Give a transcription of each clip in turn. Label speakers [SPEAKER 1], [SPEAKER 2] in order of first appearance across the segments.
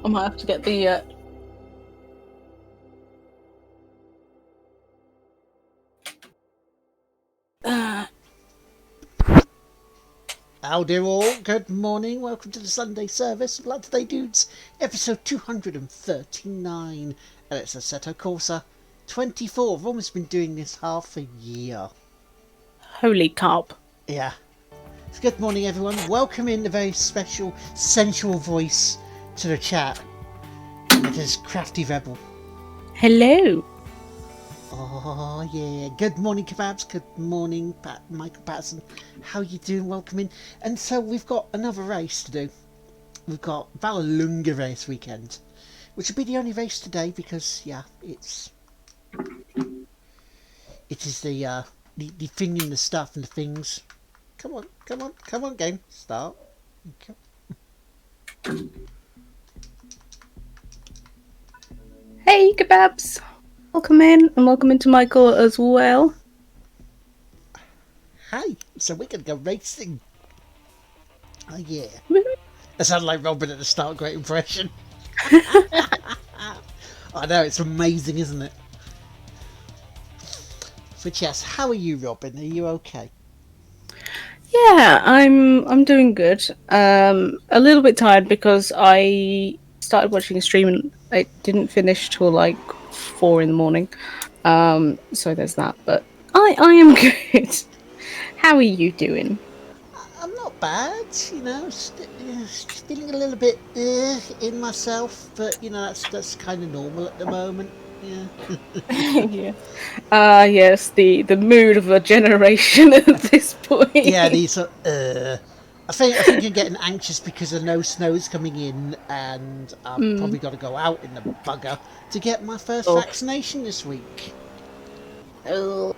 [SPEAKER 1] I might have to get the.
[SPEAKER 2] Howdy all, good morning, welcome to the Sunday service of Lads Day Dudes, episode 239, and it's Assetto Corsa 24. I've almost been doing this half a year.
[SPEAKER 1] Holy carp.
[SPEAKER 2] Yeah. So good morning everyone, welcome in the very special, sensual voice to the chat. It is Crafty Rebel.
[SPEAKER 1] Hello.
[SPEAKER 2] Oh yeah, good morning Kebabs, good morning Michael Patterson, how you doing, welcome in. And so we've got another race to do. We've got Vallelunga race weekend, which will be the only race today because yeah, it is the thing and the stuff and the things. Come on game, start. Okay.
[SPEAKER 1] Hey, kebabs. Welcome in, and welcome into Michael as well.
[SPEAKER 2] Hi, so we're gonna go racing. Oh yeah.
[SPEAKER 1] Woo-hoo.
[SPEAKER 2] That sounded like Robin at the start, great impression. I know, it's amazing, isn't it? But yes, how are you, Robin? Are you okay?
[SPEAKER 1] Yeah, I'm doing good. A little bit tired because I started watching a stream and I didn't finish till like 4 in the morning. So there's that. But I am good. How are you doing?
[SPEAKER 2] I'm not bad, you know, feeling a little bit in myself, but you know, that's kind of normal at the moment. Yeah.
[SPEAKER 1] Yeah. Yes, the mood of a generation at this point.
[SPEAKER 2] Yeah, these are. I think I'm getting anxious because I know snow's coming in, and I've probably got to go out in the bugger to get my first
[SPEAKER 1] Oh.
[SPEAKER 2] vaccination this week.
[SPEAKER 1] Oh,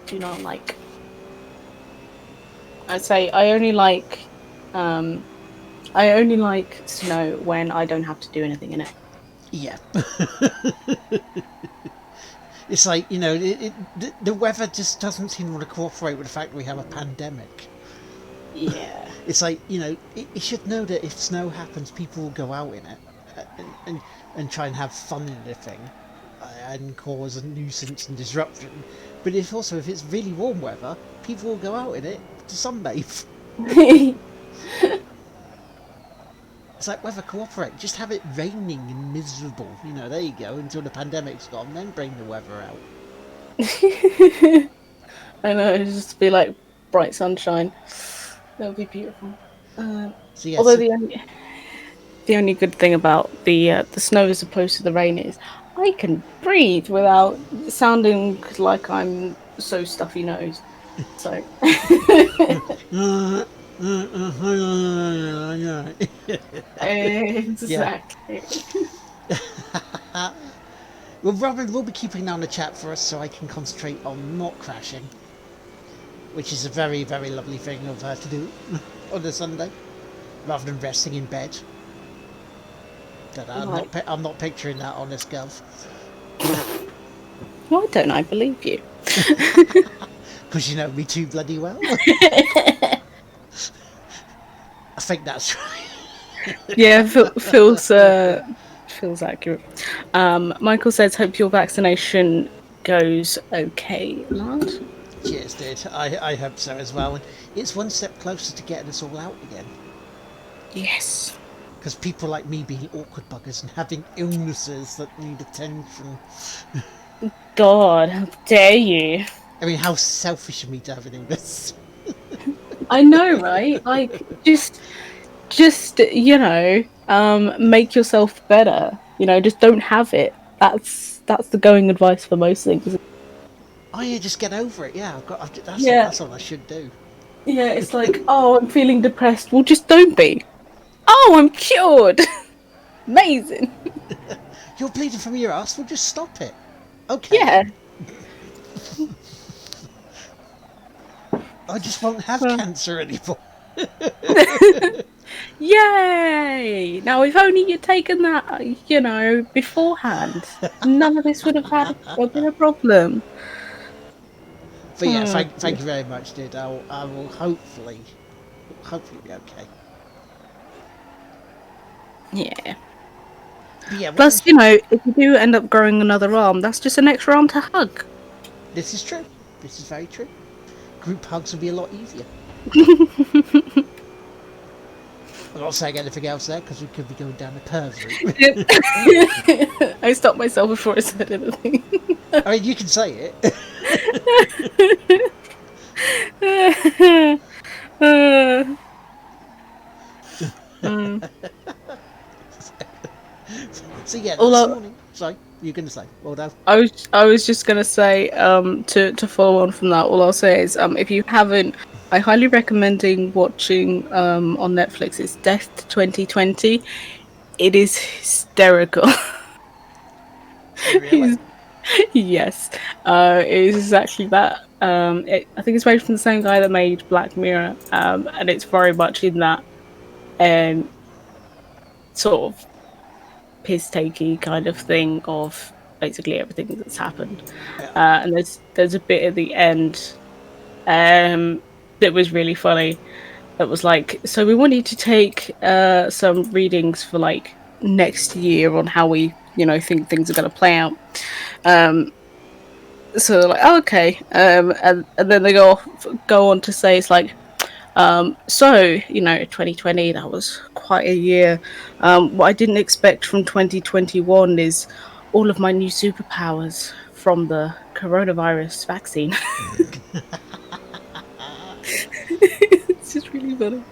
[SPEAKER 1] do not like. I'd say I only like snow when I don't have to do anything in it.
[SPEAKER 2] Yeah. It's like, you know, the weather just doesn't seem to want to cooperate with the fact that we have a pandemic.
[SPEAKER 1] Yeah.
[SPEAKER 2] It's like, you know, you should know that if snow happens, people will go out in it and try and have fun in the thing and cause a nuisance and disruption. But if it's really warm weather, people will go out in it to sunbathe. It's like weather cooperate. Just have it raining and miserable. You know, there you go, until the pandemic's gone, then bring the weather out.
[SPEAKER 1] I know, it'd just be like bright sunshine. That would be beautiful.
[SPEAKER 2] So yeah,
[SPEAKER 1] Although
[SPEAKER 2] so
[SPEAKER 1] the only good thing about the snow as opposed to the rain is I can breathe without sounding like I'm so stuffy nosed. So
[SPEAKER 2] yeah.
[SPEAKER 1] exactly.
[SPEAKER 2] Well, Robin will be keeping down the chat for us so I can concentrate on not crashing, which is a very, very lovely thing of her to do on a Sunday, rather than resting in bed. But I'm not picturing that on this gov.
[SPEAKER 1] Why don't I believe you?
[SPEAKER 2] Because you know me too bloody well. I think that's right.
[SPEAKER 1] Yeah, feels accurate. Michael says, "Hope your vaccination goes okay, lad."
[SPEAKER 2] Cheers, dude. I hope so as well. And it's one step closer to getting us all out again.
[SPEAKER 1] Yes.
[SPEAKER 2] Because people like me being awkward buggers and having illnesses that need attention.
[SPEAKER 1] God, how dare you?
[SPEAKER 2] I mean, how selfish of me to have an illness.
[SPEAKER 1] I know, right? Like, just you know, make yourself better. You know, just don't have it. That's the going advice for most things.
[SPEAKER 2] Oh yeah, just get over it. Yeah,
[SPEAKER 1] Yeah,
[SPEAKER 2] that's what I should do.
[SPEAKER 1] yeah. It's like, oh, I'm feeling depressed. Well, just don't be. Oh, I'm cured. Amazing.
[SPEAKER 2] You're bleeding from your ass. Well, just stop it. Okay.
[SPEAKER 1] Yeah.
[SPEAKER 2] I just won't have cancer anymore.
[SPEAKER 1] Yay! Now, if only you'd taken that, you know, beforehand, none of this would have been a problem.
[SPEAKER 2] But yeah, thank you very much, dude. I will hopefully be okay.
[SPEAKER 1] Yeah.
[SPEAKER 2] But yeah,
[SPEAKER 1] Plus, if you do end up growing another arm, that's just an extra arm to hug.
[SPEAKER 2] this is true. This is very true. Group hugs will be a lot easier. I'm not saying anything else there because we could be going down the pervs route.
[SPEAKER 1] I stopped myself before I said anything.
[SPEAKER 2] I mean, you can say it.
[SPEAKER 1] Mm.
[SPEAKER 2] So yeah,
[SPEAKER 1] All
[SPEAKER 2] this
[SPEAKER 1] I,
[SPEAKER 2] morning. Sorry, you're going to say. Well done.
[SPEAKER 1] I was just gonna say, to follow on from that, all I'll say is, if you haven't, I highly recommending watching on Netflix. It's Death 2020. It is hysterical.
[SPEAKER 2] Oh, really?
[SPEAKER 1] It's- yes, it is exactly that. I think it's made from the same guy that made Black Mirror, and it's very much in that um sort of piss takey kind of thing of basically everything that's happened.
[SPEAKER 2] Yeah.
[SPEAKER 1] And there's a bit at the end that was really funny. That was like, so we want you to take some readings for like next year on how we think things are going to play out. Um, so they're like, oh, okay, and then they go on to say it's like, so 2020, that was quite a year. What I didn't expect from 2021 is all of my new superpowers from the coronavirus vaccine. It's just really funny.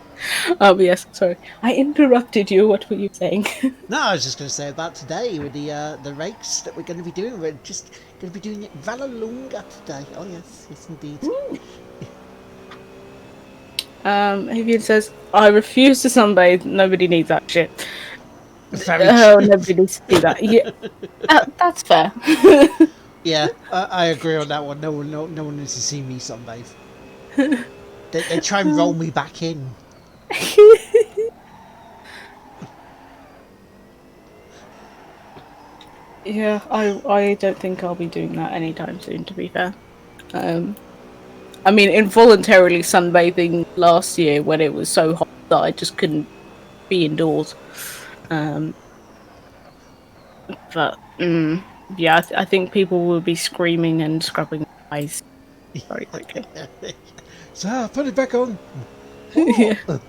[SPEAKER 1] Yes, sorry, I interrupted you. What were you saying?
[SPEAKER 2] No, I was just going to say about today with the race that we're going to be doing. We're just going to be doing it Vallelunga today. Oh yes, yes indeed.
[SPEAKER 1] Avian says, I refuse to sunbathe. Nobody needs that shit.
[SPEAKER 2] Very
[SPEAKER 1] Oh,
[SPEAKER 2] true.
[SPEAKER 1] nobody needs to do that. Yeah, that's fair.
[SPEAKER 2] Yeah, I agree on that one. No one needs to see me sunbathe. They try and roll me back in.
[SPEAKER 1] Yeah, I don't think I'll be doing that anytime soon, to be fair. Um, I mean, involuntarily sunbathing last year when it was so hot that I just couldn't be indoors. Um, but yeah, I think people will be screaming and scrubbing their eyes very quickly.
[SPEAKER 2] So put it back on.
[SPEAKER 1] Yeah.
[SPEAKER 2] What?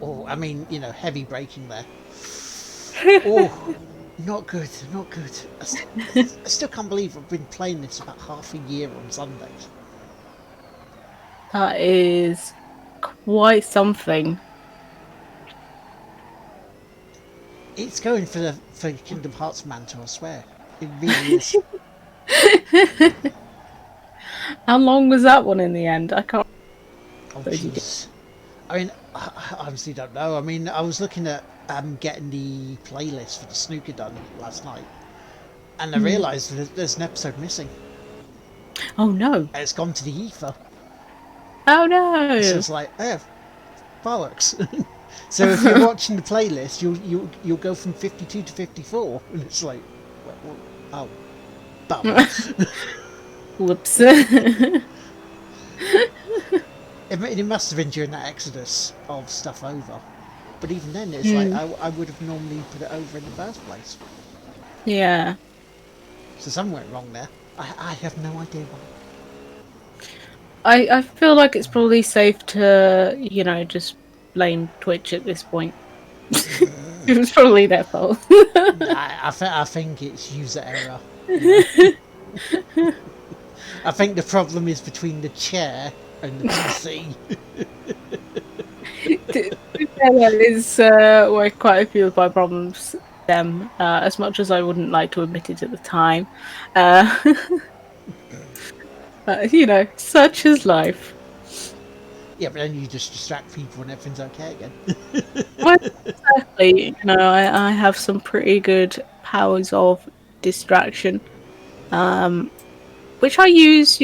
[SPEAKER 2] Oh, I mean, heavy braking there. Oh, not good, not good. I still can't believe I've been playing this about half a year on Sundays.
[SPEAKER 1] That is quite something.
[SPEAKER 2] It's going for Kingdom Hearts mantle, I swear. It really is.
[SPEAKER 1] How long was that one in the end? I can't
[SPEAKER 2] Oh,
[SPEAKER 1] suppose you did.
[SPEAKER 2] jeez. I mean, I honestly don't know. I mean, I was looking at getting the playlist for the snooker done last night, and I realised that there's an episode missing.
[SPEAKER 1] Oh no.
[SPEAKER 2] And it's gone to the ether.
[SPEAKER 1] Oh
[SPEAKER 2] So
[SPEAKER 1] no.
[SPEAKER 2] it's like, fireworks. So if you're watching the playlist, you'll go from 52 to 54, and it's like, oh, bummer.
[SPEAKER 1] Whoops.
[SPEAKER 2] It must have been during that exodus of stuff over. But even then, it's like I would have normally put it over in the first place.
[SPEAKER 1] Yeah.
[SPEAKER 2] So something went wrong there. I have no idea why.
[SPEAKER 1] I feel like it's probably safe to, just blame Twitch at this point. It was probably their fault.
[SPEAKER 2] I think it's user error. You know? I think the problem is between the chair and the PC.
[SPEAKER 1] That is where quite a few of my problems stem, as much as I wouldn't like to admit it at the time. Uh, such is life.
[SPEAKER 2] Yeah, but then you just distract people and everything's okay again.
[SPEAKER 1] Well, exactly. I have some pretty good powers of distraction, which I use,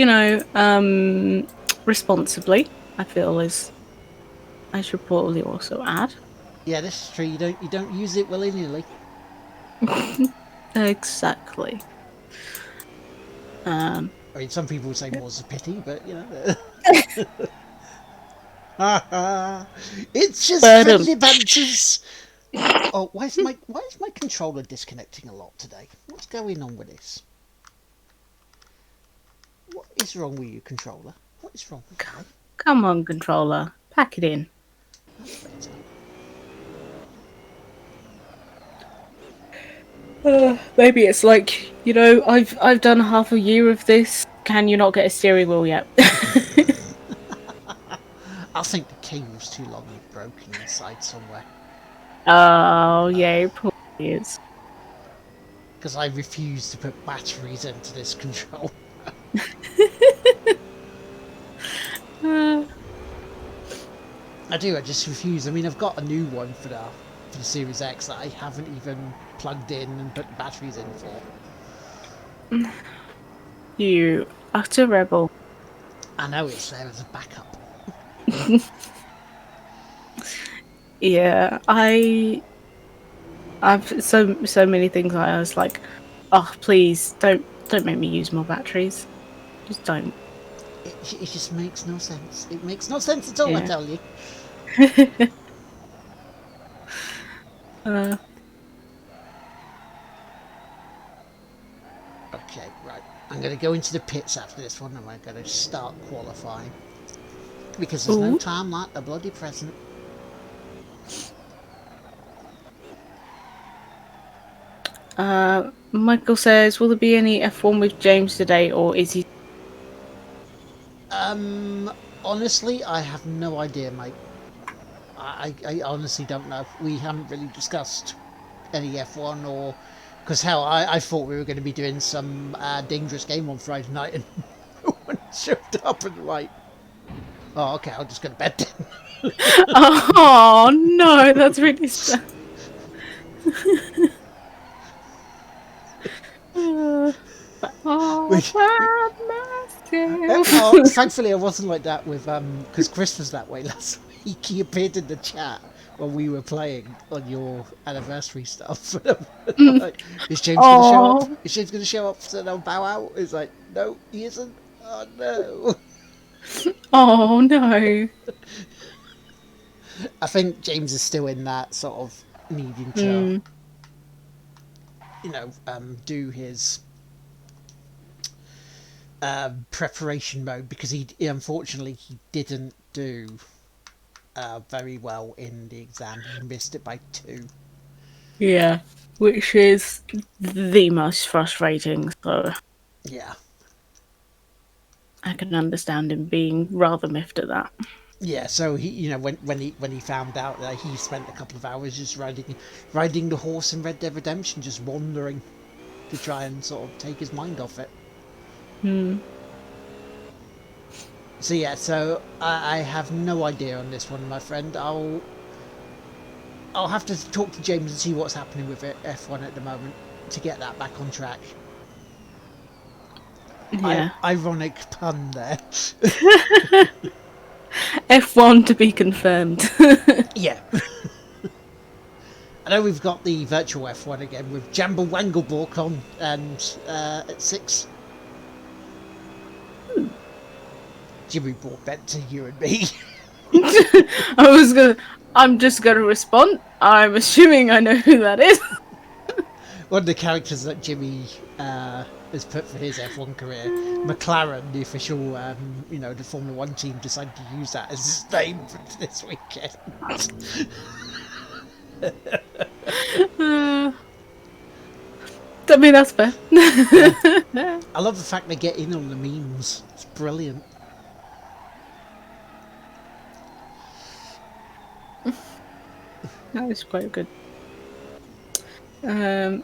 [SPEAKER 1] responsibly. I feel is I should probably also add.
[SPEAKER 2] Yeah, this is true. You don't use it willy nilly.
[SPEAKER 1] Exactly.
[SPEAKER 2] I mean, some people would say more's a pity, but. It's just
[SPEAKER 1] But
[SPEAKER 2] friendly banters. Oh, why is my controller disconnecting a lot today? What's going on with this? What is wrong with you, controller? What is wrong with you?
[SPEAKER 1] come on, controller, pack it in.
[SPEAKER 2] That's better.
[SPEAKER 1] Maybe it's like, I've done half a year of this. Can you not get a steering wheel yet?
[SPEAKER 2] I think the cable's too long and broken inside somewhere.
[SPEAKER 1] Oh yeah, it probably is.
[SPEAKER 2] Because I refuse to put batteries into this control.
[SPEAKER 1] Uh,
[SPEAKER 2] I do, I just refuse. I mean, I've got a new one for the Series X that I haven't even plugged in and put batteries in for.
[SPEAKER 1] you utter rebel.
[SPEAKER 2] I know it's there as a backup.
[SPEAKER 1] Yeah, I've so many things I was like, oh please don't make me use more batteries. Just don't.
[SPEAKER 2] It just makes no sense. It makes no sense at all, I
[SPEAKER 1] Yeah.
[SPEAKER 2] tell you.
[SPEAKER 1] uh,
[SPEAKER 2] Okay, right. I'm going to go into the pits after this one and we're going to start qualifying. Because there's no
[SPEAKER 1] ooh.
[SPEAKER 2] time like the bloody present.
[SPEAKER 1] Michael says, will there be any F1 with James today, or is he?
[SPEAKER 2] Um, honestly, I have no idea, mate. I honestly don't know. We haven't really discussed any F1 or. Because hell, I thought we were going to be doing some dangerous game on Friday night and no one showed up and like, oh, okay, I'll just go to bed then.
[SPEAKER 1] Oh no, that's really sad. Uh,
[SPEAKER 2] We,
[SPEAKER 1] all by myself.
[SPEAKER 2] oh, thankfully, I wasn't like that with because Chris was that way last week. He appeared in the chat when we were playing on your anniversary stuff. Like, is James going to show up?
[SPEAKER 1] Oh,
[SPEAKER 2] Is James going to show up? So they'll bow out. It's like, no, he isn't. Oh no.
[SPEAKER 1] oh no.
[SPEAKER 2] I think James is still in that sort of needing to,
[SPEAKER 1] Mm,
[SPEAKER 2] do his preparation mode because he unfortunately he didn't do very well in the exam. He missed it by 2.
[SPEAKER 1] yeah, which is the most frustrating. So
[SPEAKER 2] Yeah,
[SPEAKER 1] I can understand him being rather miffed at that.
[SPEAKER 2] yeah. So he, when he found out that he spent a couple of hours just riding the horse in Red Dead Redemption, just wandering to try and sort of take his mind off it.
[SPEAKER 1] Hmm.
[SPEAKER 2] So yeah, so I have no idea on this one, my friend. I'll have to talk to James and see what's happening with it, F1 at the moment to get that back on track.
[SPEAKER 1] Yeah.
[SPEAKER 2] Ironic pun there.
[SPEAKER 1] F1 to be confirmed.
[SPEAKER 2] Yeah. I know we've got the virtual F1 again with Jamble Wanglebork on and at 6. Jimmy brought that to you and me.
[SPEAKER 1] I was gonna. I'm just gonna respond. I'm assuming I know who that is.
[SPEAKER 2] One of the characters that Jimmy has put for his F1 career, McLaren, the official, the Formula One team, decided to use that as his name for this weekend.
[SPEAKER 1] Uh, I mean, that's fair.
[SPEAKER 2] Yeah, I love the fact they get in on the memes. It's brilliant.
[SPEAKER 1] That is quite good. Um,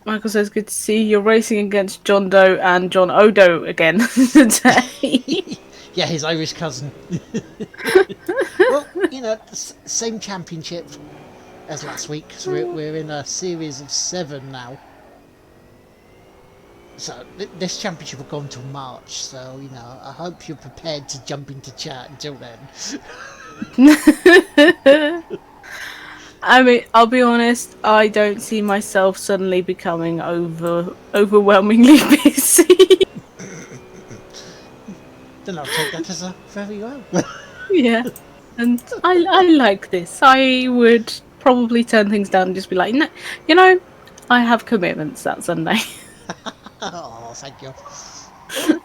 [SPEAKER 1] Michael says, "Good to see you're racing against John Doe and John Odo again today."
[SPEAKER 2] Yeah, his Irish cousin. Well, same championship as last week. So we're in a series of 7 now. So this championship will go until March. So I hope you're prepared to jump into chat until then.
[SPEAKER 1] I mean, I'll be honest. I don't see myself suddenly becoming overwhelmingly busy.
[SPEAKER 2] Then I'll take that as a very well.
[SPEAKER 1] Yeah. And I like this. I would probably turn things down and just be like, no, you know, I have commitments that Sunday.
[SPEAKER 2] Oh, thank you. Oh,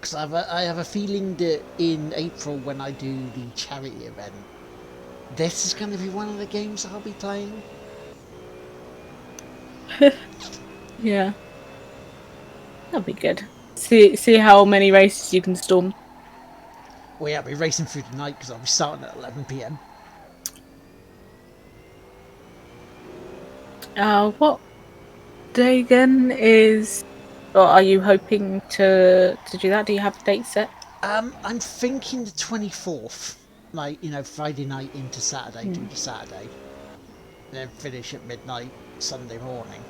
[SPEAKER 2] because I have a feeling that in April when I do the charity event, this is going to be one of the games I'll be playing.
[SPEAKER 1] Yeah, that'd be good. See how many races you can storm.
[SPEAKER 2] Well, yeah, I'll be racing through the night because I'll be starting at 11 p.m.
[SPEAKER 1] What day again is? Or are you hoping to do that? Do you have a date set?
[SPEAKER 2] I'm thinking the 24th. Like, Friday night into Saturday, do
[SPEAKER 1] Hmm.
[SPEAKER 2] the Saturday. And then finish at midnight Sunday morning.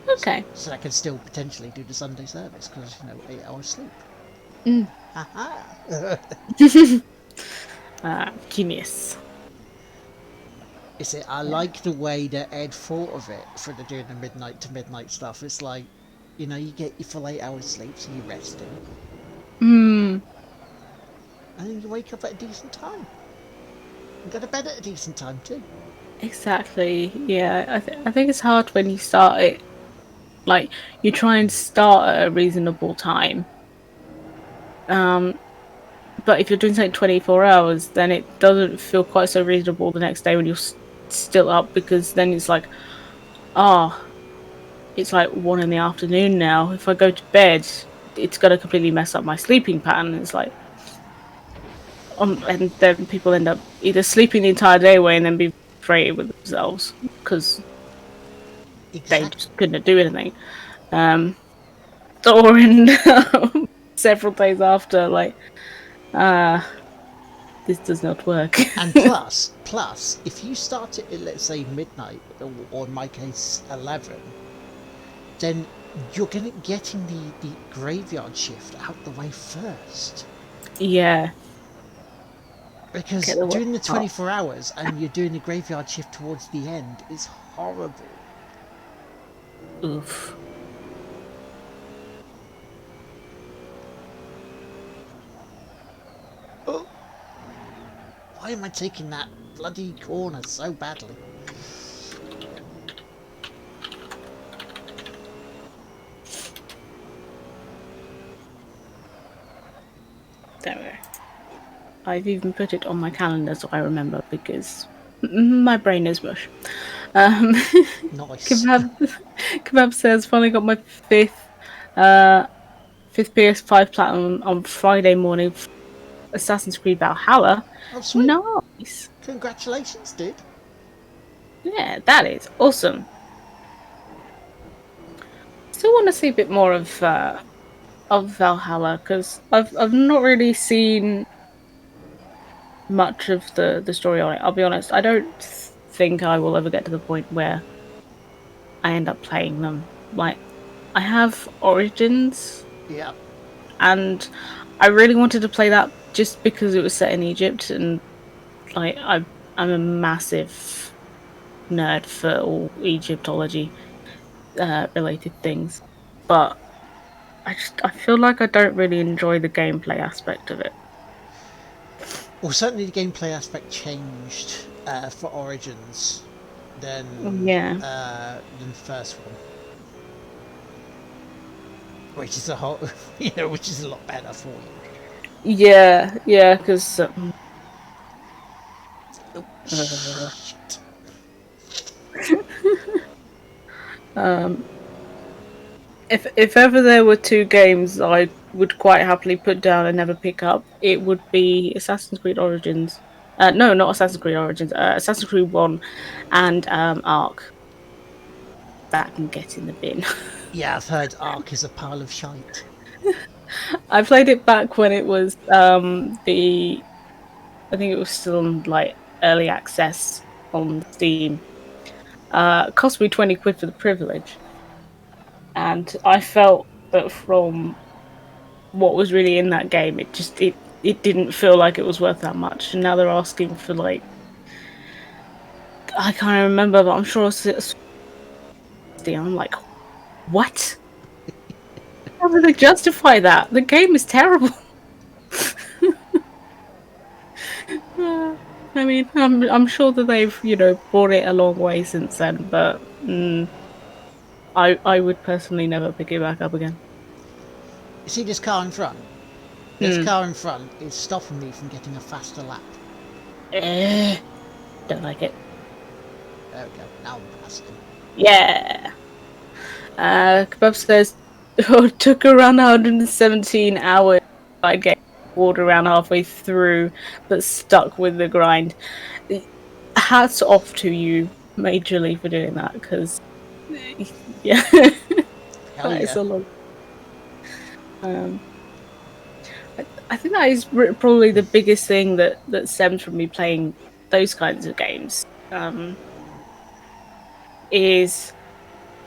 [SPEAKER 1] Okay.
[SPEAKER 2] So I can still potentially do the Sunday service because, 8 hours sleep.
[SPEAKER 1] Mm.
[SPEAKER 2] Haha!
[SPEAKER 1] Genius.
[SPEAKER 2] Is it? I
[SPEAKER 1] Yeah.
[SPEAKER 2] like the way that Ed thought of it for the doing the midnight to midnight stuff. It's like, you get your full 8 hours sleep, so you're resting,
[SPEAKER 1] Mm,
[SPEAKER 2] and then you wake up at a decent time. And go to bed at a decent time too.
[SPEAKER 1] exactly. Yeah. I think it's hard when you start it. Like you try and start at a reasonable time. Um, but if you're doing something 24 hours, then it doesn't feel quite so reasonable the next day when you're still up because then it's like, ah, oh, it's like 1 in the afternoon now. If I go to bed, it's going to completely mess up my sleeping pattern. It's like, and then people end up either sleeping the entire day away and then be frustrated with themselves because they
[SPEAKER 2] Exactly.
[SPEAKER 1] just couldn't do anything. Um, or in several days after, like, ah, this does not work.
[SPEAKER 2] And plus, if you start it at, let's say, midnight, or in my case 11, then you're getting the graveyard shift out the way first.
[SPEAKER 1] Yeah,
[SPEAKER 2] Because
[SPEAKER 1] get the work
[SPEAKER 2] doing the
[SPEAKER 1] out.
[SPEAKER 2] 24 hours and you're doing the graveyard shift towards the end is horrible.
[SPEAKER 1] Oof.
[SPEAKER 2] Oh, why am I taking that bloody corner so badly?
[SPEAKER 1] There we go. I've even put it on my calendar so I remember because my brain is mush. Um,
[SPEAKER 2] Nice.
[SPEAKER 1] Kebab, Kebab says finally got my uh, fifth PS5 platinum on Friday morning. Assassin's Creed Valhalla.
[SPEAKER 2] Oh, sweet.
[SPEAKER 1] Nice.
[SPEAKER 2] Congratulations, dude.
[SPEAKER 1] Yeah, that is awesome. Still want to see a bit more of Valhalla because I've not really seen much of the story on it. I'll be honest. I don't think I will ever get to the point where I end up playing them. Like I have Origins,
[SPEAKER 2] Yeah.
[SPEAKER 1] and I really wanted to play that just because it was set in Egypt, and like I'm a massive nerd for all Egyptology related things, but I feel like I don't really enjoy the gameplay aspect of it.
[SPEAKER 2] Well, certainly the gameplay aspect changed for Origins
[SPEAKER 1] Yeah,
[SPEAKER 2] than the first one, which is a whole, which is a lot better for you.
[SPEAKER 1] yeah, because
[SPEAKER 2] Oh,
[SPEAKER 1] uh,
[SPEAKER 2] shit.
[SPEAKER 1] um, if ever there were two games I would quite happily put down and never pick up, it would be Assassin's Creed Origins. No, not Assassin's Creed Origins. Assassin's Creed One and Ark. That can get in the bin.
[SPEAKER 2] Yeah, I've heard Ark is a pile of shite.
[SPEAKER 1] I played it back when it was the I think it was still on like early access on Steam. It cost me 20 quid for the privilege, and I felt that from what was really in that game, it didn't feel like it was worth that much. And now they're asking for like I can't remember, but I'm sure it's 60. I'm like, what? How do they justify that? The game is terrible. Uh, I mean, I'm sure that they've brought it a long way since then, but I would personally never pick it back up again.
[SPEAKER 2] You see this car in front? This
[SPEAKER 1] Mm.
[SPEAKER 2] car in front is stopping me from getting a faster lap.
[SPEAKER 1] Eh, don't like it.
[SPEAKER 2] There we go. Now I'm past him.
[SPEAKER 1] Yeah. Kebab says it took around 117 hours. I get bored around halfway through, but stuck with the grind. Hats off to you, majorly, for doing that because yeah,
[SPEAKER 2] Hell
[SPEAKER 1] that is
[SPEAKER 2] yeah.
[SPEAKER 1] a lot. Um, I think that is probably the biggest thing that stems from me playing those kinds of games. Is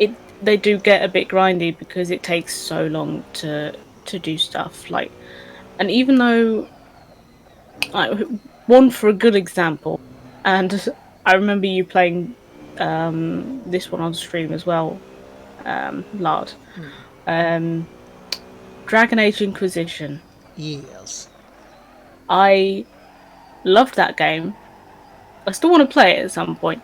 [SPEAKER 1] it they do get a bit grindy because it takes so long to do stuff like, and even though like, one for a good example, and I remember you playing this one on stream as well, Lard. Um, Dragon Age Inquisition.
[SPEAKER 2] Yes.
[SPEAKER 1] I loved that game. I still want to play it at some point,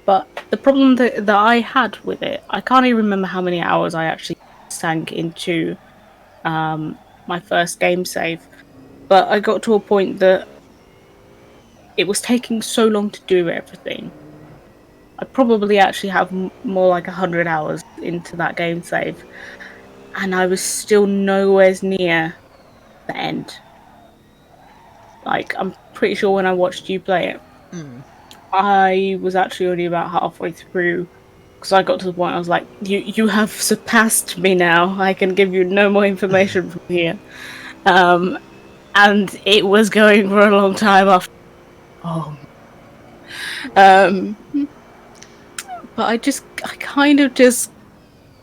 [SPEAKER 1] but the problem that I had with it, I can't even remember how many hours I actually sank into my first game save. But I got to a point that it was taking so long to do everything. I probably actually have more like 100 hours into that game save, and I was still nowhere near the end. Like, I'm pretty sure when I watched you play it, I was actually only about halfway through because I got to the point I was like, "You have surpassed me now. I can give you no more information from here." Um, and it was going for a long time after. Oh, um, but I kind of just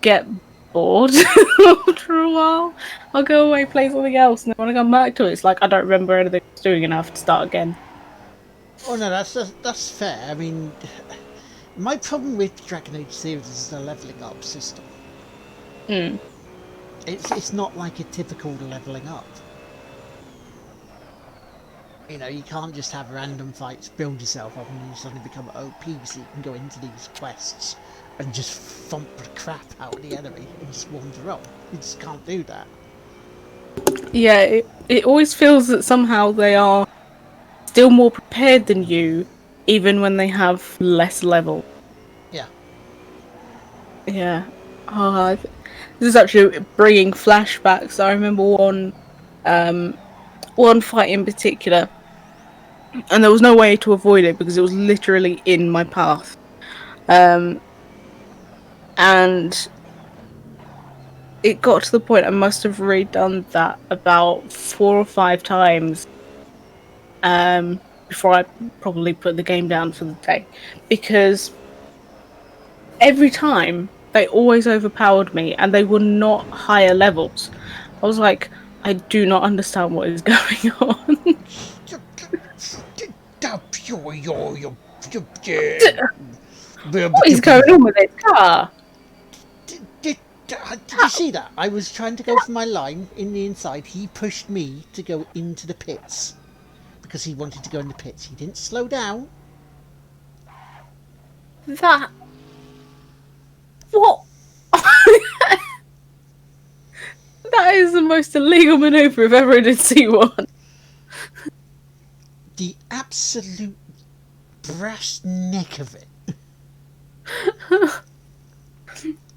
[SPEAKER 1] get bored after a while. I'll go away, play something else, and then when I come back to it, it's like I don't remember anything I was doing and I have to start again.
[SPEAKER 2] Oh no, that's fair. I mean, my problem with Dragon Age series is the leveling up system.
[SPEAKER 1] Mm.
[SPEAKER 2] It's not like a typical leveling up. You know, you can't just have random fights, build yourself up, and then you suddenly become OP so you can go into these quests and just thump the crap out of the enemy and just wander on. You just can't do that.
[SPEAKER 1] Yeah, it always feels that somehow they are still more prepared than you, even when they have less level.
[SPEAKER 2] Yeah.
[SPEAKER 1] Yeah. Oh, this is actually bringing flashbacks. I remember one fight in particular, and there was no way to avoid it because it was literally in my path. Um, and it got to the point I must have redone that about 4 or 5 times before I probably put the game down for the day, because every time they always overpowered me and they were not higher levels. I was like, I do not understand what is going on. What is going on with this car?
[SPEAKER 2] Did you see that? I was trying to go for my line in the inside. He pushed me to go into the pits because he wanted to go in the pits. He didn't slow down.
[SPEAKER 1] That what? That is the most illegal maneuver I've ever did see one.
[SPEAKER 2] The absolute brass neck of it.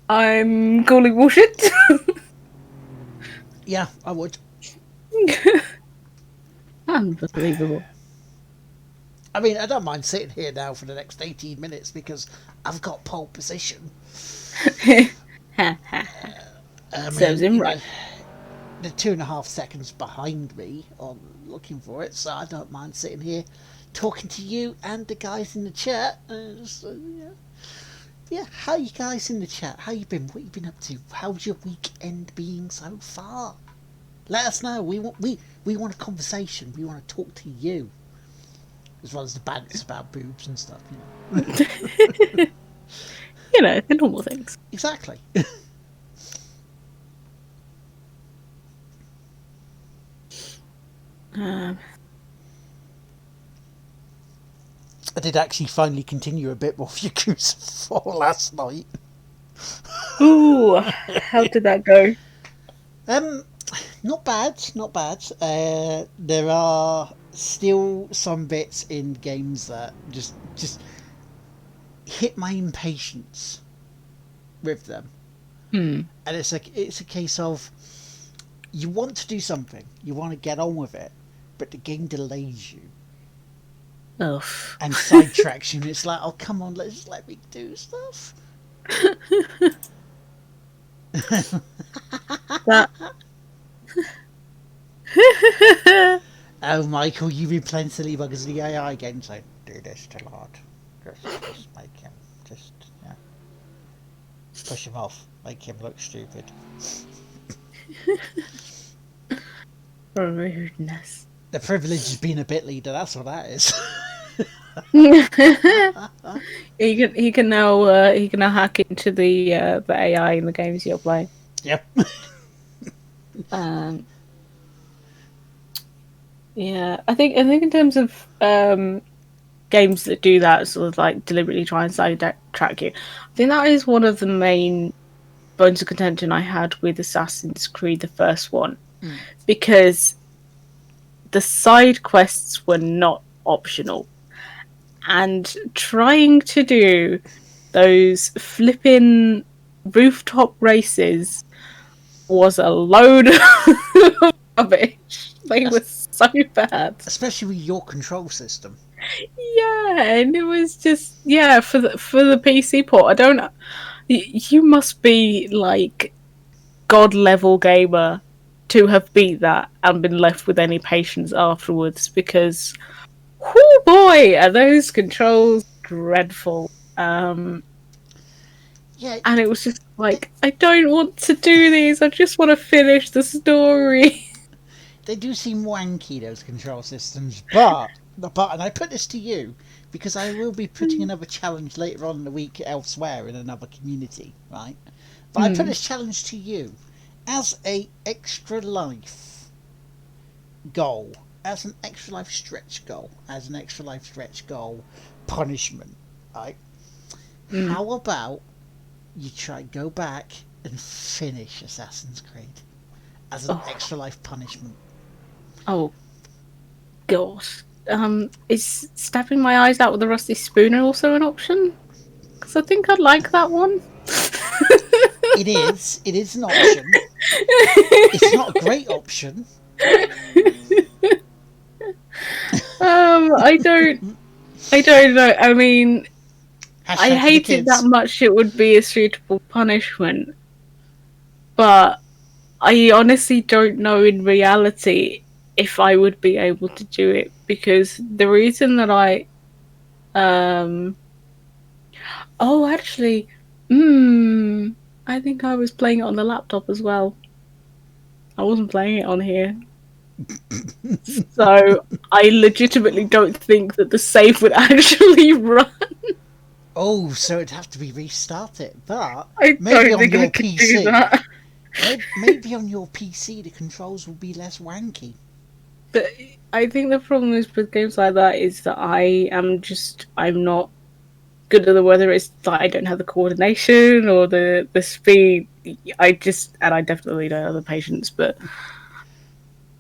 [SPEAKER 1] I'm calling bullshit.
[SPEAKER 2] Yeah, I would.
[SPEAKER 1] Unbelievable.
[SPEAKER 2] I mean, I don't mind sitting here now for the next 18 minutes because I've got pole position. I
[SPEAKER 1] Serves
[SPEAKER 2] mean,
[SPEAKER 1] him right.
[SPEAKER 2] they're 2.5 seconds behind me on looking for it, so I don't mind sitting here talking to you and the guys in the chat. Yeah, how you guys in the chat? How you been? What you been up to? How's your weekend been so far? Let us know. We want a conversation. We want to talk to you, as well as the bants about boobs and stuff. You know.
[SPEAKER 1] You know, the normal things.
[SPEAKER 2] Exactly.
[SPEAKER 1] Um,
[SPEAKER 2] I did actually finally continue a bit more of Yakuza 4 last night.
[SPEAKER 1] ooh, how did that go?
[SPEAKER 2] Um, Not bad, not bad. There are still some bits in games that just hit my impatience with them,
[SPEAKER 1] Hmm.
[SPEAKER 2] and it's a case of you want to do something, you want to get on with it, but the game delays you
[SPEAKER 1] Ugh.
[SPEAKER 2] and sidetracks you. And it's like, oh come on, just let me do stuff.
[SPEAKER 1] That.
[SPEAKER 2] Oh, Michael, you've been playing silly buggers in the AI games. Like, do this to Lord. Just make him. Just, yeah. Push him off. Make him look stupid.
[SPEAKER 1] Rudeness.
[SPEAKER 2] The privilege is being a bit leader. That's what that is.
[SPEAKER 1] He can now hack into the AI in the games you're playing.
[SPEAKER 2] Yep.
[SPEAKER 1] Um, yeah, I think in terms of games that do that, sort of like deliberately try and sidetrack you, I think that is one of the main bones of contention I had with Assassin's Creed, the first one,
[SPEAKER 2] Mm.
[SPEAKER 1] because the side quests were not optional, and trying to do those flipping rooftop races was a load of rubbish. They were so bad.
[SPEAKER 2] Especially with your control system.
[SPEAKER 1] Yeah, and it was just yeah for the PC port. I don't. You must be like god level gamer to have beat that and been left with any patience afterwards because, oh boy, are those controls dreadful.
[SPEAKER 2] Yeah,
[SPEAKER 1] And it was just
[SPEAKER 2] they,
[SPEAKER 1] like, I don't want to do these. I just want to finish the story.
[SPEAKER 2] they do seem wanky, those control systems, but and I put this to you because I will be putting another challenge later on in the week elsewhere in another community, right? But I put
[SPEAKER 1] Hmm.
[SPEAKER 2] this challenge to you as a extra life goal, as an extra life stretch goal, as an extra life stretch goal punishment, right?
[SPEAKER 1] Hmm.
[SPEAKER 2] How about you try go back and finish Assassin's Creed as an
[SPEAKER 1] Oh,
[SPEAKER 2] extra life punishment?
[SPEAKER 1] oh gosh. Is stabbing my eyes out with a rusty spoon also an option? Because I think I'd like that one.
[SPEAKER 2] It is. It is an option. It's not a great option.
[SPEAKER 1] I don't. I don't know. I mean, I
[SPEAKER 2] Hashtag for the
[SPEAKER 1] hate it that
[SPEAKER 2] kids.
[SPEAKER 1] much. It would be a suitable punishment, but I honestly don't know in reality if I would be able to do it because the reason that um oh actually hmm I think I was playing it on the laptop as well. I wasn't playing it on here. So I legitimately don't think that the save would actually run.
[SPEAKER 2] Oh, so it'd have to be restarted. But
[SPEAKER 1] I
[SPEAKER 2] maybe
[SPEAKER 1] don't
[SPEAKER 2] on
[SPEAKER 1] think I
[SPEAKER 2] your
[SPEAKER 1] could do
[SPEAKER 2] PC,
[SPEAKER 1] that.
[SPEAKER 2] maybe on your PC the controls will be less wanky.
[SPEAKER 1] But I think the problem is with games like that is that I'm not good at the whether it's that I don't have the coordination or the speed. I definitely don't have the patience. But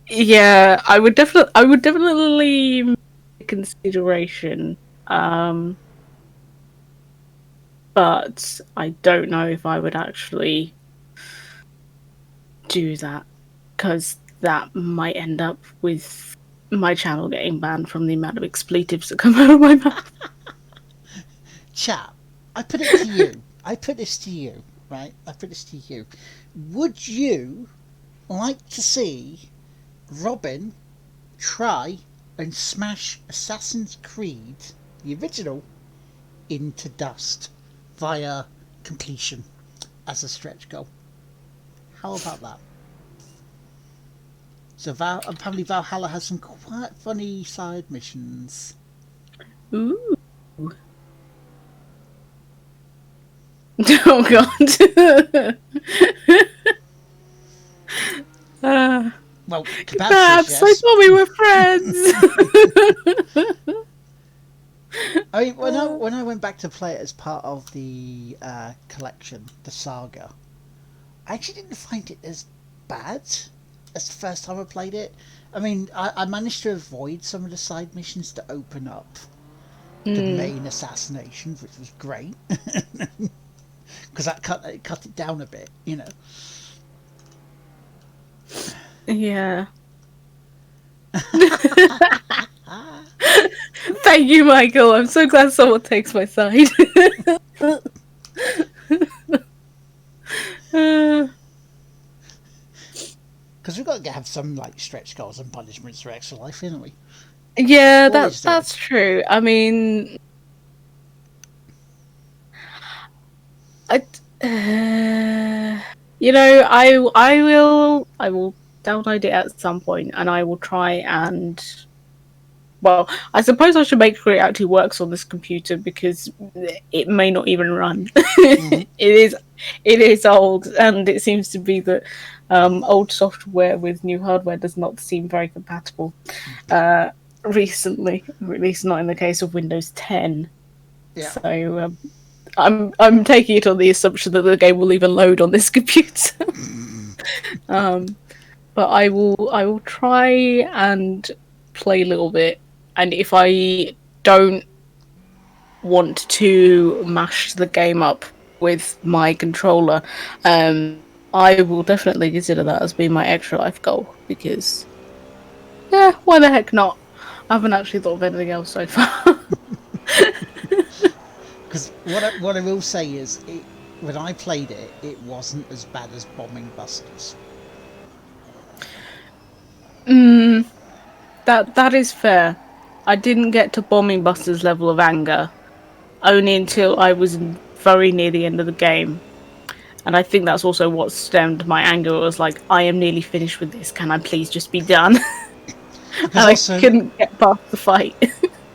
[SPEAKER 1] yeah, I would definitely make consideration. Um, but I don't know if I would actually do that because that might end up with my channel getting banned from the amount of expletives that come out of my mouth.
[SPEAKER 2] Chap, I put it to you. I put this to you, right? I put this to you. Would you like to see Robin try and smash Assassin's Creed, the original, into dust via completion as a stretch goal? How about that? So apparently Valhalla has some quite funny side missions.
[SPEAKER 1] Ooh. Oh god. uh,
[SPEAKER 2] Well, kebab says
[SPEAKER 1] Babs, I
[SPEAKER 2] yes.
[SPEAKER 1] thought we were friends.
[SPEAKER 2] I mean, when I went back to play it as part of the collection, the saga, I actually didn't find it as bad as the first time I played it. I mean, I managed to avoid some of the side missions to open up the
[SPEAKER 1] Mm,
[SPEAKER 2] main assassinations, which was great because that cut it down a bit, you know.
[SPEAKER 1] yeah. Thank you, Michael. I'm so glad someone takes my side. Uh,
[SPEAKER 2] Because we've got to have some like stretch goals and punishments for extra life, haven't we?
[SPEAKER 1] yeah,
[SPEAKER 2] Always do.
[SPEAKER 1] that's true. I mean, I, I will download it at some point, and I will try and. Well, I suppose I should make sure it actually works on this computer because it may not even run.
[SPEAKER 2] Mm-hmm.
[SPEAKER 1] It is old, and it seems to be that old software with new hardware does not seem very compatible. Uh, Recently, at least not in the case of Windows 10.
[SPEAKER 2] Yeah.
[SPEAKER 1] So I'm taking it on the assumption that the game will even load on this computer. um, but I will try and play a little bit, and if I don't want to mash the game up with my controller, I will definitely consider that as being my extra life goal because yeah, why the heck not? I haven't actually thought of anything else so far.
[SPEAKER 2] Because what I will say is, when I played it, it wasn't as bad as Bombing Busters.
[SPEAKER 1] mm, that is fair. I didn't get to Bombing Buster's level of anger only until I was very near the end of the game. And I think that's also what stemmed my anger. It was like, I am nearly finished with this. Can I please just be done? And
[SPEAKER 2] Because
[SPEAKER 1] I
[SPEAKER 2] also,
[SPEAKER 1] couldn't get past the fight.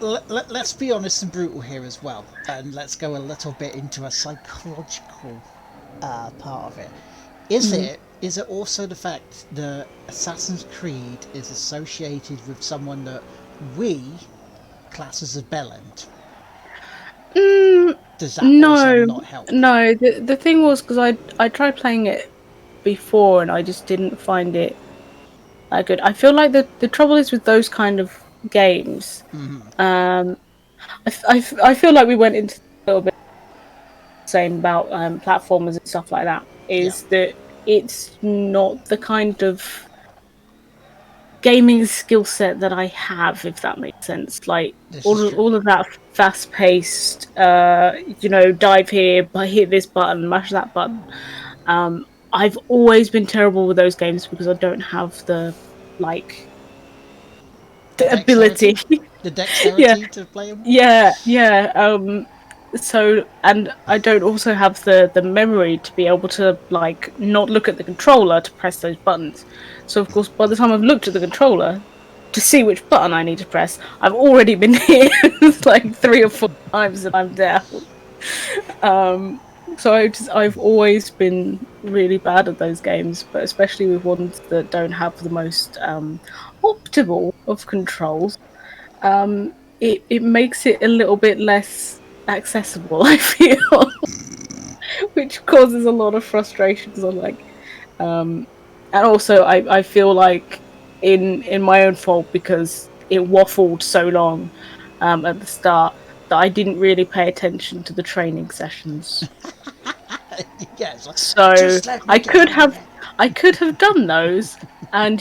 [SPEAKER 2] let's be honest and brutal here as well, and let's go a little bit into a psychological part of it.
[SPEAKER 1] Mm.
[SPEAKER 2] Is it also the fact that Assassin's Creed is associated with someone that we class as a bellend?
[SPEAKER 1] Mm,
[SPEAKER 2] Does that also
[SPEAKER 1] no,
[SPEAKER 2] not help?
[SPEAKER 1] no. The thing was because I tried playing it before and I just didn't find it that good. I feel like the trouble is with those kind of games. Um, I feel like we went into a little bit saying about platformers and stuff like that.
[SPEAKER 2] Yeah,
[SPEAKER 1] Is that it's not the kind of gaming skill set that I have, if that makes sense. Like
[SPEAKER 2] this is true.
[SPEAKER 1] all of that fast paced, dive here, hit this button, mash that button. I've always been terrible with those games because I don't have like
[SPEAKER 2] The
[SPEAKER 1] the ability.
[SPEAKER 2] dexterity, the
[SPEAKER 1] Yeah,
[SPEAKER 2] dexterity to play them.
[SPEAKER 1] yeah. So and I don't also have the memory to be able to like not look at the controller to press those buttons. So of course by the time I've looked at the controller to see which button I need to press, I've already been here like 3 or 4 times and I'm down. Um so I've always been really bad at those games, but especially with ones that don't have the most optimal of controls. It makes it a little bit less accessible, I feel, which causes a lot of frustration because I'm like, um, and also I feel like in my own fault because it waffled so long at the start that I didn't really pay attention to the training sessions.
[SPEAKER 2] Yeah, it's like,
[SPEAKER 1] So
[SPEAKER 2] just let me
[SPEAKER 1] I
[SPEAKER 2] get
[SPEAKER 1] could
[SPEAKER 2] on
[SPEAKER 1] have
[SPEAKER 2] it.
[SPEAKER 1] I could have done those and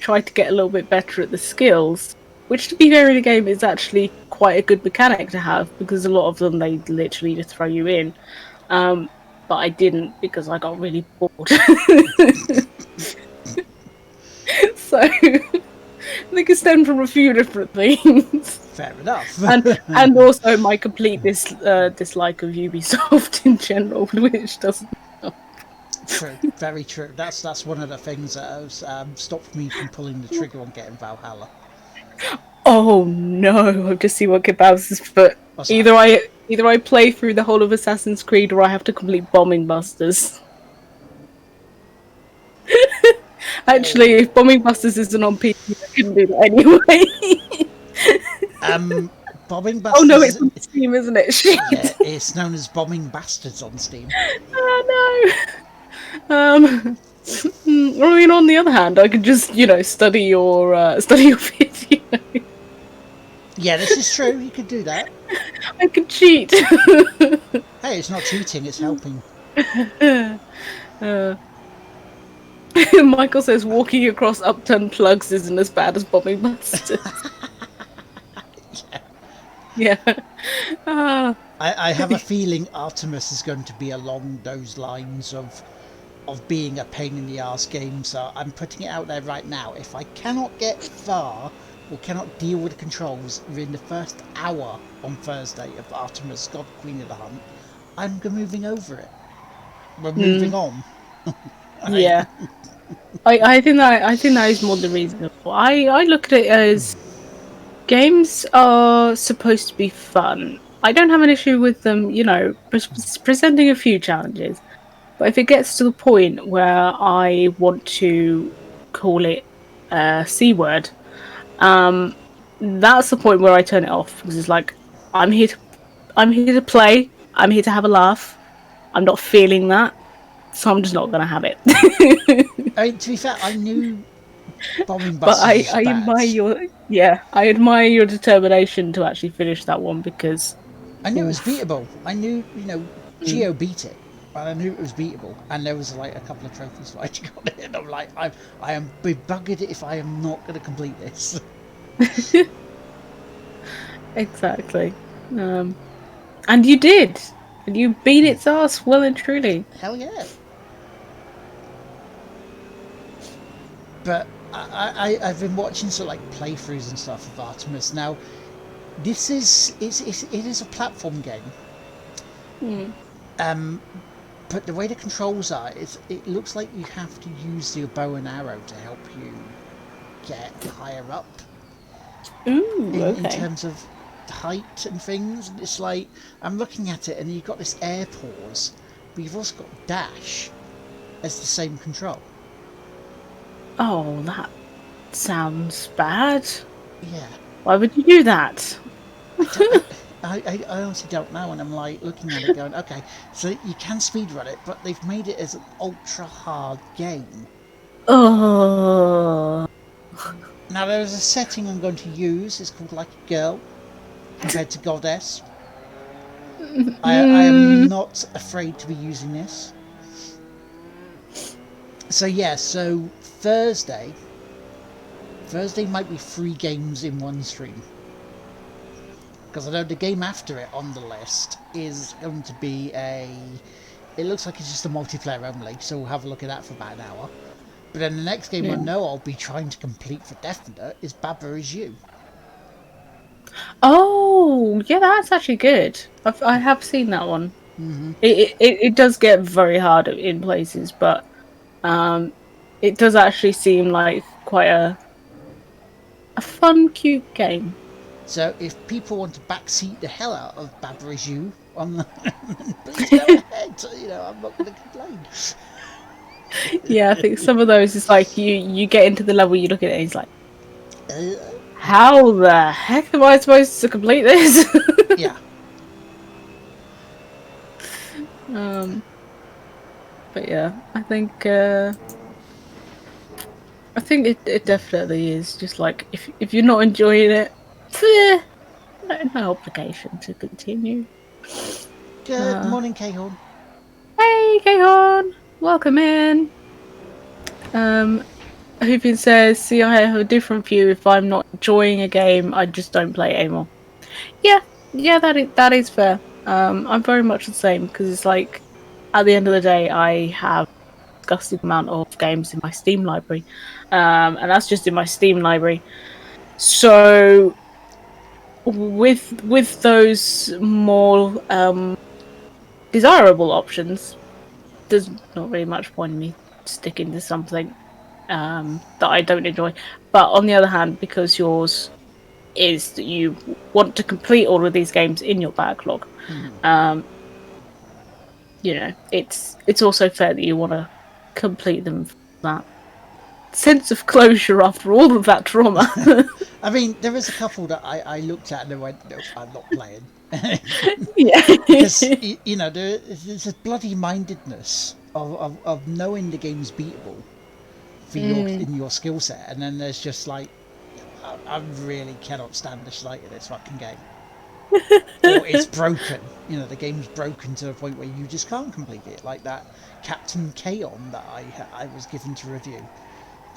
[SPEAKER 1] try to get a little bit better at the skills, which to be fair in the game is actually quite a good mechanic to have because a lot of them they literally just throw you in. Um, but I didn't because I got really bored. So they can stem from a few different things.
[SPEAKER 2] Fair enough.
[SPEAKER 1] And also my complete dislike of Ubisoft in general, which doesn't help.
[SPEAKER 2] True, very true. That's one of the things that has stopped me from pulling the trigger on getting Valhalla.
[SPEAKER 1] Oh no! I've just seen what Kebabs but
[SPEAKER 2] What's that?
[SPEAKER 1] either I play through the whole of Assassin's Creed or I have to complete Bombing Busters. Actually,
[SPEAKER 2] Oh.
[SPEAKER 1] if Bombing Busters isn't on PC, I couldn't do that anyway.
[SPEAKER 2] Um, Bombing
[SPEAKER 1] Oh no,
[SPEAKER 2] Busters
[SPEAKER 1] it's
[SPEAKER 2] is
[SPEAKER 1] on Steam, isn't it? Shit.
[SPEAKER 2] yeah, it's known as Bombing Bastards on Steam.
[SPEAKER 1] Oh no. I mean, on the other hand, I could just, study your video.
[SPEAKER 2] Yeah, this is true. You could do that.
[SPEAKER 1] I could cheat.
[SPEAKER 2] Hey, it's not cheating; it's helping.
[SPEAKER 1] uh, Michael says walking across upturned plugs isn't as bad as bombing busters. Yeah. Uh,
[SPEAKER 2] I have a feeling Artemis is going to be along those lines of being a pain in the ass game. So I'm putting it out there right now. If I cannot get far or cannot deal with the controls within the first hour on Thursday of Artemis God Queen of the Hunt, I'm moving over it. We're moving
[SPEAKER 1] mm,
[SPEAKER 2] on. Right?
[SPEAKER 1] yeah. I think that is more than reasonable. I look at it as games are supposed to be fun. I don't have an issue with them, presenting a few challenges. But if it gets to the point where I want to call it a C word, um, that's the point where I turn it off because it's like I'm here to I'm here to play. I'm here to have a laugh. I'm not feeling that, so I'm just not gonna have it.
[SPEAKER 2] I mean, to be fair, I knew Bombing
[SPEAKER 1] But
[SPEAKER 2] Busters
[SPEAKER 1] I,
[SPEAKER 2] was
[SPEAKER 1] I
[SPEAKER 2] bad.
[SPEAKER 1] admire I admire your determination to actually finish that one because
[SPEAKER 2] I knew it was
[SPEAKER 1] oof.
[SPEAKER 2] beatable. I knew,
[SPEAKER 1] Mm.
[SPEAKER 2] Geo beat it, and I knew it was beatable. And there was like a couple of trophies fighting on it. And I'm like, I am be buggered if I am not going to complete this.
[SPEAKER 1] Exactly. Um, and you did. And you beat its ass well and truly.
[SPEAKER 2] Hell yeah! But I've been watching sort of like playthroughs and stuff of Artemis. Now this is it is a platform game.
[SPEAKER 1] Mm.
[SPEAKER 2] Um, but the way the controls are, it looks like you have to use your bow and arrow to help you get higher up
[SPEAKER 1] Ooh,
[SPEAKER 2] in
[SPEAKER 1] okay.
[SPEAKER 2] terms of height and things. And it's like I'm looking at it, and you've got this air pause, but you've also got dash as the same control.
[SPEAKER 1] Oh, that sounds bad.
[SPEAKER 2] Yeah,
[SPEAKER 1] Why would you do that?
[SPEAKER 2] I don't. I honestly don't know, and I'm like looking at it, going, okay, so you can speedrun it, but they've made it as an ultra hard game.
[SPEAKER 1] Oh.
[SPEAKER 2] Now there is a setting I'm going to use. It's called like a girl compared to goddess. I am
[SPEAKER 1] Mm.
[SPEAKER 2] not afraid to be using this. So yeah, so Thursday might be 3 games in one stream. Because I know the game after it on the list is going to be a. It looks like it's just a multiplayer only, so we'll have a look at that for about an hour. But then the next game I
[SPEAKER 1] Yeah.
[SPEAKER 2] know I'll be trying to complete for definite is Baba Is You.
[SPEAKER 1] Oh, yeah, that's actually good. I have seen that one. It does get very hard in places, but um, it does actually seem like quite a fun, cute game.
[SPEAKER 2] So if people want to backseat the hell out of Baba Is You, on the, please go ahead. I'm not going to complain.
[SPEAKER 1] Yeah, I think some of those is like you get into the level, you look at it, and it's like,
[SPEAKER 2] Uh,
[SPEAKER 1] how the heck am I supposed to complete this?
[SPEAKER 2] yeah.
[SPEAKER 1] um, but yeah, I think it definitely is just like if you're not enjoying it, eh, no obligation to continue.
[SPEAKER 2] Good
[SPEAKER 1] Uh,
[SPEAKER 2] morning, Cahill.
[SPEAKER 1] hey, Kehon, welcome in. Um, Hoopin says, "See, I have a different view. If I'm not enjoying a game, I just don't play it anymore." Yeah, yeah, that is fair. I'm very much the same because it's like at the end of the day, I have a disgusting amount of games in my Steam library, and that's just in my Steam library. So with those more desirable options, there's not really much point in me sticking to something that I don't enjoy. But on the other hand, because yours is that you want to complete all of these games in your backlog, um, it's also fair that you want to complete them for that. sense of closure after all of that trauma.
[SPEAKER 2] I mean, there is a couple that I looked at and I went, nope, I'm not playing. Because,
[SPEAKER 1] Yeah.
[SPEAKER 2] there's a bloody mindedness of knowing the game's beatable for
[SPEAKER 1] Mm.
[SPEAKER 2] in your skill set, and then there's just like, I really cannot stand the sight of this fucking game. Or it's broken. The game's broken to the point where you just can't complete it. Like that Captain Kaon that I was given to review.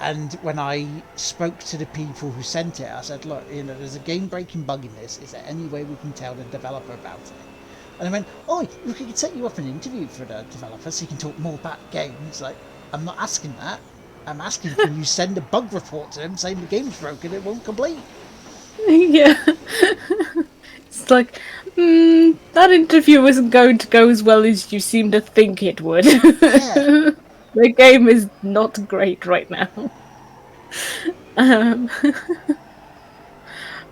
[SPEAKER 2] And when I spoke to the people who sent it, I said, look, there's a game breaking bug in this. Is there any way we can tell the developer about it? And they went, oh, we could set you up an interview for the developer so you can talk more about the game. It's like, I'm not asking that. I'm asking, can you send a bug report to them saying the game's broken, it won't complete?
[SPEAKER 1] Yeah. It's like, that interview isn't going to go as well as you seem to think it would.
[SPEAKER 2] Yeah,
[SPEAKER 1] The game is not great right now. Um,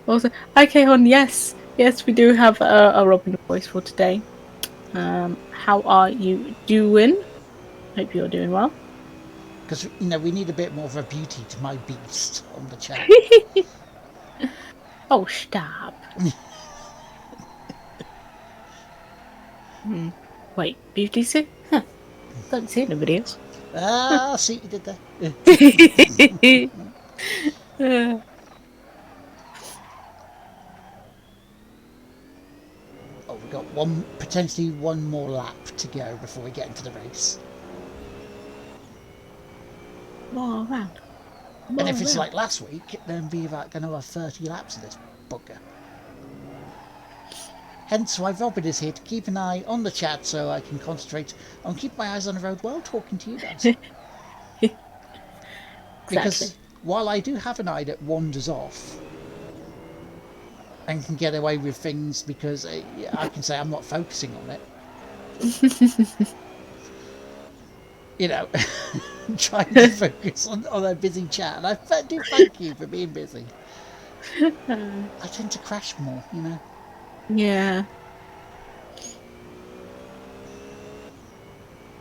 [SPEAKER 1] Also, okay, on yes, yes, we do have a Robin voice for today. How are you doing? Hope you're doing well.
[SPEAKER 2] because we need a bit more of a beauty to my beast on the chat.
[SPEAKER 1] Oh, stop. Hmm. Wait, beauty suit? Huh. Don't see it in the videos.
[SPEAKER 2] Ah, see what you did there.
[SPEAKER 1] Uh,
[SPEAKER 2] Oh, we've got one, potentially one more lap to go before we get into the race.
[SPEAKER 1] more around.
[SPEAKER 2] And
[SPEAKER 1] More
[SPEAKER 2] if it's
[SPEAKER 1] around.
[SPEAKER 2] like last week, then be about going to have 30 laps of this bugger. Hence why Robin is here to keep an eye on the chat so I can concentrate on keep my eyes on the road while talking to you guys.
[SPEAKER 1] Exactly.
[SPEAKER 2] Because while I do have an eye that wanders off and can get away with things because I can say I'm not focusing on it, you know, trying to focus on a busy chat. And I do thank you for being busy. I tend to crash more.
[SPEAKER 1] Yeah.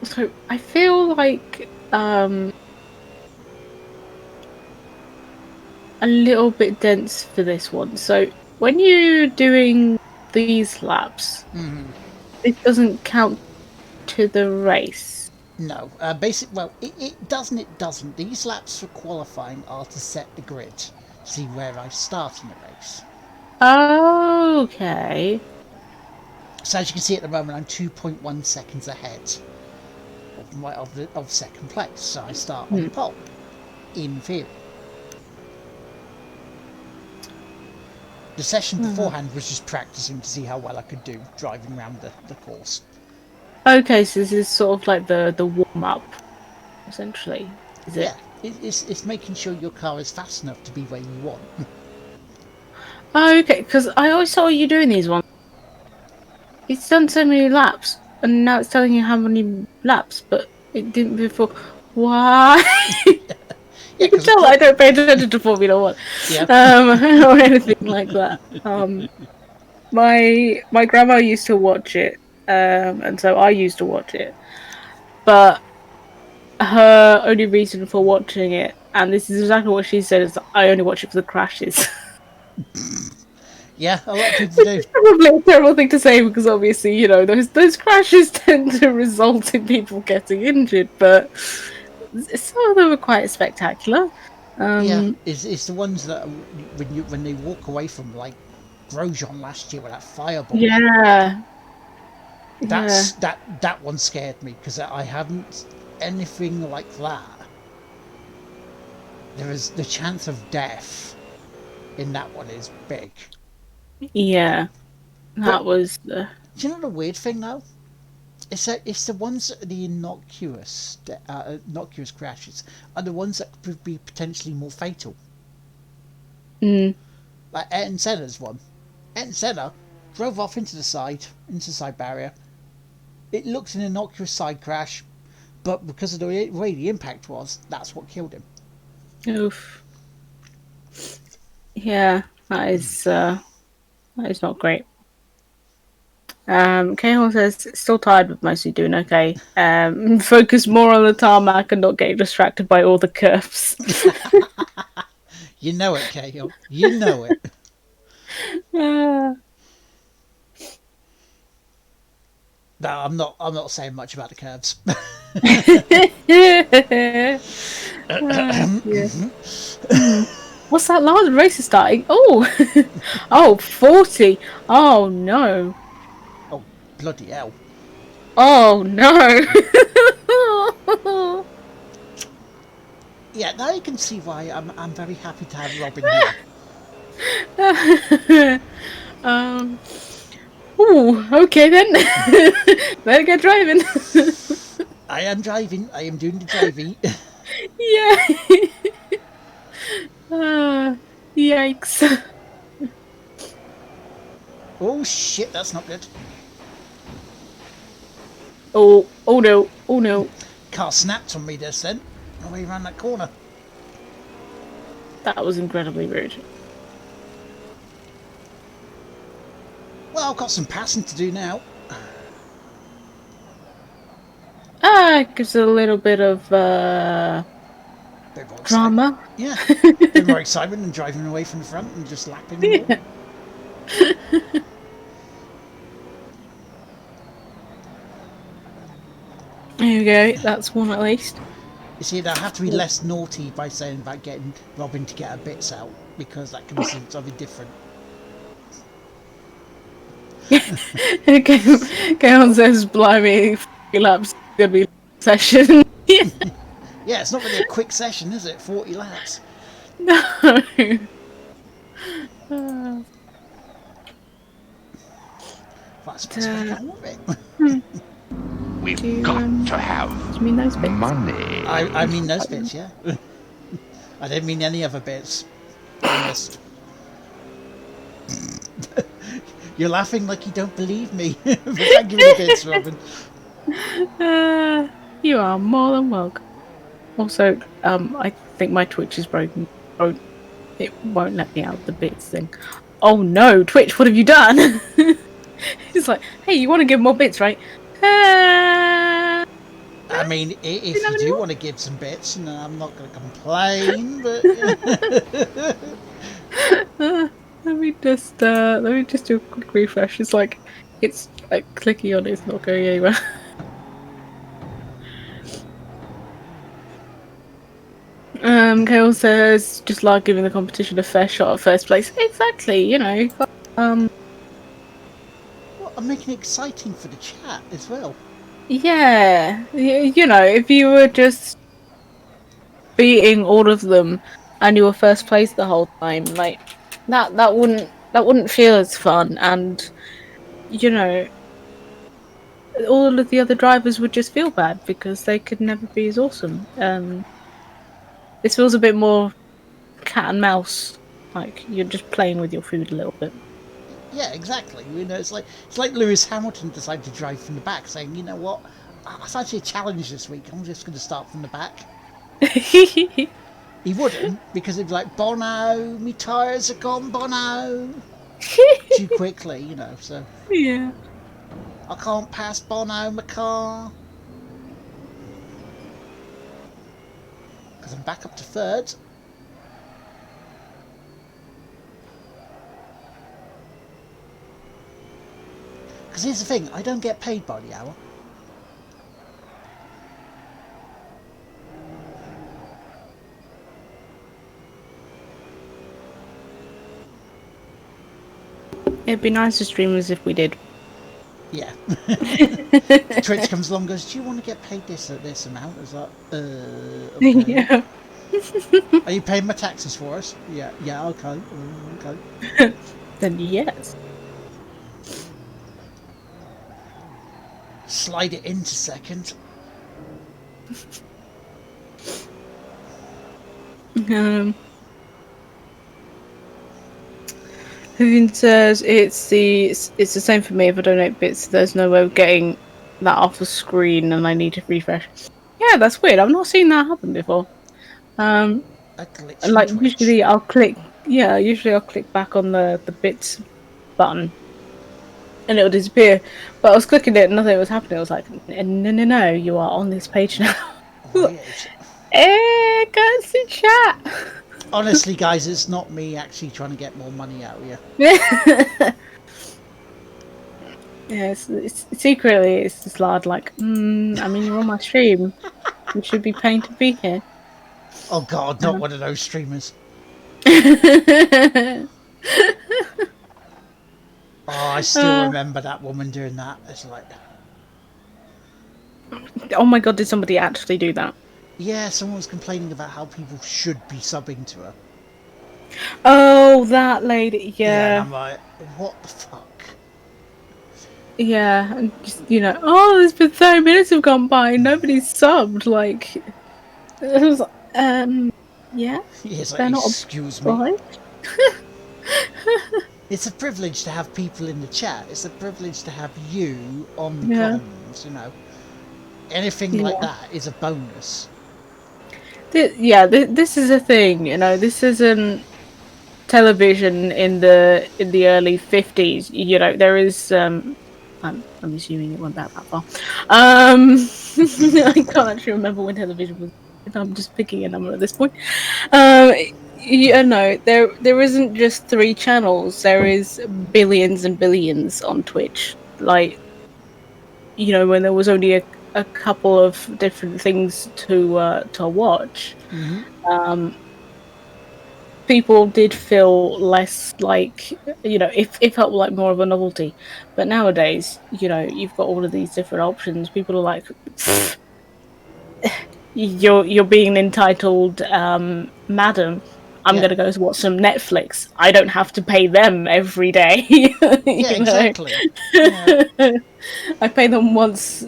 [SPEAKER 1] So I feel like a little bit dense for this one. So when you're doing these laps, it doesn't count to the race.
[SPEAKER 2] No, well, it doesn't. It doesn't. These laps for qualifying are to set the grid, see where I start in the race.
[SPEAKER 1] Okay.
[SPEAKER 2] So as you can see at the moment, I'm 2.1 seconds ahead of second place. So I start on
[SPEAKER 1] Hmm.
[SPEAKER 2] pole, in theory. The session
[SPEAKER 1] Hmm.
[SPEAKER 2] beforehand was just practicing to see how well I could do driving around the course.
[SPEAKER 1] Okay, so this is sort of like the warm up, essentially. Is
[SPEAKER 2] Yeah,
[SPEAKER 1] it?
[SPEAKER 2] it's making sure your car is fast enough to be where you want.
[SPEAKER 1] Okay, because I always saw you doing these ones. It's done so many laps, and now it's telling you how many laps, but it didn't before. Why?
[SPEAKER 2] Yeah,
[SPEAKER 1] You can
[SPEAKER 2] because
[SPEAKER 1] tell I don't pay attention to Formula One,
[SPEAKER 2] yeah,
[SPEAKER 1] or anything like that. My grandma used to watch it, and so I used to watch it. But her only reason for watching it, and this is exactly what she said, is I only watch it for the crashes.
[SPEAKER 2] yeah, a lot of people
[SPEAKER 1] Which
[SPEAKER 2] do.
[SPEAKER 1] is probably a terrible thing to say because obviously, those crashes tend to result in people getting injured, but some of them are quite spectacular.
[SPEAKER 2] Yeah,
[SPEAKER 1] Um,
[SPEAKER 2] it's the ones that when they walk away from like Grosjean last year with that fireball.
[SPEAKER 1] yeah, yeah,
[SPEAKER 2] That one scared me because I haven't anything like that. There is the chance of death in that one is big.
[SPEAKER 1] yeah.
[SPEAKER 2] But
[SPEAKER 1] That was
[SPEAKER 2] do you know the weird thing though? It's the ones that are the innocuous crashes are the ones that could be potentially more fatal.
[SPEAKER 1] mm,
[SPEAKER 2] Like Ayrton Senna's one. Ayrton Senna drove off into the side barrier. It looked an innocuous side crash, but because of the way the impact was, that's what killed him.
[SPEAKER 1] oof. Yeah, that is not great. Cahill says still tired but mostly doing okay. Focus more on the tarmac and not getting distracted by all the curves.
[SPEAKER 2] You know it, Cahill. You know it.
[SPEAKER 1] uh,
[SPEAKER 2] No, I'm not. I'm not saying much about the curves.
[SPEAKER 1] yeah. What's that last race is starting? Oh, oh, 40. Oh no.
[SPEAKER 2] Oh, bloody hell!
[SPEAKER 1] Oh no.
[SPEAKER 2] Yeah, now you can see why I'm very happy to have Robin here.
[SPEAKER 1] um. Ooh, okay then. Better get driving.
[SPEAKER 2] I am driving. I am doing the driving.
[SPEAKER 1] Yeah. Yikes.
[SPEAKER 2] Oh shit, that's not good.
[SPEAKER 1] Oh, oh no, oh no.
[SPEAKER 2] Car snapped on me just then. Away around that corner.
[SPEAKER 1] That was incredibly rude.
[SPEAKER 2] Well, I've got some passing to do now.
[SPEAKER 1] Gives a little bit of
[SPEAKER 2] Bit more excitement.
[SPEAKER 1] drama.
[SPEAKER 2] Yeah, bit more excitement than driving away from the front and just lapping them all.
[SPEAKER 1] Yeah. There we go. That's one at least.
[SPEAKER 2] You see, I have to be less naughty by saying about getting Robin to get her bits out because that can be something different.
[SPEAKER 1] Okay, on says, blimey, 40 laps is gonna be a session. Yeah,
[SPEAKER 2] Yeah, it's not really a quick session, is it? 40 laps.
[SPEAKER 1] no. Uh,
[SPEAKER 2] But I suppose I've got to get on with it.
[SPEAKER 1] hmm,
[SPEAKER 3] We've
[SPEAKER 1] do you,
[SPEAKER 3] got to have
[SPEAKER 1] do you mean those bits?
[SPEAKER 3] money.
[SPEAKER 2] I mean those bits, yeah. I didn't mean any other bits. Honest. You're laughing like you don't believe me. But thank you for the bits, Robin.
[SPEAKER 1] You are more than welcome. Also, I think my Twitch is broken. Oh, it won't let me out the bits thing. Oh no, Twitch, what have you done? It's like, hey, you want to give more bits, right?
[SPEAKER 2] I mean,
[SPEAKER 1] Didn't
[SPEAKER 2] if
[SPEAKER 1] have
[SPEAKER 2] you
[SPEAKER 1] any
[SPEAKER 2] do
[SPEAKER 1] more?
[SPEAKER 2] want to give some bits, and I'm not going to complain, but
[SPEAKER 1] Let me just do a quick refresh. It's like it's like clicking on it, it's not going anywhere. Kale says just like giving the competition a fair shot at first place. Exactly, you know. Um
[SPEAKER 2] well, I'm making it exciting for the chat as well.
[SPEAKER 1] yeah. You know, if you were just beating all of them and you were first place the whole time, like that wouldn't feel as fun, and you know, all of the other drivers would just feel bad because they could never be as awesome. This feels a bit more cat and mouse, like you're just playing with your food a little bit.
[SPEAKER 2] Yeah, exactly. You know, it's like Lewis Hamilton decided to drive from the back, saying, you know what, I fancy a challenge this week. I'm just going to start from the back. He wouldn't because he'd be like, Bono, me tyres are gone, Bono. Too quickly, you know. So
[SPEAKER 1] Yeah.
[SPEAKER 2] I can't pass Bono, my car. Because I'm back up to third. Because here's the thing, I don't get paid by the hour.
[SPEAKER 1] It'd be nice to streamers if we did.
[SPEAKER 2] Yeah. Twitch comes along and goes, do you want to get paid this at this amount? I was like, okay.
[SPEAKER 1] Yeah.
[SPEAKER 2] Are you paying my taxes for us? Yeah, yeah, okay. Okay.
[SPEAKER 1] Then yes.
[SPEAKER 2] Slide it into second.
[SPEAKER 1] Um. Vivian says it's the same for me. If I donate bits, there's no way of getting that off the screen, and I need to refresh. Yeah, that's weird. I've not seen that happen before. Um,
[SPEAKER 2] A glitch
[SPEAKER 1] and
[SPEAKER 2] from
[SPEAKER 1] like
[SPEAKER 2] Twitch.
[SPEAKER 1] usually I'll click. Yeah, usually I'll click back on the bits button, and it would disappear. But I was clicking it and nothing was happening. I was like, no, no, no, you are on this page now.
[SPEAKER 2] Why? It's,
[SPEAKER 1] Go see chat.
[SPEAKER 2] honestly, guys, it's not me actually trying to get more money out of you.
[SPEAKER 1] Yeah, secretly it's just lard like, I mean, you're on my stream. You should be paying to be here.
[SPEAKER 2] Oh God, not one of those streamers. Oh, I still
[SPEAKER 1] uh,
[SPEAKER 2] remember that woman doing that. It's like,
[SPEAKER 1] oh my god, did somebody actually do that?
[SPEAKER 2] yeah, someone was complaining about how people should be subbing to her.
[SPEAKER 1] Oh, that lady.
[SPEAKER 2] Yeah, and
[SPEAKER 1] Yeah,
[SPEAKER 2] I'm like, what the fuck?
[SPEAKER 1] yeah. And just, oh, there's been 30 minutes have gone by. And nobody's subbed. Like, it was, yeah,
[SPEAKER 2] He's like,
[SPEAKER 1] they're not
[SPEAKER 2] excuse me.
[SPEAKER 1] obliged.
[SPEAKER 2] It's a privilege to have people in the chat. It's a privilege to have you on the
[SPEAKER 1] Yeah,
[SPEAKER 2] comms, you know. Anything like
[SPEAKER 1] yeah.
[SPEAKER 2] that is a bonus.
[SPEAKER 1] This is a thing. This isn't television in the early 50s. There is I'm assuming it went back that far. I can't actually remember when television was. I'm just picking a number at this point. um there isn't just three channels. There is billions and billions on Twitch. Like, when there was only a couple of different things to watch. um People did feel less like, it felt like more of a novelty. But nowadays, you've got all of these different options. People are like, you're being entitled, madam. I'm
[SPEAKER 2] Yeah.
[SPEAKER 1] gonna go watch some Netflix. I don't have to pay them every day.
[SPEAKER 2] Yeah,
[SPEAKER 1] you know
[SPEAKER 2] exactly. Yeah.
[SPEAKER 1] I pay them once,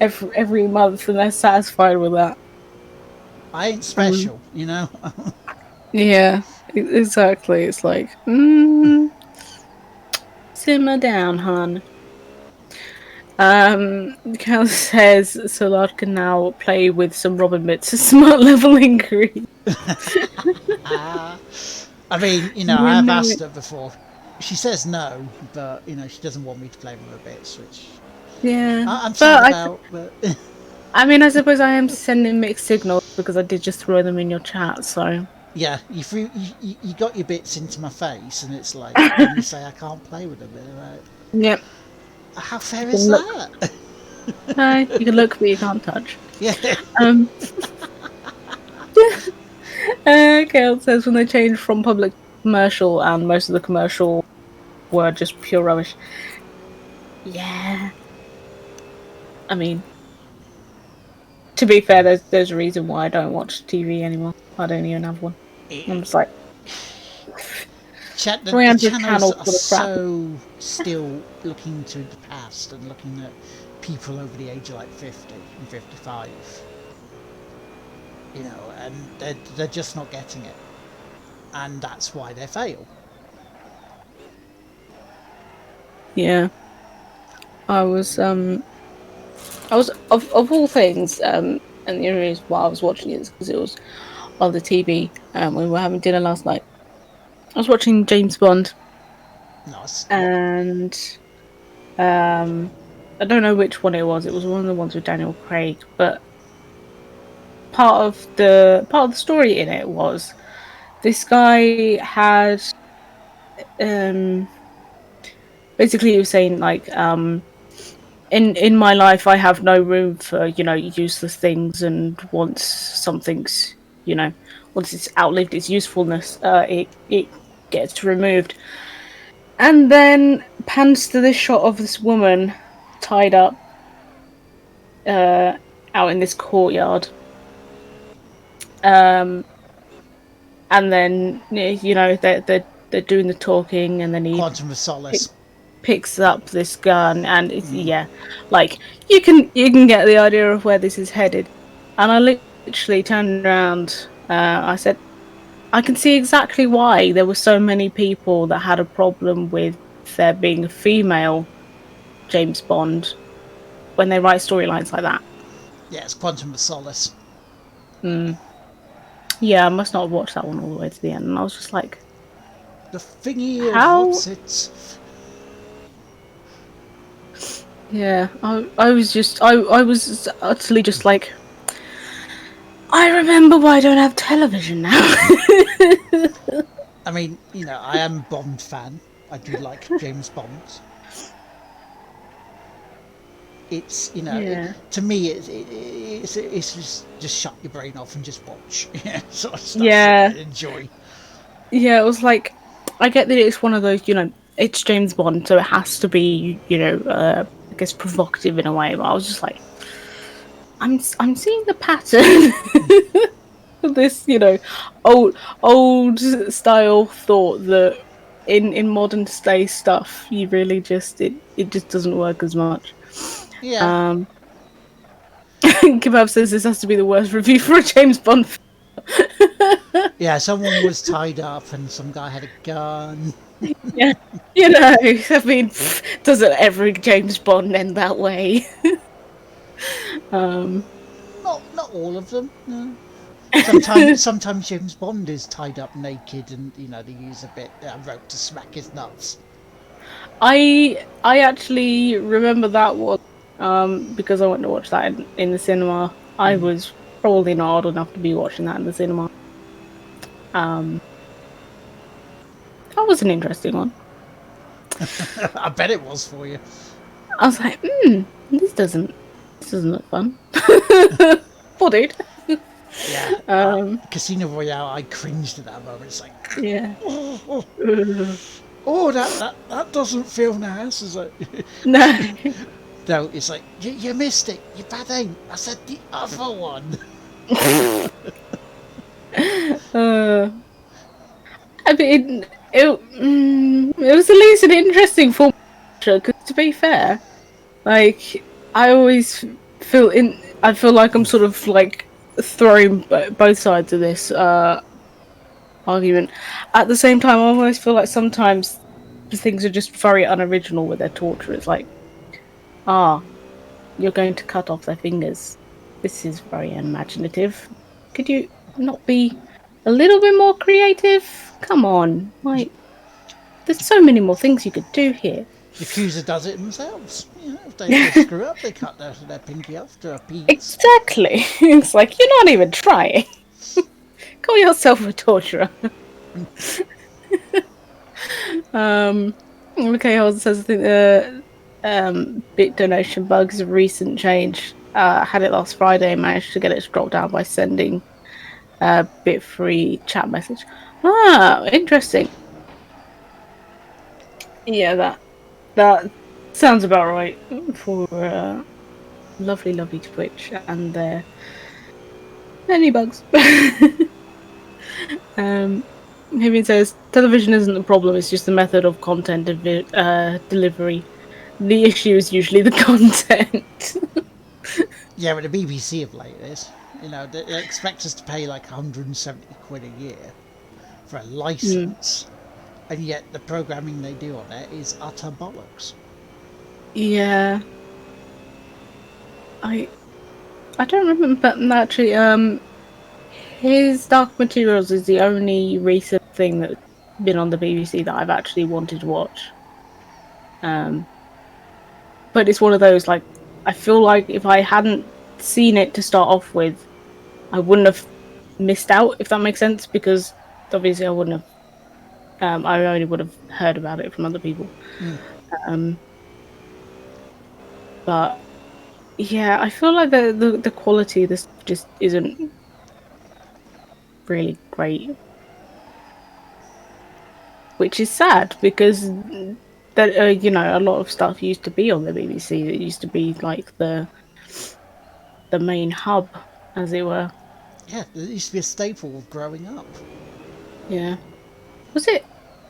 [SPEAKER 1] every month, and they're satisfied with that.
[SPEAKER 2] I ain't
[SPEAKER 1] um,
[SPEAKER 2] special, you know?
[SPEAKER 1] yeah, exactly. It's like, simmer down, hon. Cal says Solar can now play with some Robin bits. Smart level increase.
[SPEAKER 2] I mean,
[SPEAKER 1] You
[SPEAKER 2] I have
[SPEAKER 1] know
[SPEAKER 2] asked
[SPEAKER 1] it.
[SPEAKER 2] her before. She says no, but, she doesn't want me to play with her bits, which
[SPEAKER 1] Yeah,
[SPEAKER 2] I'm sad
[SPEAKER 1] but
[SPEAKER 2] about, but
[SPEAKER 1] I mean, I suppose I am sending mixed signals because I did just throw them in your chat. So
[SPEAKER 2] yeah, you got your bits into my face, and it's like, then you say I can't play with them. And I'm like,
[SPEAKER 1] yep,
[SPEAKER 2] how
[SPEAKER 1] you
[SPEAKER 2] fair is
[SPEAKER 1] can look.
[SPEAKER 2] that?
[SPEAKER 1] No, you can look, but you can't touch.
[SPEAKER 2] Yeah.
[SPEAKER 1] Um, Gail says when they changed from public to commercial, and most of the commercial were just pure rubbish. Yeah, I mean, to be fair, there's a reason why I don't watch TV anymore. I don't even have one. I'm just like
[SPEAKER 2] Chat, the
[SPEAKER 1] 300
[SPEAKER 2] channels
[SPEAKER 1] channels
[SPEAKER 2] are
[SPEAKER 1] full of crap.
[SPEAKER 2] so still looking to the past and looking at people over the age of like 50 and 55, and they're just not getting it, and that's why they fail.
[SPEAKER 1] Yeah, I was of all things, and the only reason why I was watching it is because it was on the TV. We were having dinner last night. I was watching James Bond,
[SPEAKER 2] Nice. What?
[SPEAKER 1] and um, I don't know which one it was. It was one of the ones with Daniel Craig, but part of the story in it was this guy had, um basically he was saying like, in my life I have no room for, useless things, and you know once it's outlived its usefulness, it gets removed. And then pans to this shot of this woman tied up, uh out in this courtyard. um and then, they're doing the talking, and then he
[SPEAKER 2] Quantum of
[SPEAKER 1] pick,
[SPEAKER 2] Solace.
[SPEAKER 1] picks up this gun, and it's, yeah, like, you can get the idea of where this is headed. And I literally turned around. I said, I can see exactly why there were so many people that had a problem with there being a female James Bond when they write storylines like that.
[SPEAKER 2] Yeah, it's Quantum of Solace.
[SPEAKER 1] Mm. Yeah, I must not have watched that one all the way to the end. And I was just like,
[SPEAKER 2] The thingy of
[SPEAKER 1] how?
[SPEAKER 2] what's it?
[SPEAKER 1] Yeah, I was utterly just like, I remember why I don't have television now.
[SPEAKER 2] I mean, I am a Bond fan. I do like James Bond. It's
[SPEAKER 1] Yeah,
[SPEAKER 2] to me it's just shut your brain off and just watch sort of stuff
[SPEAKER 1] yeah,
[SPEAKER 2] and enjoy.
[SPEAKER 1] yeah. It was like, I get that it's one of those, it's James Bond, so it has to be, I guess provocative in a way. But I was just like, I'm seeing the pattern of this, old old style thought that in modern day stuff, you really just it just doesn't work as much.
[SPEAKER 2] Yeah,
[SPEAKER 1] Um, Kebab says this has to be the worst review for a James Bond
[SPEAKER 2] yeah. Someone was tied up and some guy had a gun.
[SPEAKER 1] yeah, I mean, doesn't every James Bond end that way? Um,
[SPEAKER 2] Not all of them. No. Sometimes James Bond is tied up naked and they use a bit rope to smack his nuts.
[SPEAKER 1] I actually remember that one because I went to watch that in the cinema. I was probably not old enough to be watching that in the cinema. Um, that was an interesting one.
[SPEAKER 2] I bet it was for you.
[SPEAKER 1] I was like, this doesn't look fun. Poor dude.
[SPEAKER 2] Yeah,
[SPEAKER 1] Um,
[SPEAKER 2] Casino Royale. I cringed at that moment. It's like,
[SPEAKER 1] yeah.
[SPEAKER 2] oh, oh, that doesn't feel nice. It's like,
[SPEAKER 1] No.
[SPEAKER 2] no, it's like you missed it. You bad aim. I said the other one.
[SPEAKER 1] uh, I mean, it was at least an interesting form. Because to be fair, like I always I feel like I'm sort of like throwing both sides of this argument. At the same time, I almost feel like sometimes things are just very unoriginal with their torture. It's like, ah, you're going to cut off their fingers. This is very unimaginative. Could you not be a little bit more creative? Come on, like there's so many more things you could do here.
[SPEAKER 2] Yakuza does it themselves. If they screw up, they cut their pinky off to appease.
[SPEAKER 1] Exactly. It's like you're not even trying. Call yourself a torturer. Um, okay, Holden says I think the bit donation bugs a recent change. Had it last Friday, managed to get it to drop down by sending a bit free chat message. Ah, interesting. Yeah, that sounds about right for lovely, lovely Twitch and their many bugs. Hivian says television isn't the problem; it's just the method of content delivery. The issue is usually the content.
[SPEAKER 2] Yeah, but the BBC have like this. They expect us to pay like 170 quid a year for a
[SPEAKER 1] Mm.
[SPEAKER 2] license, and yet the programming they do on it is utter bollocks.
[SPEAKER 1] Yeah, I I don't remember actually. His Dark Materials is the only recent thing that's been on the BBC that I've actually wanted to watch. Um, but it's one of those like I feel like if I hadn't seen it to start off with, I wouldn't have missed out if that makes sense because obviously I wouldn't have. I only would have heard about it from other people. Um, but yeah, I feel like the quality of this just isn't really great, which is sad because that a lot of stuff used to be on the BBC. It used to be like the main hub, as it were.
[SPEAKER 2] Yeah, it used to be a staple of growing up.
[SPEAKER 1] Yeah, was it?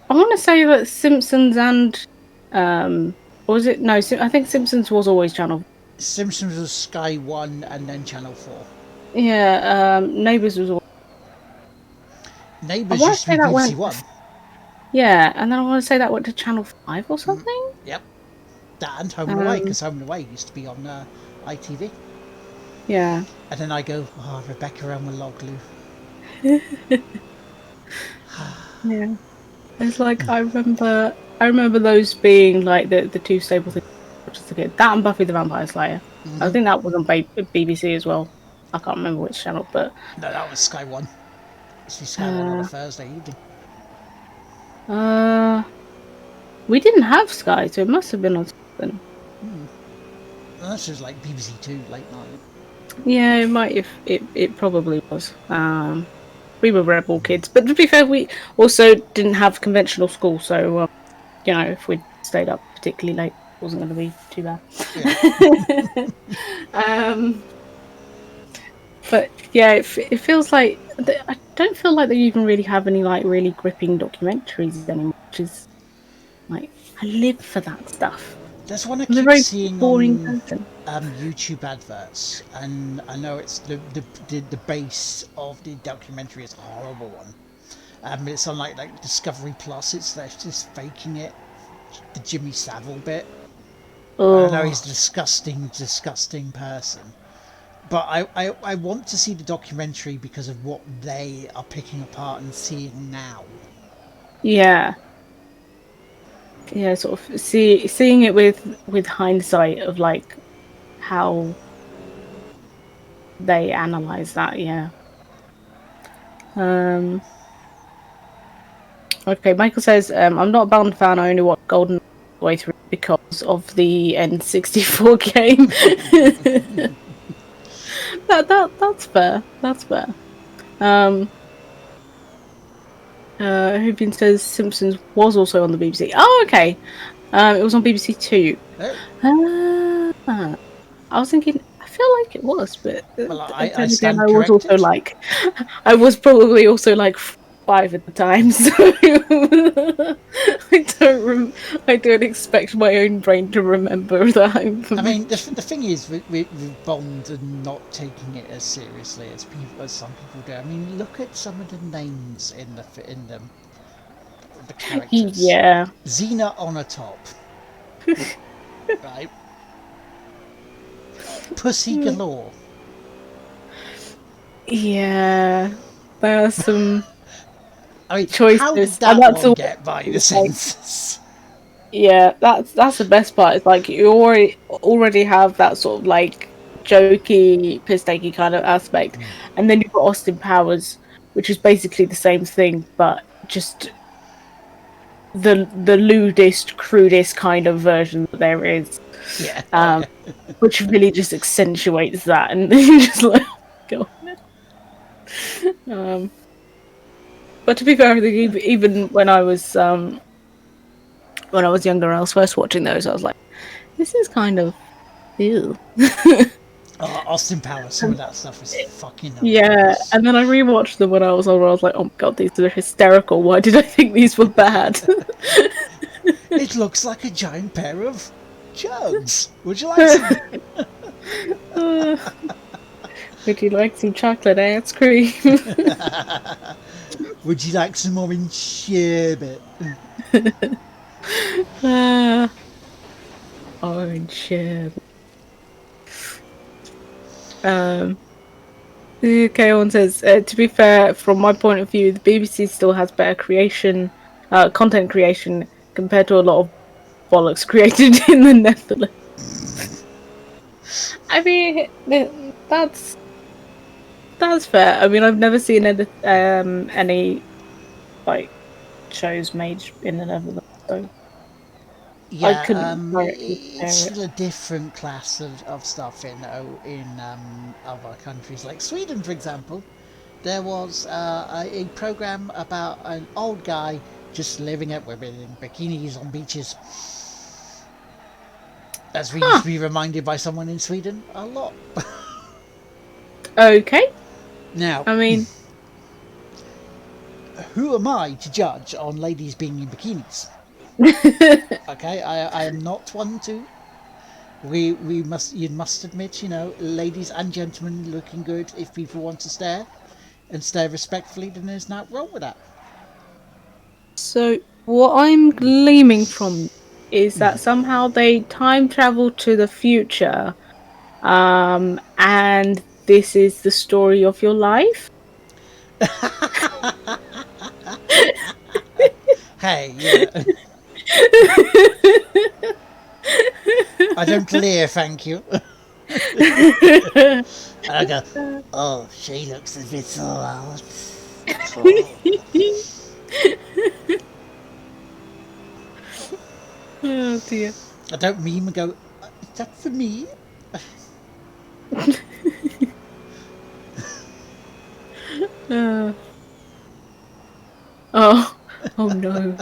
[SPEAKER 1] I want to say that Simpsons and or was it no? I think Simpsons was always Channel.
[SPEAKER 2] Simpsons was Sky One and then Channel 4.
[SPEAKER 1] Yeah, Neighbours was. I
[SPEAKER 2] Neighbours
[SPEAKER 1] want
[SPEAKER 2] used
[SPEAKER 1] to
[SPEAKER 2] to
[SPEAKER 1] say
[SPEAKER 2] be
[SPEAKER 1] that
[SPEAKER 2] BBC
[SPEAKER 1] went.
[SPEAKER 2] One.
[SPEAKER 1] Yeah, and then I want to say that went to Channel 5 or something.
[SPEAKER 2] Yep. That and Home and Away,
[SPEAKER 1] Um,
[SPEAKER 2] because Home and Away used to be on ITV.
[SPEAKER 1] yeah.
[SPEAKER 2] And then I go, oh, Rebecca and Loglu.
[SPEAKER 1] Yeah. It's like I remember those being like the two stable things watched as a kid. That and Buffy the Vampire Slayer. I think that was on BBC as well. I can't remember which channel, but
[SPEAKER 2] No, that was Sky One. It's Sky One on a
[SPEAKER 1] uh,
[SPEAKER 2] Thursday evening.
[SPEAKER 1] uh, we didn't have Sky, so it must have been on something.
[SPEAKER 2] That's just like BBC Two late night.
[SPEAKER 1] Yeah, it might. If it probably was. We were rebel kids, but to be fair, we also didn't have conventional school, so if we stayed up particularly late, it wasn't going to be too
[SPEAKER 2] Yeah.
[SPEAKER 1] bad. um, but yeah, it feels like I don't feel like they even really have any like really gripping documentaries anymore. Which is like I live for that stuff.
[SPEAKER 2] There's one I
[SPEAKER 1] I'm a
[SPEAKER 2] keep
[SPEAKER 1] very
[SPEAKER 2] seeing
[SPEAKER 1] boring
[SPEAKER 2] on
[SPEAKER 1] person.
[SPEAKER 2] YouTube adverts, and I know it's the base of the documentary is a horrible one. It's on like Discovery Plus. It's they're just faking it, the Jimmy Savile bit. I know
[SPEAKER 1] Oh
[SPEAKER 2] he's a disgusting person, but I want to see the documentary because of what they are picking apart and seeing now.
[SPEAKER 1] yeah, yeah. Sort of seeing it with hindsight of like how they analyze that. Yeah. Um. Okay. Michael says, "I'm not a Bond fan. I only watched Golden all the way through because of the N64 game." That's fair. That's fair. Um. Hoopin says Simpsons was also on the BBC. Oh, okay. It was on BBC Two.
[SPEAKER 2] Oh,
[SPEAKER 1] Ah, I was thinking. I feel like it was, but
[SPEAKER 2] well, I
[SPEAKER 1] then again,
[SPEAKER 2] stand
[SPEAKER 1] I was also
[SPEAKER 2] corrected.
[SPEAKER 1] like, I was probably also like 5 at the time, so I don't expect my own brain to remember that
[SPEAKER 2] I
[SPEAKER 1] information.
[SPEAKER 2] mean, the thing is with Bond and not taking it as seriously as some people do. I mean, look at some of the names in the characters.
[SPEAKER 1] Yeah,
[SPEAKER 2] Xena on a top, right? Pussy galore.
[SPEAKER 1] yeah. There are some
[SPEAKER 2] I mean, how did
[SPEAKER 1] choices, and
[SPEAKER 2] that
[SPEAKER 1] that's
[SPEAKER 2] one
[SPEAKER 1] all.
[SPEAKER 2] get by the
[SPEAKER 1] Like,
[SPEAKER 2] census?
[SPEAKER 1] yeah, that's the best part. It's like you already have that sort of like jokey, piss takey kind of aspect, and then you've got Austin Powers, which is basically the same thing, but just the lewdest, crudest kind of version that there is,
[SPEAKER 2] Yeah, oh
[SPEAKER 1] um,
[SPEAKER 2] yeah.
[SPEAKER 1] which really just accentuates that, and you just like go. Um, but to be fair, I think even when I was younger, I was first watching those, I was like, this is kind of ew.
[SPEAKER 2] Oh, Austin Powers. Some of that stuff is fucking
[SPEAKER 1] Yeah,
[SPEAKER 2] hilarious.
[SPEAKER 1] and then I rewatched them when I was older. I was like, "Oh my god, these are hysterical. Why did I think these were bad?"
[SPEAKER 2] It looks like a giant pair of jugs. Would you like some?
[SPEAKER 1] Uh, would you like some chocolate ice cream?
[SPEAKER 2] Would you like some orange sherbet?
[SPEAKER 1] uh, orange sherbet. Um, K1 says, to be fair, from my point of view, the BBC still has better content creation compared to a lot of bollocks created in the Netherlands. I mean, that's fair. I mean, I've never seen any like shows made in the Netherlands, so I
[SPEAKER 2] Yeah,
[SPEAKER 1] couldn't directly
[SPEAKER 2] it's
[SPEAKER 1] compare it.
[SPEAKER 2] still a different class of stuff in other countries, like Sweden, for example. There was a program about an old guy just living at women in bikinis on beaches. As we used
[SPEAKER 1] Huh.
[SPEAKER 2] to be reminded by someone in Sweden a lot.
[SPEAKER 1] Okay.
[SPEAKER 2] Now,
[SPEAKER 1] I mean,
[SPEAKER 2] who am I to judge on ladies being in bikinis? Okay, I am not one to. We must you must admit, ladies and gentlemen looking good if people want to stare and stare respectfully, then there's nothing wrong with that.
[SPEAKER 1] so what I'm gleaming from is that somehow they time travel to the future, and this is the story of your life.
[SPEAKER 2] Hey, yeah. I don't leer, thank you. And I go, oh, she looks a bit old. Oh.
[SPEAKER 1] Oh dear.
[SPEAKER 2] I don't meme and go, is that for me?
[SPEAKER 1] Uh, oh, oh no.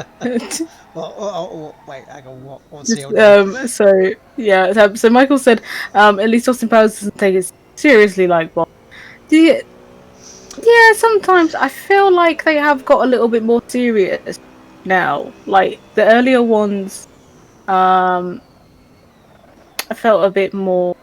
[SPEAKER 2] Wait, hang on, what's the
[SPEAKER 1] Just,
[SPEAKER 2] old one?
[SPEAKER 1] so yeah, so Michael said, at least Austin Powers doesn't take it seriously like Bond. Do you, yeah, sometimes I feel like they have got a little bit more serious now. Like the earlier ones, um, I felt a bit more,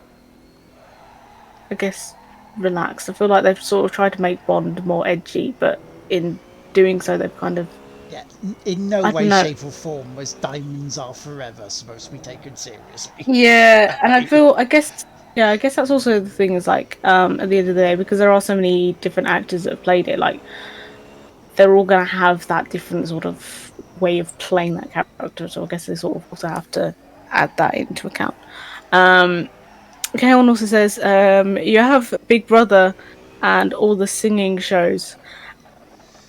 [SPEAKER 1] I guess, relaxed. I feel like they've sort of tried to make Bond more edgy, but in doing so, they've kind of,
[SPEAKER 2] Yeah, in no
[SPEAKER 1] I don't
[SPEAKER 2] way,
[SPEAKER 1] know.
[SPEAKER 2] shape, or form was Diamonds Are Forever supposed to be taken seriously.
[SPEAKER 1] Yeah, and I guess, yeah, I guess that's also the thing is like, at the end of the day, because there are so many different actors that have played it, like they're all gonna have that different sort of way of playing that character. So I guess they sort of also have to add that into account. Um, Kaon also says, you have Big Brother and all the singing shows,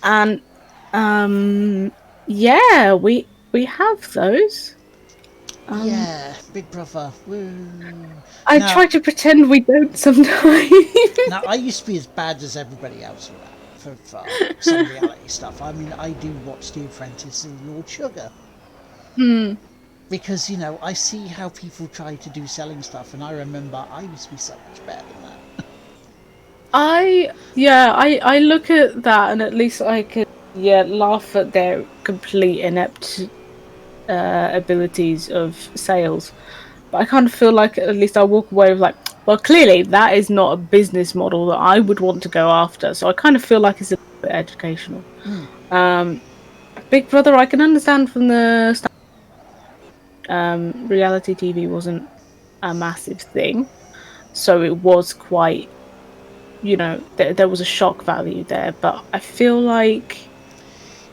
[SPEAKER 1] and um, yeah, we have those. Um,
[SPEAKER 2] Yeah, Big Brother. Woo.
[SPEAKER 1] I
[SPEAKER 2] Now,
[SPEAKER 1] try to pretend we don't sometimes.
[SPEAKER 2] now I used to be as bad as everybody else with that for some reality stuff. I mean, I do watch The Apprentice and Lord Sugar
[SPEAKER 1] Hmm.
[SPEAKER 2] because I see how people try to do selling stuff, and I remember I used to be so much better than that.
[SPEAKER 1] I look at that and at least I can laugh at their complete inept abilities of sales. But I kind of feel like at least I walk away with like, well, clearly that is not a business model that I would want to go after. So I kind of feel like it's a bit educational. Um, Big Brother, I can understand from the reality TV wasn't a massive thing, so it was quite, there was a shock value there. But I feel like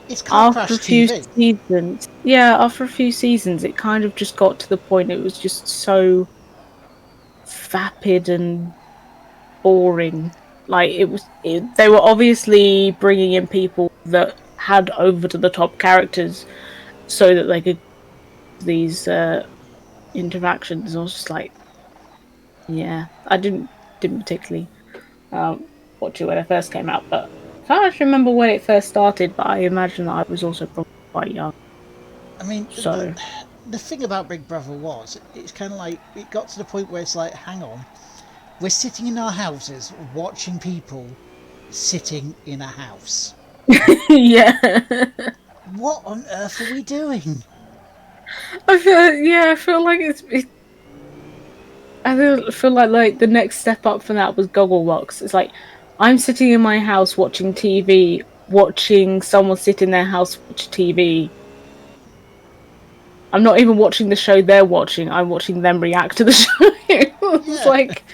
[SPEAKER 2] It's Car
[SPEAKER 1] after
[SPEAKER 2] Crash
[SPEAKER 1] a few
[SPEAKER 2] TV.
[SPEAKER 1] seasons, yeah, after a few seasons, it kind of just got to the point it was just so vapid and boring. Like they were obviously bringing in people that had over to the top characters so that they could these interactions. I was just like, yeah, I didn't particularly watch it when it first came out, but I can't actually remember when it first started. But I imagine that I was also probably quite young.
[SPEAKER 2] I mean,
[SPEAKER 1] So
[SPEAKER 2] the thing about Big Brother was it's kind of like it got to the point where it's like, hang on, we're sitting in our houses watching people sitting in a house.
[SPEAKER 1] yeah,
[SPEAKER 2] What on earth are we doing?
[SPEAKER 1] I feel like feel like the next step up from that was Gogglebox. It's like I'm sitting in my house watching TV, watching someone sit in their house watch TV. I'm not even watching the show they're watching. I'm watching them react to the show. It's
[SPEAKER 2] Yeah.
[SPEAKER 1] like,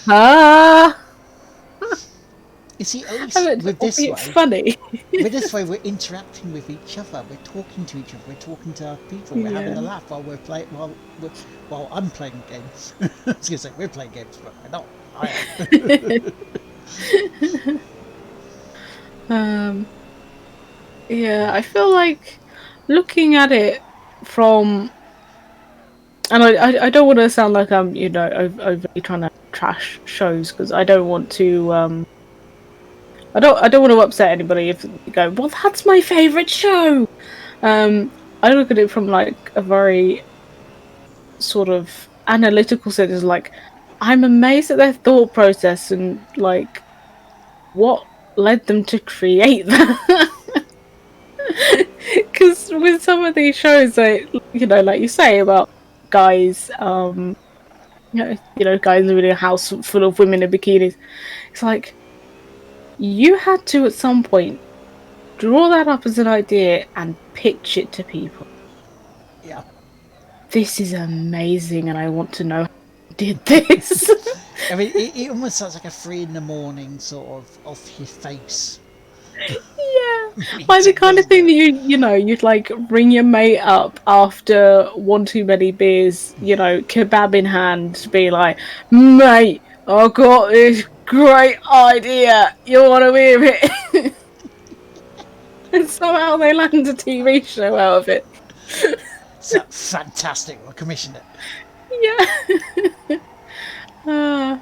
[SPEAKER 1] ah,
[SPEAKER 2] You see, at
[SPEAKER 1] I
[SPEAKER 2] least
[SPEAKER 1] mean, albeit
[SPEAKER 2] way,
[SPEAKER 1] funny.
[SPEAKER 2] we're interacting with each other. We're talking to each other. We're talking to other people. We're having a
[SPEAKER 1] Yeah.
[SPEAKER 2] laugh while we're playing. While I'm playing games. I was gonna say we're playing games, but we're not. I am.
[SPEAKER 1] um. Yeah, I feel like looking at it from, and I don't want to sound like I'm overly trying to trash shows because I don't want to I don't want to upset anybody if they go, well, that's my favorite show. I look at it from like a very sort of analytical sense. Like, I'm amazed at their thought process and like what led them to create that. Because with some of these shows, like like you say about guys, guys living in a house full of women in bikinis. It's like you had to at some point draw that up as an idea and pitch it to people.
[SPEAKER 2] Yeah.
[SPEAKER 1] This is amazing, and I want to know how you did this.
[SPEAKER 2] I mean, it almost sounds like a 3 in the morning sort of off your face.
[SPEAKER 1] Yeah.
[SPEAKER 2] Me
[SPEAKER 1] Like the
[SPEAKER 2] too,
[SPEAKER 1] kind of
[SPEAKER 2] doesn't
[SPEAKER 1] thing
[SPEAKER 2] it?
[SPEAKER 1] that you'd like ring your mate up after one too many beers, kebab in hand, to be like, mate, I got this great idea. You want to hear it? And somehow they land a TV show out of it.
[SPEAKER 2] So fantastic. We'll commission it.
[SPEAKER 1] Yeah. Uh,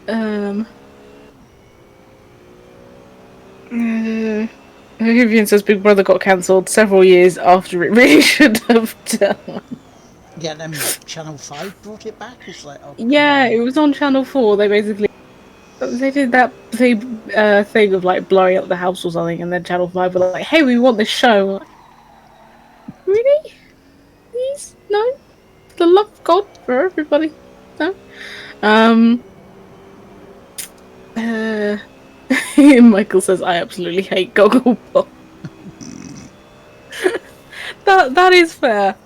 [SPEAKER 1] um. Vivian says Big Brother got cancelled several years after it really should have done.
[SPEAKER 2] Yeah, and then what? Channel 5 brought it back? It's like, oh, come
[SPEAKER 1] Yeah,
[SPEAKER 2] on.
[SPEAKER 1] it was on Channel 4. They did that thing of like blowing up the house or something, and then Channel 5 were like, hey, we want this show. Like, really? Please? No? For the love of God, for everybody. No? Um, uh, Michael says, I absolutely hate Gogglebot. That is fair.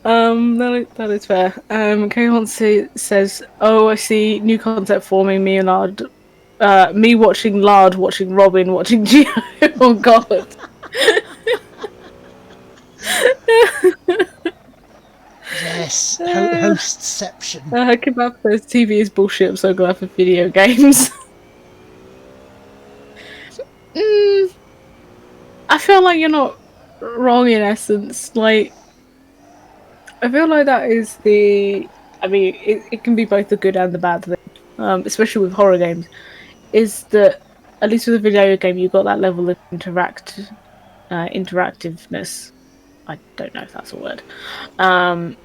[SPEAKER 1] That is fair. Kayonce says, "Oh, I see new concept forming. Me watching Lard, watching Robin, watching Geo. Oh God."
[SPEAKER 2] Yes,
[SPEAKER 1] uh,
[SPEAKER 2] hostception.
[SPEAKER 1] Kebab says TV is bullshit. I'm so glad for video games. mm, I feel like you're not wrong in essence. Like, I feel like that is the. I mean, it can be both the good and the bad thing. Especially with horror games, is that at least with a video game, you got that level of interactiveness. I don't know if that's a word. Um,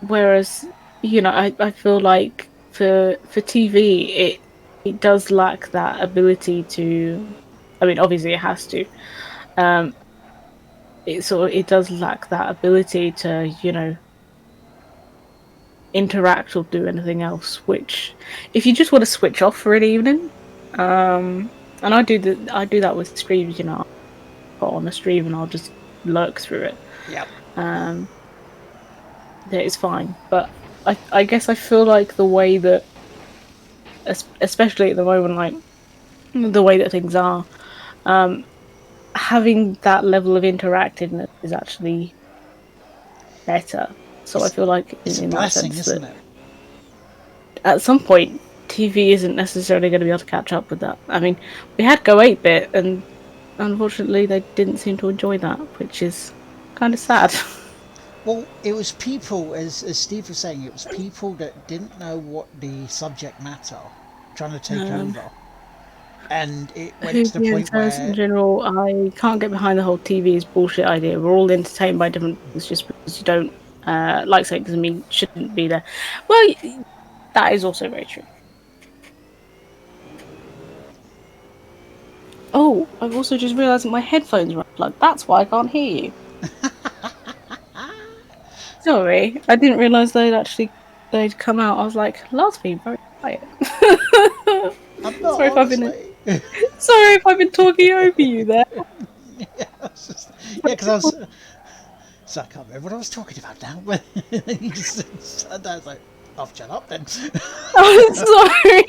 [SPEAKER 1] whereas I feel like for TV, it does lack that ability to. I mean, obviously, it has to. Um, it does lack that ability to interact or do anything else. Which, if you just want to switch off for an evening, and I do that with streams. I'll put on a stream and I'll just lurk through it.
[SPEAKER 2] Yep.
[SPEAKER 1] Um, that is fine. But I guess I feel like the way that, especially at the moment, like the way that things are, um, having that level of interactiveness is actually better. So I
[SPEAKER 2] It's,
[SPEAKER 1] feel like
[SPEAKER 2] it's a
[SPEAKER 1] in that
[SPEAKER 2] blessing,
[SPEAKER 1] sense that
[SPEAKER 2] isn't it?
[SPEAKER 1] at some point TV isn't necessarily going to be able to catch up with that. I mean, we had Go 8-bit, and unfortunately they didn't seem to enjoy that, which is kind of sad.
[SPEAKER 2] Well, it was people, as Steve was saying, it was people that didn't know what the subject matter trying to take
[SPEAKER 1] um,
[SPEAKER 2] over. And it went to the
[SPEAKER 1] Hoopy
[SPEAKER 2] point
[SPEAKER 1] says in
[SPEAKER 2] where,
[SPEAKER 1] general, I can't get behind the whole TV is bullshit idea. We're all entertained by different things. Just because you don't like something doesn't mean it shouldn't be there. Well, that is also very true. Oh, I've also just realised that my headphones are unplugged. That's why I can't hear you. Sorry, I didn't realise they'd come out. I was like, Lars being very quiet.
[SPEAKER 2] I'm not,
[SPEAKER 1] Sorry if I've been
[SPEAKER 2] honestly.
[SPEAKER 1] sorry if I've been talking over you there.
[SPEAKER 2] Yeah, because I was. So I can't remember what I was talking about now. But you just said that. I was like, I'll shut up then.
[SPEAKER 1] I'm sorry.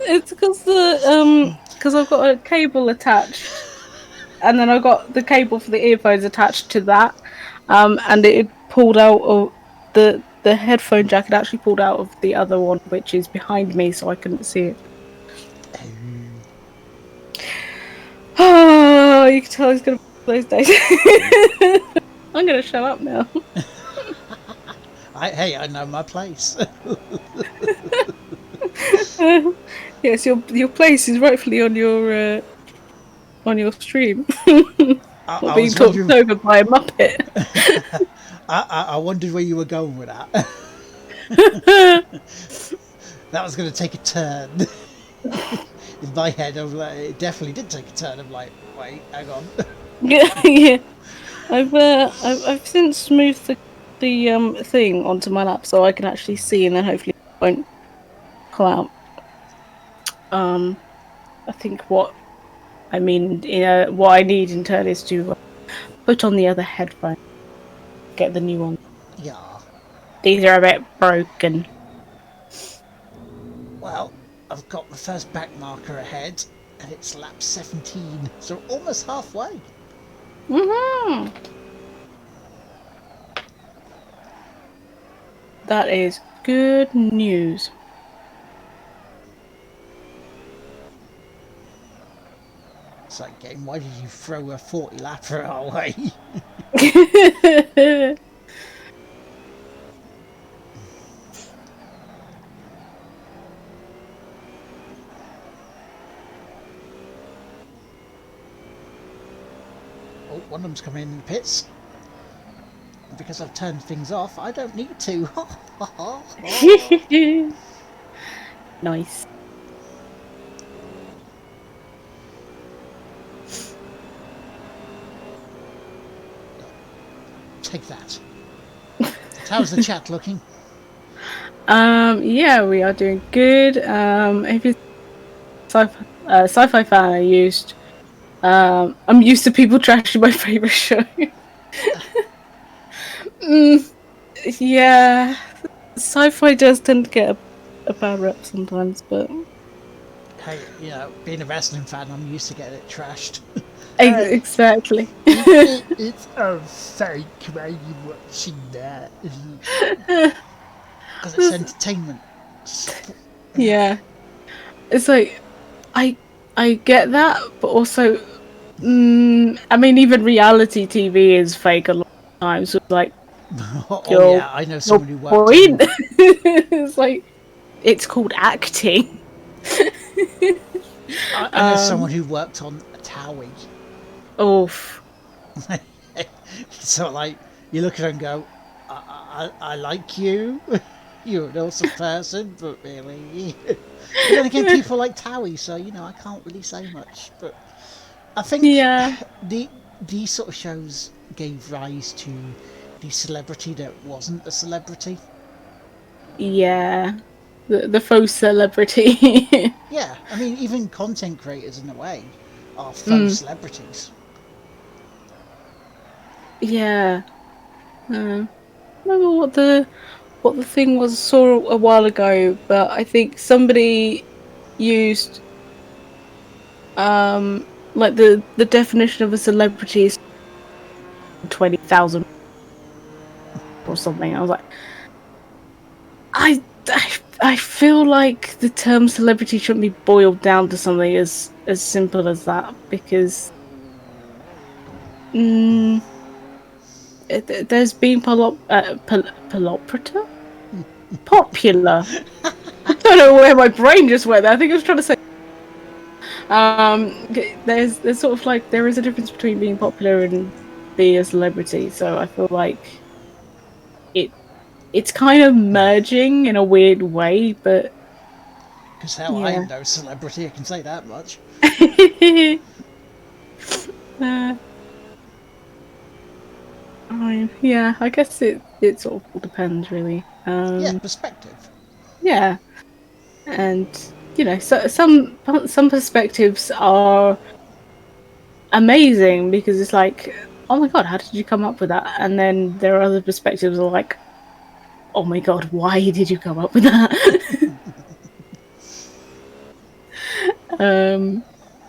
[SPEAKER 1] It's because I've got a cable attached, and then I got the cable for the earphones attached to that, and it pulled out of the headphone jack had actually pulled out of the other one, which is behind me, so I couldn't see it. Oh, you can tell he's gonna those days. I'm gonna shut up now.
[SPEAKER 2] Hey, I know my place.
[SPEAKER 1] Yes, your place is rightfully on your stream. Not
[SPEAKER 2] I
[SPEAKER 1] being
[SPEAKER 2] was
[SPEAKER 1] talked
[SPEAKER 2] wondering.
[SPEAKER 1] over by a muppet.
[SPEAKER 2] I wondered where you were going with that. That was going to take a turn. In my head, I was like, it definitely did take a turn. I'm like, wait, hang on.
[SPEAKER 1] Yeah, yeah. I've since moved the thing onto my lap so I can actually see, and then hopefully it won't pull out. Um, I think what I need in turn is to put on the other headphone, get the new one.
[SPEAKER 2] Yeah.
[SPEAKER 1] These are a bit broken.
[SPEAKER 2] Well, I've got the first back marker ahead, and it's lap 17, so almost halfway.
[SPEAKER 1] Woohoo! That is good news.
[SPEAKER 2] It's like, game, why did you throw a 40 lapper our way? Oh, one of them's coming in the pits. And because I've turned things off, I don't need to.
[SPEAKER 1] Nice.
[SPEAKER 2] Take that. How's the chat looking?
[SPEAKER 1] Yeah, we are doing good. If you're sci-fi fan, I'm used to people trashing my favorite show. Yeah, sci-fi does tend to get a bad rep sometimes, but
[SPEAKER 2] Hey, being a wrestling fan, I'm used to getting it trashed.
[SPEAKER 1] exactly.
[SPEAKER 2] It's fake. Why are you watching that? Because it's entertainment.
[SPEAKER 1] Yeah, it's like I get that, but also, I mean, even reality TV is fake a lot of times. So like
[SPEAKER 2] Oh
[SPEAKER 1] your
[SPEAKER 2] yeah, I know
[SPEAKER 1] your
[SPEAKER 2] someone who worked on.
[SPEAKER 1] point, it's like it's called acting.
[SPEAKER 2] I know someone who worked on a Towie.
[SPEAKER 1] Oof.
[SPEAKER 2] So like, you look at her and go, I like you. You're an awesome person, but really. But then again, people like Towie, so I can't really say much. But I think
[SPEAKER 1] Yeah,
[SPEAKER 2] the these sort of shows gave rise to the celebrity that wasn't a celebrity.
[SPEAKER 1] yeah. The faux celebrity.
[SPEAKER 2] Yeah, I mean, even content creators in a way are faux
[SPEAKER 1] Mm,
[SPEAKER 2] celebrities.
[SPEAKER 1] yeah. Remember what the thing was I saw a while ago, but I think somebody used like the definition of a celebrity is 20,000 or something. I was like, I feel like the term celebrity shouldn't be boiled down to something as simple as that because mm, there's been popular. I don't know where my brain just went there. I think I was trying to say there's sort of like there is a difference between being popular and being a celebrity. So I feel like it it's kind of merging in a weird way, but
[SPEAKER 2] Because hell, I
[SPEAKER 1] yeah.
[SPEAKER 2] ain't no celebrity, I can say that much.
[SPEAKER 1] uh, yeah, I guess it sort of all depends really.
[SPEAKER 2] Yeah, perspective.
[SPEAKER 1] Yeah, and so some perspectives are amazing because it's like, oh my god, how did you come up with that? And then there are other perspectives that are like, oh my god, why did you come up with that?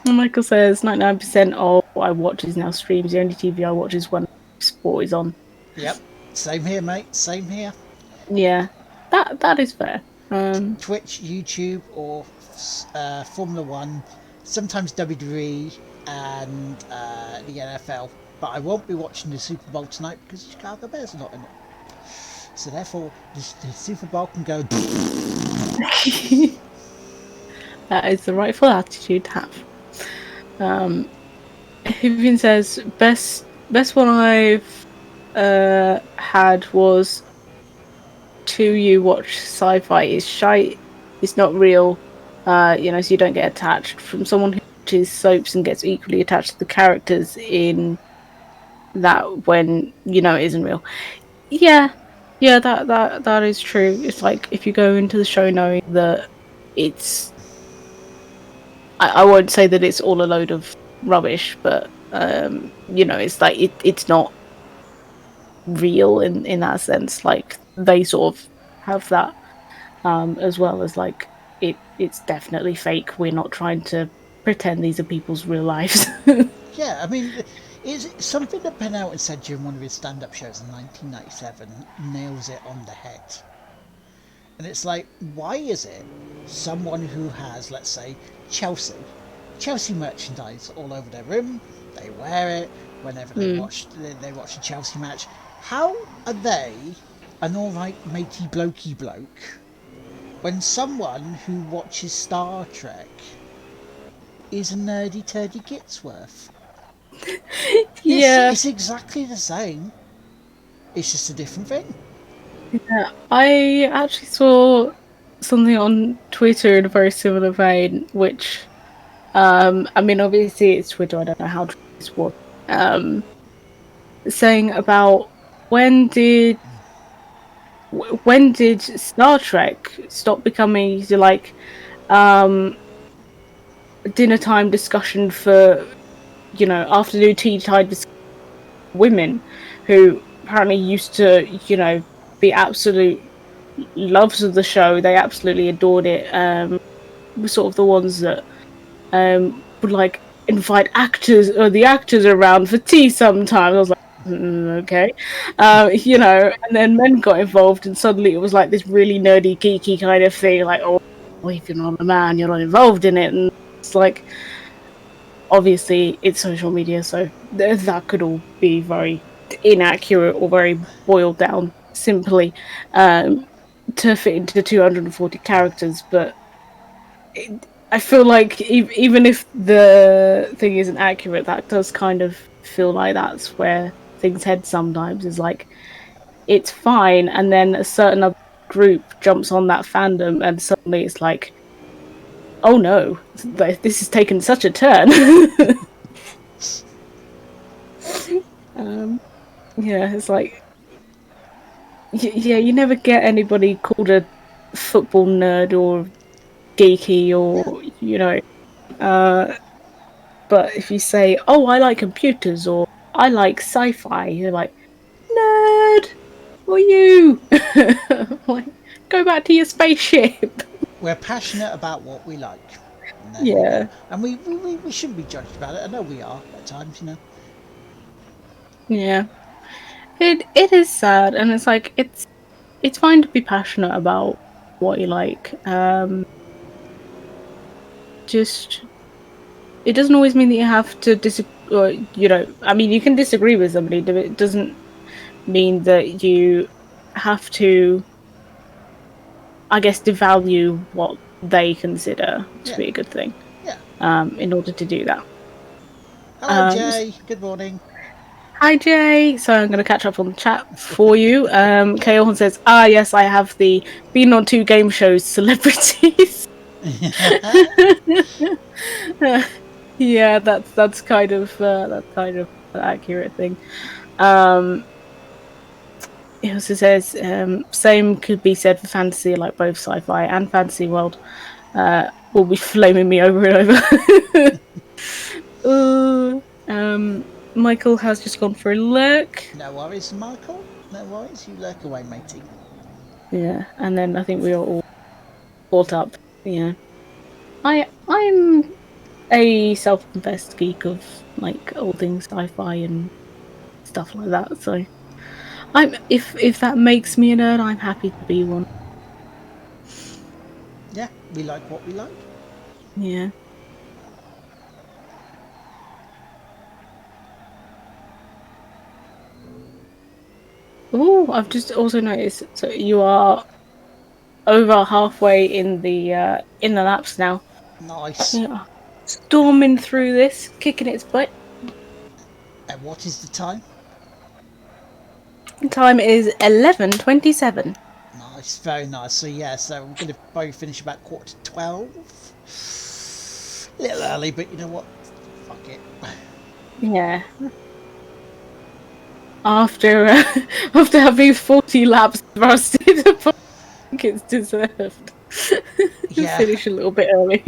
[SPEAKER 1] Michael says 99% of what I watch is now streams. The only TV I watch is when sport is on.
[SPEAKER 2] Yep, same here, mate. Same here.
[SPEAKER 1] Yeah, that is fair.
[SPEAKER 2] Twitch, YouTube, or Formula One, sometimes WWE and the NFL. But I won't be watching the Super Bowl tonight because the Chicago Bears are not in it. So therefore, the Super Bowl can go.
[SPEAKER 1] That is the rightful attitude to have. Vivian says best one I've had was to you watch sci-fi is shite. It's not real. So you don't get attached from someone who watches soaps and gets equally attached to the characters in that when it isn't real. Yeah, yeah, that is true. It's like if you go into the show knowing that it's, I won't say that it's all a load of rubbish, but it's like it's not real in that sense. Like they sort of have that as well as like it's definitely fake. We're not trying to pretend these are people's real lives.
[SPEAKER 2] Yeah, I mean, is something that Ben Elton said during one of his stand-up shows in 1997 nails it on the head. And it's like, why is it someone who has, let's say, Chelsea, Chelsea merchandise all over their room, they wear it whenever
[SPEAKER 1] Hmm.
[SPEAKER 2] they watch a Chelsea match. How are they an alright matey blokey bloke when someone who watches Star Trek is a nerdy turdy Gitsworth?
[SPEAKER 1] Yeah,
[SPEAKER 2] It's exactly the same. It's just a different thing.
[SPEAKER 1] yeah. I actually saw something on Twitter in a very similar vein, which I mean, obviously it's Twitter. I don't know how true this was. Um, saying about when did when did Star Trek stop becoming like um dinner time discussion for afternoon tea time women who apparently used to be absolute loves of the show. They absolutely adored it. Were sort of the ones that would like invite actors or the actors around for tea sometimes. I was like, okay, and then men got involved, and suddenly it was like this really nerdy, geeky kind of thing. Like, oh, if you're not a man, you're not involved in it, and it's like obviously it's social media, so that could all be very inaccurate or very boiled down simply um, to fit into 240 characters, but I feel like even if the thing isn't accurate, that does kind of feel like that's where things head sometimes. Is like it's fine, and then a certain other group jumps on that fandom, and suddenly it's like, oh no, this has taken such a turn. um, yeah, it's like yeah, you never get anybody called a football nerd or geeky
[SPEAKER 2] Yeah,
[SPEAKER 1] or uh, but if you say, "Oh, I like computers" or "I like sci-fi," you're like, "Nerd, or you?" Like, go back to your spaceship.
[SPEAKER 2] we're passionate about what we like. And there you go.
[SPEAKER 1] Yeah,
[SPEAKER 2] And we shouldn't be judged about it. I know we are at times, you know.
[SPEAKER 1] yeah. It is sad, and it's like it's fine to be passionate about what you like. Just it doesn't always mean that you have to disagree. Or, I mean, you can disagree with somebody, but it doesn't mean that you have to, I guess, devalue what they consider to
[SPEAKER 2] Yeah,
[SPEAKER 1] be a good thing.
[SPEAKER 2] yeah.
[SPEAKER 1] In order to do that.
[SPEAKER 2] Hello,
[SPEAKER 1] Um,
[SPEAKER 2] Jay. Good morning.
[SPEAKER 1] Hi Jay. So I'm going to catch up on the chat for you.
[SPEAKER 2] Okay.
[SPEAKER 1] Kaohan says, "Ah, yes, I have the been on two game shows celebrities." Yeah, that's kind of an accurate thing. Um, It also says same could be said for fantasy, like both sci-fi and fantasy world will be flaming me over and over. Michael has just gone for a lurk.
[SPEAKER 2] No worries, Michael. No worries. You lurk away, matey.
[SPEAKER 1] Yeah, and then I think we are all caught up. Yeah, I'm a self-confessed geek of like all things sci-fi and stuff like that. So I'm if that makes me a nerd, I'm happy to be one.
[SPEAKER 2] Yeah, we like what we like.
[SPEAKER 1] Yeah. Oh, I've just also noticed. So you are over halfway in the laps now.
[SPEAKER 2] Nice.
[SPEAKER 1] Yeah, storming through this, kicking its butt.
[SPEAKER 2] And what is the time?
[SPEAKER 1] Time is 11:27.
[SPEAKER 2] Nice, very nice. So yeah, so we're gonna both finish about 11:45. A little early, but you know what? Fuck it.
[SPEAKER 1] Yeah. After after having 40 laps thrusted, I think it's deserved.
[SPEAKER 2] Yeah,
[SPEAKER 1] Finish a little bit early.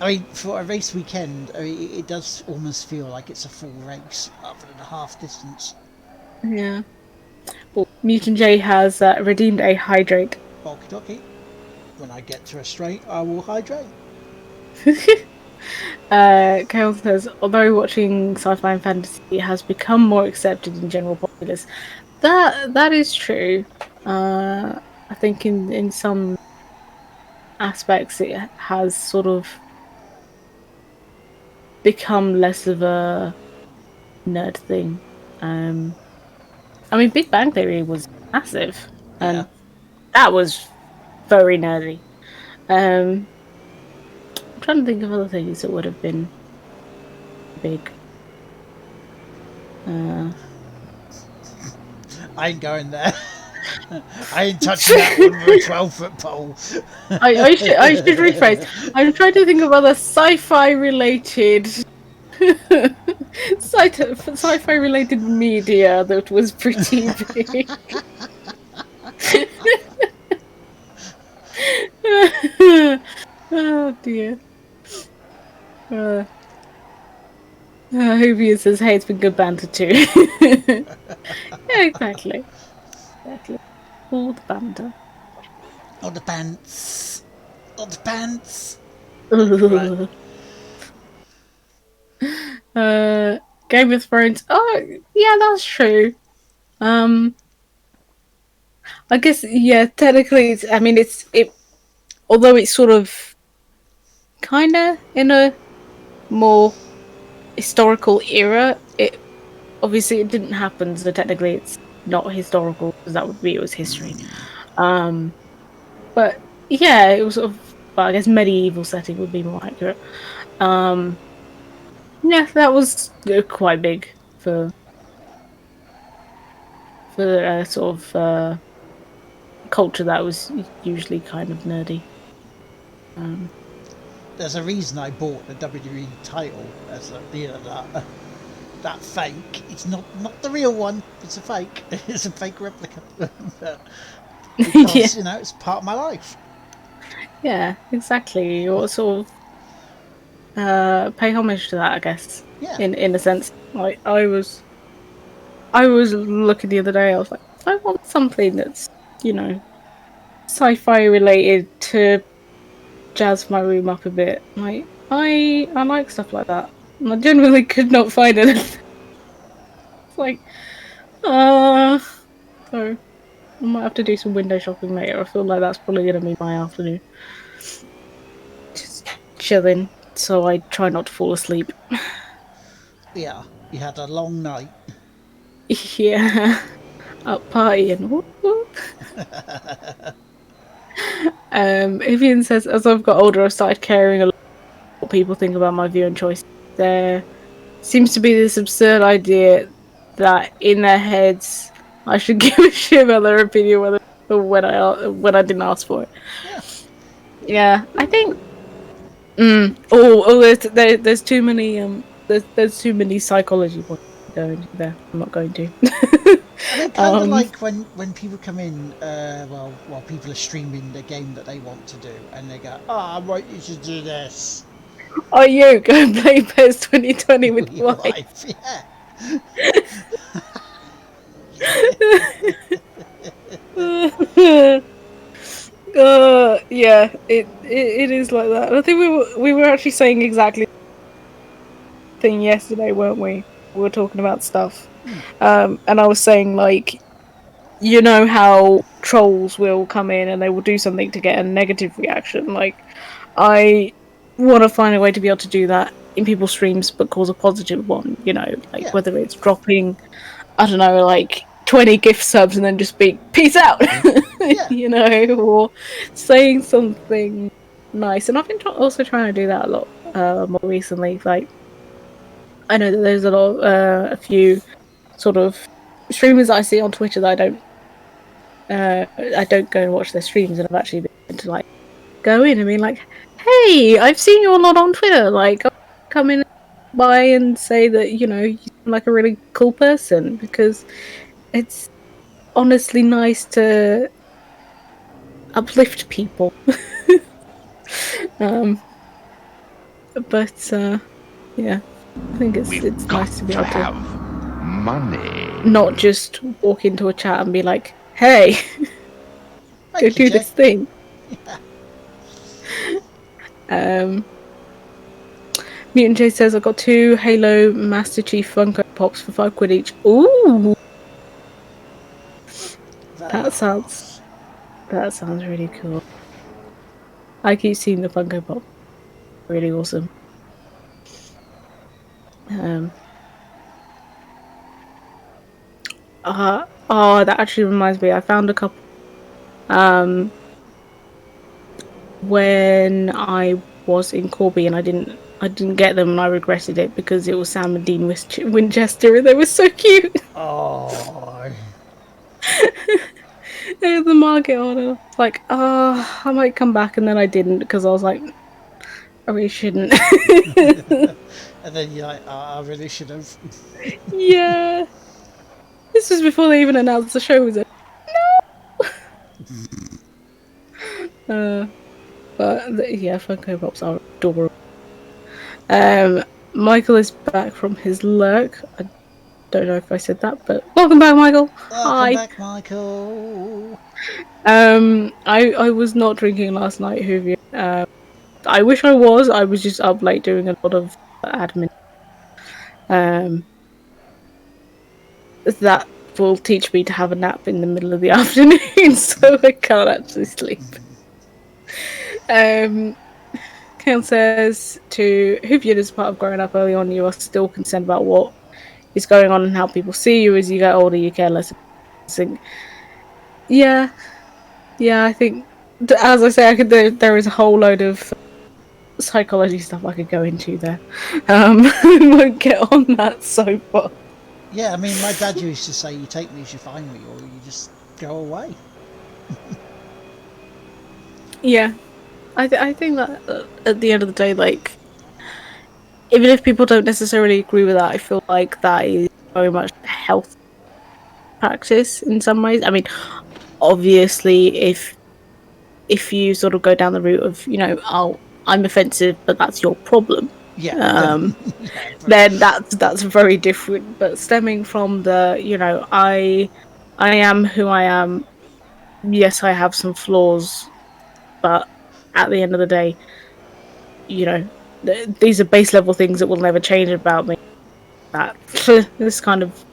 [SPEAKER 2] I mean, for a race weekend, I mean, it does almost feel like it's a full race rather than a half distance.
[SPEAKER 1] Yeah. Well, Mutant J has redeemed a hydrate.
[SPEAKER 2] Okie dokie. When I get to a straight, I will hydrate.
[SPEAKER 1] Carol says, although watching sci-fi and fantasy has become more accepted in general populace, that is true. I think in some aspects it has sort of become less of a nerd thing. Um, I mean, Big Bang Theory was massive,
[SPEAKER 2] Yeah.
[SPEAKER 1] and that was very nerdy. I'm trying to think of other things that would have been big. Uh,
[SPEAKER 2] I ain't going there. I ain't touching that one with a 12-foot pole.
[SPEAKER 1] I should rephrase. I'm trying to think of other sci-fi related sci-fi related media that was pretty big. Oh dear. Uh, Hovian says, "Hey, it's been good banter too." Yeah, exactly. Exactly. All the banter.
[SPEAKER 2] Not the pants. Not the pants. Right.
[SPEAKER 1] uh, Game of Thrones. Oh, yeah, that's true. Um, I guess yeah. Technically, I mean, it. Although it's sort of kind of in a more historical era. It obviously it didn't happen, so technically it's not historical because that would be it was history. Um, but yeah, it was sort of. Well, I guess medieval setting would be more accurate. Um, yeah, that was quite big for sort of culture that was usually kind of nerdy. Um,
[SPEAKER 2] There's a reason I bought the WWE title as that fake. It's not the real one. It's a fake. It's a fake replica.
[SPEAKER 1] yeah,
[SPEAKER 2] Because it's part of my life.
[SPEAKER 1] yeah, exactly. Or sort of pay homage to that, I guess.
[SPEAKER 2] Yeah.
[SPEAKER 1] In a sense, like I was looking the other day. I was like, I want something that's you know sci-fi related to jazz my room up a bit. Like I like stuff like that. And I genuinely could not find it. It's like, uh, so I might have to do some window shopping later. I feel like that's probably gonna be my afternoon. Just chilling. So I try not to fall asleep.
[SPEAKER 2] Yeah. You had a long night.
[SPEAKER 1] Yeah, up partying. Whoop, whoop. Evian says, as I've got older, I've started caring a lot what people think about my viewing choices. There seems to be this absurd idea that in their heads I should give a shit about their opinion whether when I didn't ask for it.
[SPEAKER 2] Yeah.
[SPEAKER 1] Yeah, I think. There's too many there's too many psychology points going there. I'm not going to.
[SPEAKER 2] I mean, kind of
[SPEAKER 1] um,
[SPEAKER 2] like when people come in, while people are streaming the game that they want to do, and they go, "Oh, I want you to do this."
[SPEAKER 1] are you go and play PES 2020 with
[SPEAKER 2] With
[SPEAKER 1] your
[SPEAKER 2] your
[SPEAKER 1] wife?
[SPEAKER 2] wife, yeah.
[SPEAKER 1] Yeah, it is like that. And I think we were actually saying exactly the thing yesterday, weren't we? We were talking about stuff, and I was saying like, you know how trolls will come in and they will do something to get a negative reaction. Like, I want to find a way to be able to do that in people's streams, but cause a positive one. Like
[SPEAKER 2] Yeah.
[SPEAKER 1] whether it's dropping, I don't know, like 20 gift subs and then just be peace out,
[SPEAKER 2] Yeah.
[SPEAKER 1] or saying something nice. And I've been also trying to do that a lot more recently. Like, I know that there's a few sort of streamers that I see on Twitter that I don't go and watch their streams, and I've actually been to like go in and be like, "Hey, I've seen you a lot on Twitter. Like, I'll come in by and say that you seem like a really cool person because it's honestly nice to uplift people." um, but yeah, I think
[SPEAKER 3] We've
[SPEAKER 1] it's
[SPEAKER 3] got
[SPEAKER 1] nice to be
[SPEAKER 3] to
[SPEAKER 1] able to
[SPEAKER 3] have money.
[SPEAKER 1] not just walk into a chat and be like, "Hey, go
[SPEAKER 2] Thank you,
[SPEAKER 1] do
[SPEAKER 2] Jay.
[SPEAKER 1] this thing." Um, Mutant J says I got 2 Halo Master Chief Funko Pops for £5 each. Ooh,
[SPEAKER 2] Very
[SPEAKER 1] that sounds
[SPEAKER 2] nice.
[SPEAKER 1] that sounds really cool. I keep seeing the Funko Pop. Really awesome. Um, that actually reminds me. I found a couple. Um, when I was in Corby and I didn't get them and I regretted it because it was Sam and Dean Winchester and they were so cute.
[SPEAKER 2] Oh,
[SPEAKER 1] They had the market order. It's like, I might come back and then I didn't because I was like, I really shouldn't.
[SPEAKER 2] and then you're like, oh, I really should have.
[SPEAKER 1] Yeah. This was before they even announced the show was it. Uh, yeah, Funko Pops are adorable. Um, Michael is back from his lurk. I don't know if I said that, but welcome back, Michael.
[SPEAKER 2] Welcome
[SPEAKER 1] Hi.
[SPEAKER 2] back, Michael.
[SPEAKER 1] I was not drinking last night, Hoovy. I wish I was. I was just up late doing a lot of admin. Um, that will teach me to have a nap in the middle of the afternoon, so I can't actually sleep. Um, Kale says to who viewed as part of growing up early on, you are still concerned about what is going on and how people see you. As you get older, you care less. Think, yeah, yeah. I think, as I say, there is a whole load of psychology stuff I could go into there. We won't get on that so far.
[SPEAKER 2] Yeah, I mean, my dad used to say, you take me as you find me, or you just go away.
[SPEAKER 1] Yeah, I think that at the end of the day, like even if people don't necessarily agree with that, I feel like that is very much a health practice in some ways. I mean, obviously, if you sort of go down the route of oh, I'm offensive, but that's your problem,
[SPEAKER 2] Yeah, then,
[SPEAKER 1] um,
[SPEAKER 2] yeah, but
[SPEAKER 1] then that's very different. But stemming from the I am who I am. Yes, I have some flaws, but at the end of the day, you know, these are base level things that will never change about me. That this kind of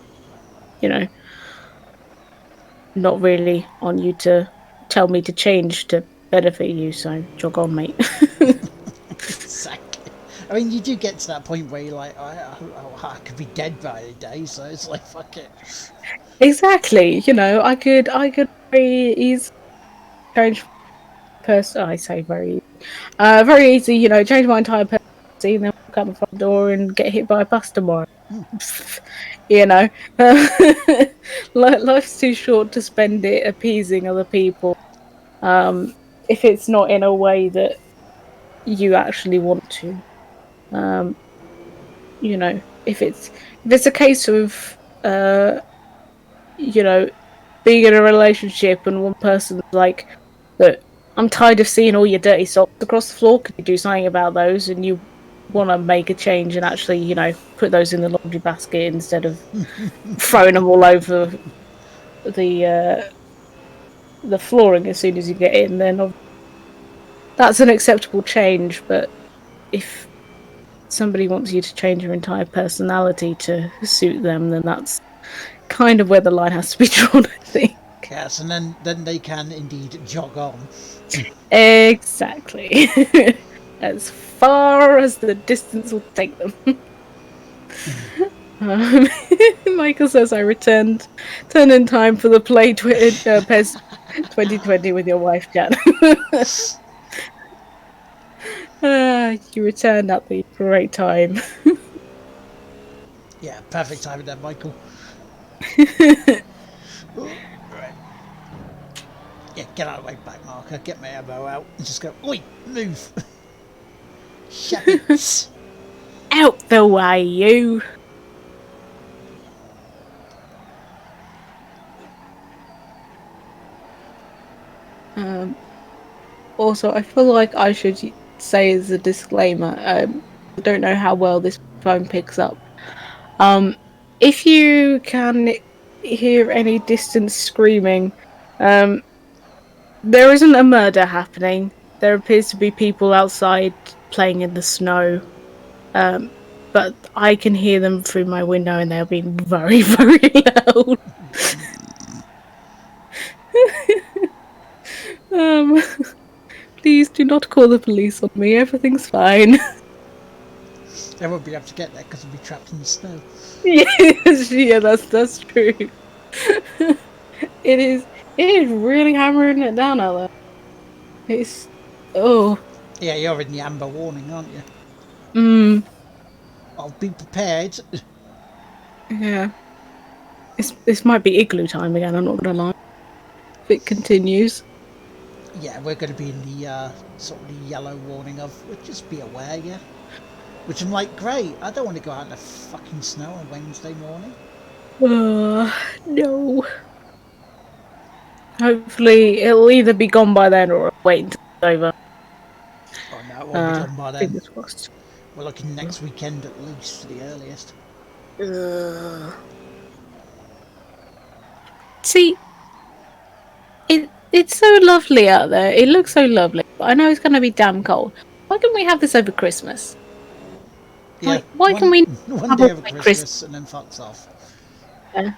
[SPEAKER 1] you know not really on you to tell me to change to benefit you. So jog on, mate.
[SPEAKER 2] exactly. I mean, you do get to that point where you're like, I could be dead by the day, so it's like, fuck it.
[SPEAKER 1] Exactly. I could very easily change person. I say very easy. Change my entire personality and then walk out the front door and get hit by a bus tomorrow. you know, life's too short to spend it appeasing other people. Um, if it's not in a way that you actually want to. Um, if it's a case of you know being in a relationship and one person's like, "Look, I'm tired of seeing all your dirty socks across the floor. Could you do something about those?" And you want to make a change and actually, put those in the laundry basket instead of throwing them all over the uh, the flooring as soon as you get in, then that's an acceptable change. But if somebody wants you to change your entire personality to suit them, then that's kind of where the line has to be drawn, I think.
[SPEAKER 2] Yes, and then they can indeed jog on.
[SPEAKER 1] Exactly. As far as the distance will take them. Um, Michael says I turned in time for the PES 2020 with your wife, Jan. You returned at the great time.
[SPEAKER 2] Yeah, perfect timing there, Michael. Oh, right. Yeah, get out of the way, back marker. Get my elbow out and just go, oi, move. Shut it.
[SPEAKER 1] Out the way, you. Um, Also, I feel like I should say as a disclaimer, I don't know how well this phone picks up. Um, if you can hear any distant screaming, um, there isn't a murder happening. there appears to be people outside playing in the snow. Um, but I can hear them through my window, and they're being very, very loud. Um, please do not call the police on me. Everything's fine.
[SPEAKER 2] They won't be able to get there because they'll be trapped in the snow.
[SPEAKER 1] Yes, yeah, that's true. It is. It is really hammering it down out there. It's oh,
[SPEAKER 2] Yeah, you're in the amber warning, aren't you?
[SPEAKER 1] mm,
[SPEAKER 2] I'll be prepared.
[SPEAKER 1] yeah. This might be igloo time again. I'm not gonna lie. If it continues.
[SPEAKER 2] Yeah, we're going to be in the sort of the yellow warning of, well, just be aware, yeah. Which I'm like, great, I don't want to go out in the fucking snow on Wednesday morning.
[SPEAKER 1] No. Hopefully, it'll either be gone by then or I'll wait until it's over.
[SPEAKER 2] Oh no, it won't be gone by then.
[SPEAKER 1] Fingers crossed.
[SPEAKER 2] We're looking next weekend at least, for the earliest.
[SPEAKER 1] Ugh. See, it's so lovely out there. It looks so lovely. But I know it's going to be damn cold. Why can't we have this over Christmas?
[SPEAKER 2] Yeah,
[SPEAKER 1] Like, why can we
[SPEAKER 2] one
[SPEAKER 1] have
[SPEAKER 2] day
[SPEAKER 1] all
[SPEAKER 2] over
[SPEAKER 1] like
[SPEAKER 2] Christmas and then fucks off.
[SPEAKER 1] Yeah.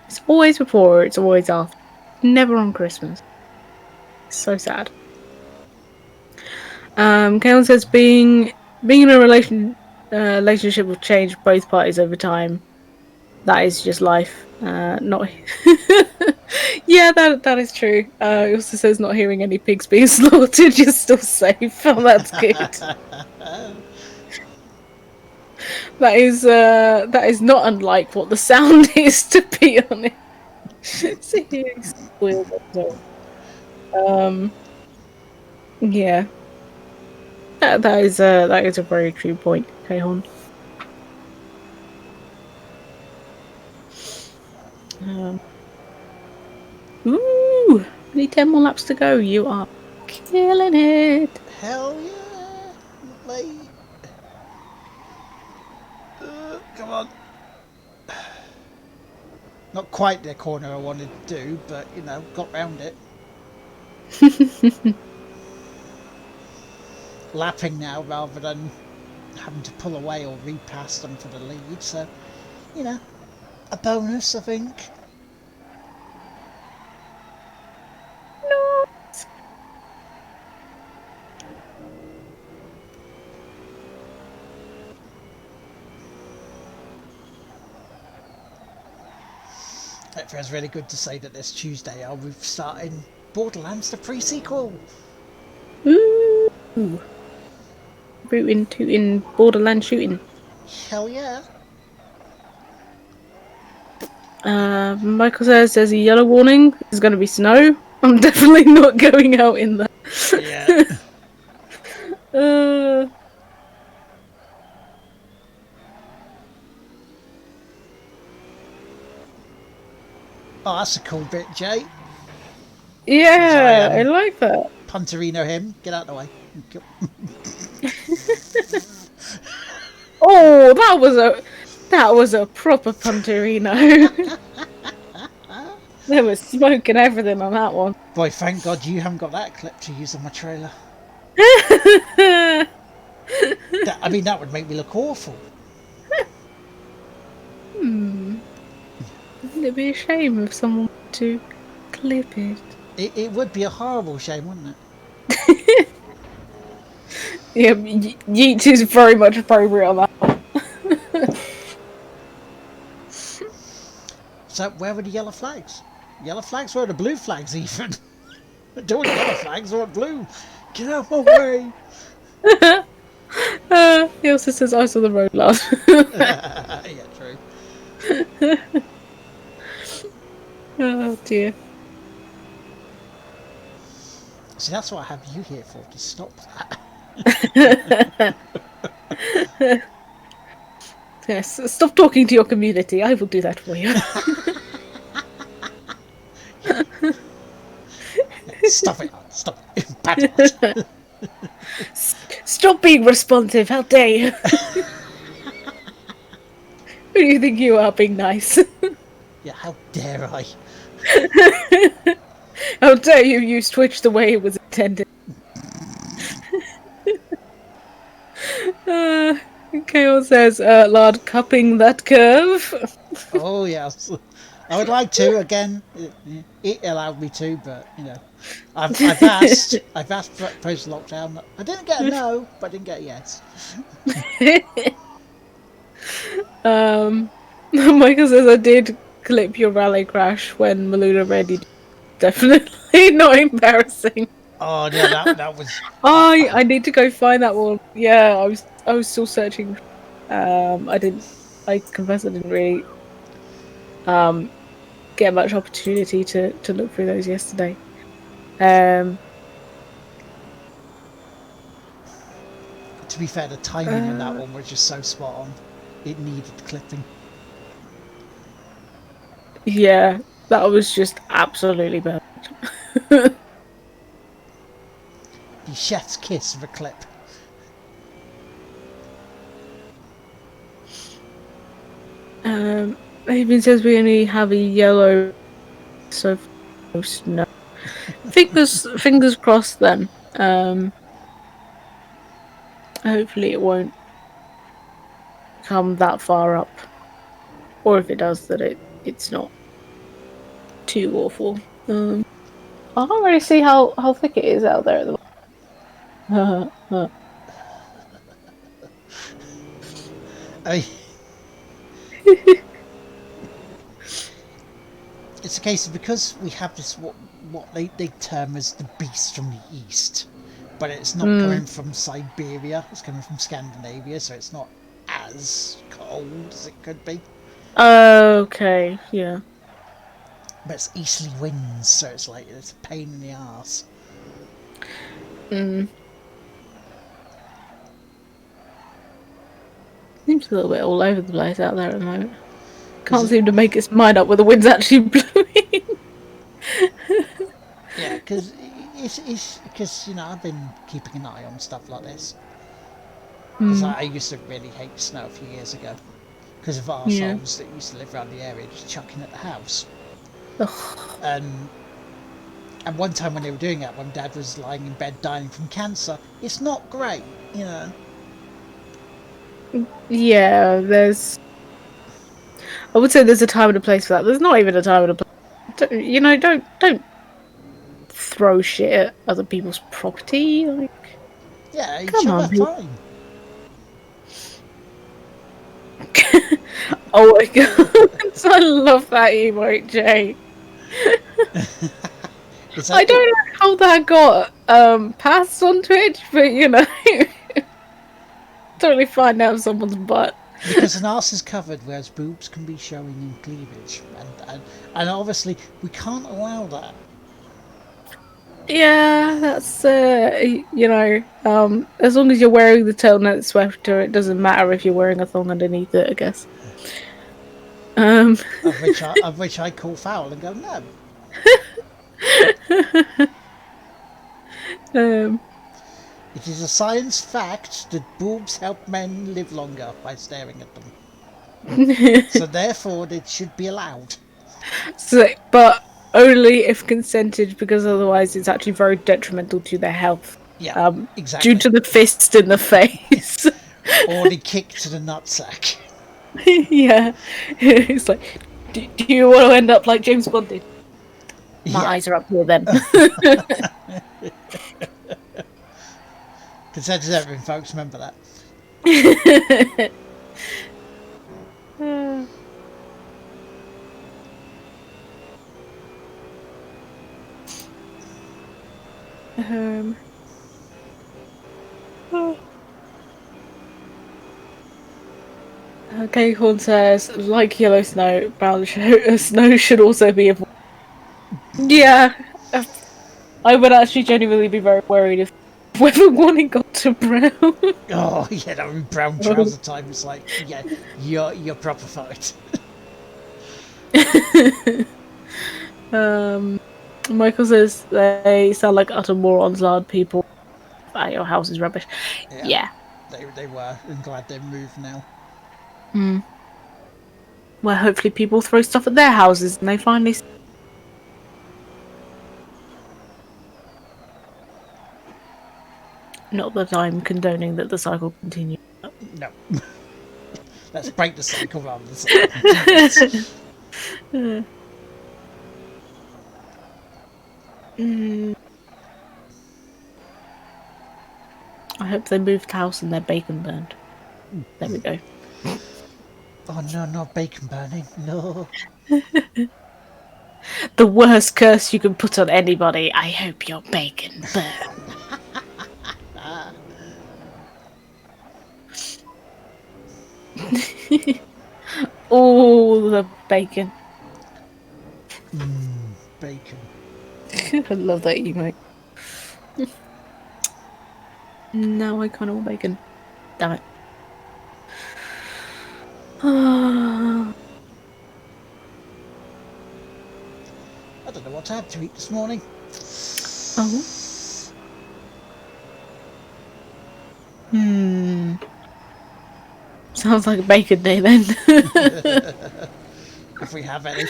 [SPEAKER 1] It's always before, it's always after. Never on Christmas. It's so sad. Kalen says being in a relationship will change both parties over time. That is just life. Not yeah, that is true. It also says not hearing any pigs being slaughtered. You're still safe. Oh, that's good. That is not unlike what the sound is, to be honest. So hearing squeals. Yeah. That is a very true point, Kehon. Um, ooh, only 10 more laps to go. You are killing it.
[SPEAKER 2] Hell yeah! Late. Come on. Not quite the corner I wanted to do, but you know, got round it. Lapping now rather than having to pull away or repass them for the lead, so you know, a bonus, I think.
[SPEAKER 1] No.
[SPEAKER 2] It feels really good to say that this Tuesday we've started Borderlands the pre-sequel.
[SPEAKER 1] Ooh. Rootin' tootin' borderland shooting.
[SPEAKER 2] Hell yeah.
[SPEAKER 1] Michael says there's a yellow warning. There's going to be snow. I'm definitely not going out in that.
[SPEAKER 2] Yeah. Oh, that's a cool bit, Jay.
[SPEAKER 1] Yeah,
[SPEAKER 2] Sorry,
[SPEAKER 1] I like that.
[SPEAKER 2] Punterino him. Get out of the way.
[SPEAKER 1] Oh, that was a proper punterino. There was smoke and everything on that one.
[SPEAKER 2] Boy, thank God you haven't got that clip to use on my trailer. I mean, that would make me look awful.
[SPEAKER 1] Wouldn't it be a shame if someone were to clip it?
[SPEAKER 2] It would be a horrible shame, wouldn't it?
[SPEAKER 1] Yeah, Yeet is very much appropriate on that one.
[SPEAKER 2] So, where were the yellow flags? Yellow flags? Where are the blue flags, even? I don't want yellow flags, I want blue. Get out of my way.
[SPEAKER 1] He also says ice on the road, lad.
[SPEAKER 2] Yeah, true.
[SPEAKER 1] Oh dear.
[SPEAKER 2] See, that's what I have you here for, to stop that.
[SPEAKER 1] Yes, stop talking to your community. I will do that for you.
[SPEAKER 2] Stop it. Stop it. Bad.
[SPEAKER 1] Stop being responsive. How dare you? Who do you think you are being nice?
[SPEAKER 2] Yeah, how dare I?
[SPEAKER 1] How dare you use Twitch the way it was intended? Uh, Chaos says, Lard cupping that curve.
[SPEAKER 2] Oh yes, I would like to again. It allowed me to, but I've asked for post lockdown. I didn't get a no, but I didn't get a yes.
[SPEAKER 1] Michael says, I did clip your rally crash when Maluna ready. Definitely not embarrassing.
[SPEAKER 2] Oh yeah, that was.
[SPEAKER 1] I need to go find that one. Yeah, I was still searching. I didn't. I confess I didn't really um get much opportunity to look through those yesterday. Um,
[SPEAKER 2] To be fair, the timing on that
[SPEAKER 1] uh,
[SPEAKER 2] one was just so spot on. It needed clipping.
[SPEAKER 1] yeah, that was just absolutely perfect.
[SPEAKER 2] The chef's kiss of a clip.
[SPEAKER 1] Even says we only have a yellow, so far, no. Fingers crossed. Then, hopefully it won't come that far up, or if it does, that it's not too awful. I can't really see how thick it is out there at the moment.
[SPEAKER 2] I mean, it's a case of because we have this what they term as the beast from the east, but it's not coming from Siberia. It's coming from Scandinavia, so it's not as cold as it could be.
[SPEAKER 1] Okay, yeah.
[SPEAKER 2] But it's easterly winds, so it's a pain in the arse.
[SPEAKER 1] Mm. Seems a little bit all over the place out there at the moment.
[SPEAKER 2] Is
[SPEAKER 1] Can't
[SPEAKER 2] it?
[SPEAKER 1] seem to make its mind up where the wind's actually blowing.
[SPEAKER 2] Yeah, because it's because I've been keeping an eye on stuff like this because I used to really hate snow a few years ago because of
[SPEAKER 1] Yeah.
[SPEAKER 2] arseholes that used to live around the area just chucking at the house.
[SPEAKER 1] Ugh.
[SPEAKER 2] And and one time when they were doing that, when Dad was lying in bed dying from cancer, it's not great.
[SPEAKER 1] Yeah, I would say there's a time and a place for that. There's not even a time and a place. Don't throw shit at other people's property. Like,
[SPEAKER 2] Yeah, each
[SPEAKER 1] come
[SPEAKER 2] other
[SPEAKER 1] on, people.
[SPEAKER 2] fine.
[SPEAKER 1] Oh my god, I love that emote, Jay.
[SPEAKER 2] It's
[SPEAKER 1] I
[SPEAKER 2] a,
[SPEAKER 1] don't
[SPEAKER 2] it,
[SPEAKER 1] know how that got passed on Twitch, but totally fine now someone's butt.
[SPEAKER 2] because an arse is covered, whereas boobs can be showing in cleavage, and obviously we can't allow that.
[SPEAKER 1] Yeah, that's as long as you're wearing the turtleneck sweater, it doesn't matter if you're wearing a thong underneath it, I guess. Um,
[SPEAKER 2] Of which I call foul and go no.
[SPEAKER 1] um,
[SPEAKER 2] It is a science fact that boobs help men live longer by staring at them. So therefore, it should be allowed.
[SPEAKER 1] but only if consented, because otherwise it's actually very detrimental to their health.
[SPEAKER 2] Yeah,
[SPEAKER 1] Um, due
[SPEAKER 2] exactly.
[SPEAKER 1] to the fist in the face.
[SPEAKER 2] Or the kick to the nutsack.
[SPEAKER 1] Yeah, it's like, do you want to end up like James Bond did? My
[SPEAKER 2] Yeah,
[SPEAKER 1] eyes are up here then.
[SPEAKER 2] consent is everything, folks. Remember that.
[SPEAKER 1] um, okay, Horn says, like yellow snow, brown snow should also be avoided. Yeah, I would actually genuinely be very worried if whether one it got to brown.
[SPEAKER 2] Oh yeah, that would be brown trouser time. It's like, yeah, you're proper fucked.
[SPEAKER 1] um, Michael says they sound like utter morons, lard people. Ah, your house is rubbish.
[SPEAKER 2] Yeah,
[SPEAKER 1] Yeah.
[SPEAKER 2] they were. I'm glad they've moved now.
[SPEAKER 1] Mm. Well, hopefully people throw stuff at their houses and they finally. Not that I'm condoning that the cycle continues.
[SPEAKER 2] No. Let's break the cycle rather than the cycle continues.
[SPEAKER 1] Mm, I hope they moved house and their bacon burned. There we go.
[SPEAKER 2] Oh no, not bacon burning. No.
[SPEAKER 1] The worst curse you can put on anybody. I hope your bacon burns. Oh, the bacon.
[SPEAKER 2] Bacon.
[SPEAKER 1] I love that emote. Now I kind of want bacon. Damn it. Oh.
[SPEAKER 2] I don't know what I had to eat this morning.
[SPEAKER 1] Hmm. Sounds like a bacon day then.
[SPEAKER 2] If we have any.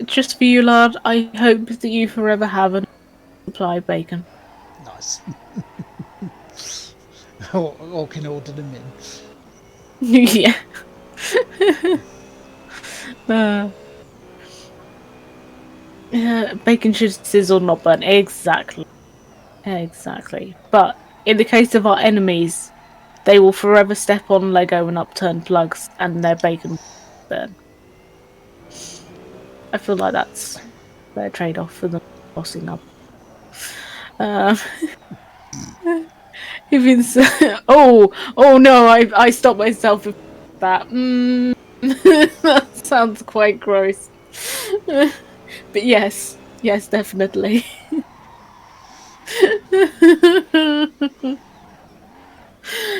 [SPEAKER 1] Just for you, lad, I hope that you forever have a supply of bacon.
[SPEAKER 2] Nice. or can order them in.
[SPEAKER 1] Yeah. Yeah, bacon should sizzle, not burn. Exactly. Exactly. But in the case of our enemies, they will forever step on Lego and upturn plugs, and their bacon will burn. I feel like that's their trade-off for them bossing up. Uh, if it's oh no, I stopped myself with that. That sounds quite gross. But yes, definitely.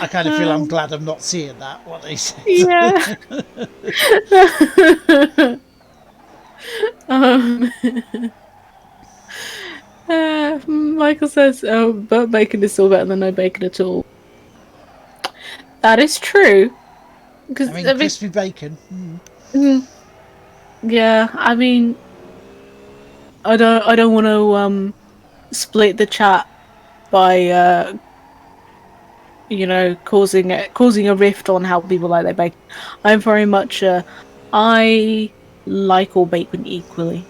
[SPEAKER 2] I kind of feel I'm glad I'm not seeing that, what they said.
[SPEAKER 1] Yeah. um, Michael says, "But bacon is still better than no bacon at all." That is true.
[SPEAKER 2] I
[SPEAKER 1] Because
[SPEAKER 2] mean, crispy bacon.
[SPEAKER 1] yeah, I mean, I don't want to split the chat by causing a rift on how people like their bacon. I'm very much I like all bacon equally.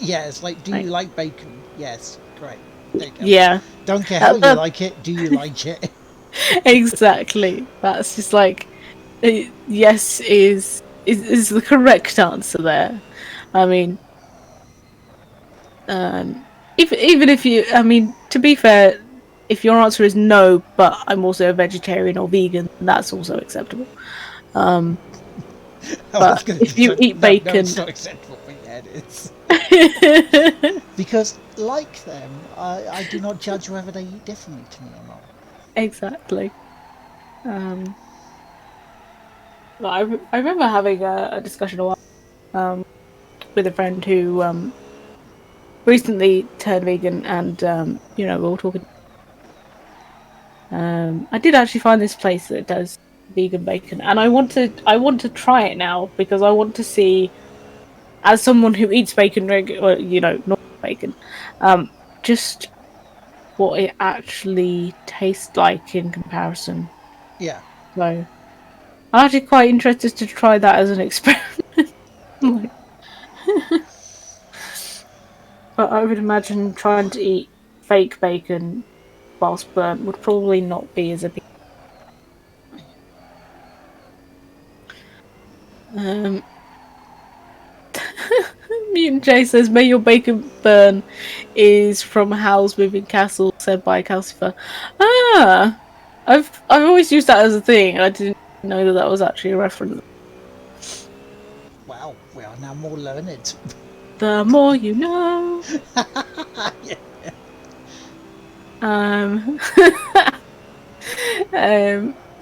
[SPEAKER 2] Yeah, it's like, do
[SPEAKER 1] Like,
[SPEAKER 2] you like bacon? Yes, great. There you go.
[SPEAKER 1] yeah,
[SPEAKER 2] Don't care how
[SPEAKER 1] that,
[SPEAKER 2] you
[SPEAKER 1] that,
[SPEAKER 2] like it, do you like it?
[SPEAKER 1] exactly. That's just like yes is the correct answer there. I mean, even if you, I mean, to be fair, if your answer is no, but I'm also a vegetarian or vegan, that's also acceptable. Um,
[SPEAKER 2] I was
[SPEAKER 1] but
[SPEAKER 2] going to
[SPEAKER 1] if you
[SPEAKER 2] say,
[SPEAKER 1] eat
[SPEAKER 2] no, it's
[SPEAKER 1] bacon,
[SPEAKER 2] not acceptable, but yeah, it is. Because, like them, I do not judge whether they eat differently to me or not.
[SPEAKER 1] exactly. Um, but I remember having a discussion a while with a friend who recently turned vegan, and we were all talking. I did actually find this place that does vegan bacon, and I want to try it now because I want to see, as someone who eats bacon regular, not bacon, just what it actually tastes like in comparison.
[SPEAKER 2] Yeah.
[SPEAKER 1] So I'm actually quite interested to try that as an experiment. Like, but I would imagine trying to eat fake bacon whilst burnt would probably not be as appealing. Um, Mutant J says, "May your bacon burn" is from Howl's Moving Castle, said by Calcifer. Ah, I've always used that as a thing. I didn't know that was actually a reference.
[SPEAKER 2] Wow, we are now more learned.
[SPEAKER 1] The more you know.
[SPEAKER 2] Yeah.
[SPEAKER 1] Um,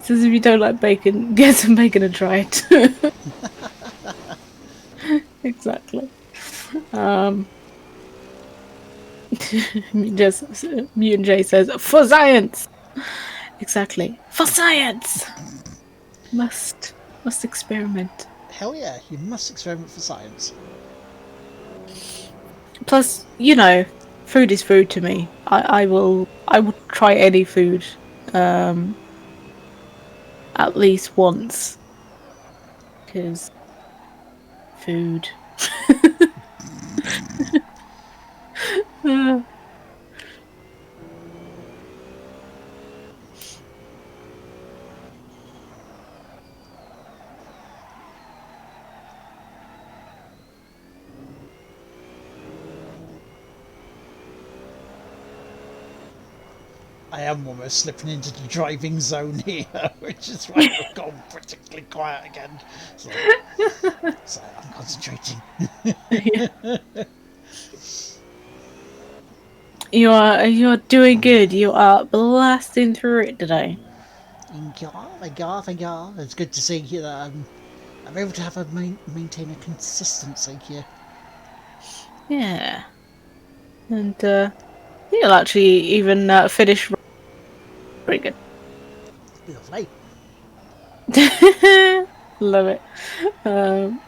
[SPEAKER 1] says if you don't like bacon, get some bacon and try it. Exactly. Um, Mutant J says, "For science." Exactly. For science. Must experiment.
[SPEAKER 2] Hell yeah, you must experiment for science.
[SPEAKER 1] Plus, food is food to me. I will try any food, um, at least once, because food. Uh,
[SPEAKER 2] I am almost slipping into the driving zone here, which is why I've gone particularly quiet again. So I'm concentrating.
[SPEAKER 1] yeah. You are doing good. You are blasting through it today.
[SPEAKER 2] Thank you, thank you, thank you. It's good to see that I'm able to have maintain a consistency here.
[SPEAKER 1] Yeah, and you'll actually even finish very good.
[SPEAKER 2] Lovely.
[SPEAKER 1] Love it. Um,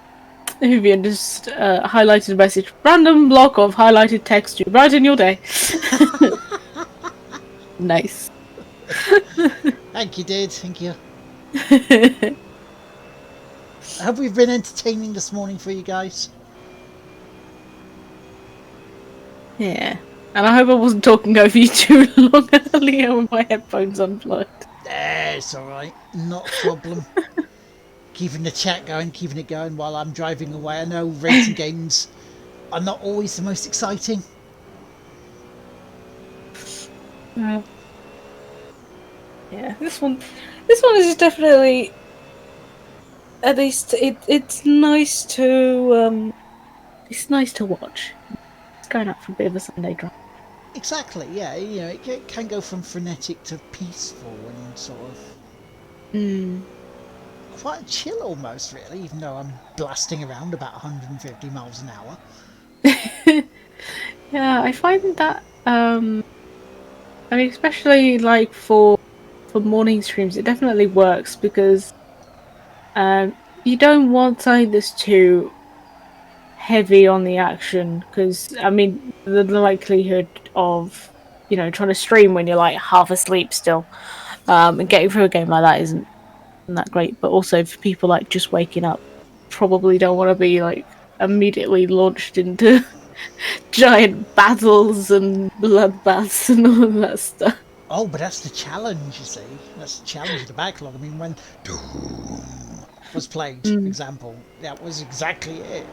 [SPEAKER 1] Vivian just highlighted a message. Random block of highlighted text to brighten your day. Nice.
[SPEAKER 2] Thank you, dude. Thank you. Have we been entertaining this morning for you guys?
[SPEAKER 1] Yeah. And I hope I wasn't talking over you too long earlier with my headphones unplugged.
[SPEAKER 2] It's alright. Not a problem. Keeping the chat going, keeping it going while I'm driving away. I know racing games are not always the most exciting.
[SPEAKER 1] Uh, yeah, this one is definitely, at least it's nice to watch. It's going out for a bit of a Sunday drive.
[SPEAKER 2] Exactly, yeah. It can go from frenetic to peaceful and sort of
[SPEAKER 1] Mm.
[SPEAKER 2] quite chill almost, really, even though I'm blasting around about 150 miles an hour.
[SPEAKER 1] Yeah, I find that I mean, especially like for morning streams, it definitely works because you don't want something that's too heavy on the action because I mean the likelihood of trying to stream when you're like half asleep still, and getting through a game like that isn't that great. But also for people like just waking up, probably don't want to be like immediately launched into giant battles and bloodbaths and all of that stuff.
[SPEAKER 2] Oh, but that's the challenge, you see. That's the challenge of the backlog. I mean, when Doom was played, for
[SPEAKER 1] Mm.
[SPEAKER 2] example, that was exactly it.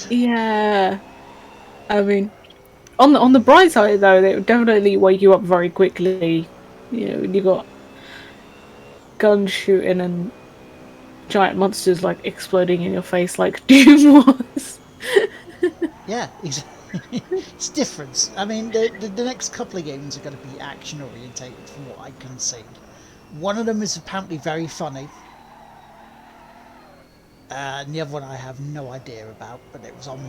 [SPEAKER 1] Yeah, I mean, on the bright side though, they would definitely wake you up very quickly. You got guns shooting and giant monsters like exploding in your face like Doom was.
[SPEAKER 2] Yeah, it's different. I mean, the next couple of games are going to be action orientated, from what I can see. One of them is apparently very funny, and the other one I have no idea about, but it was on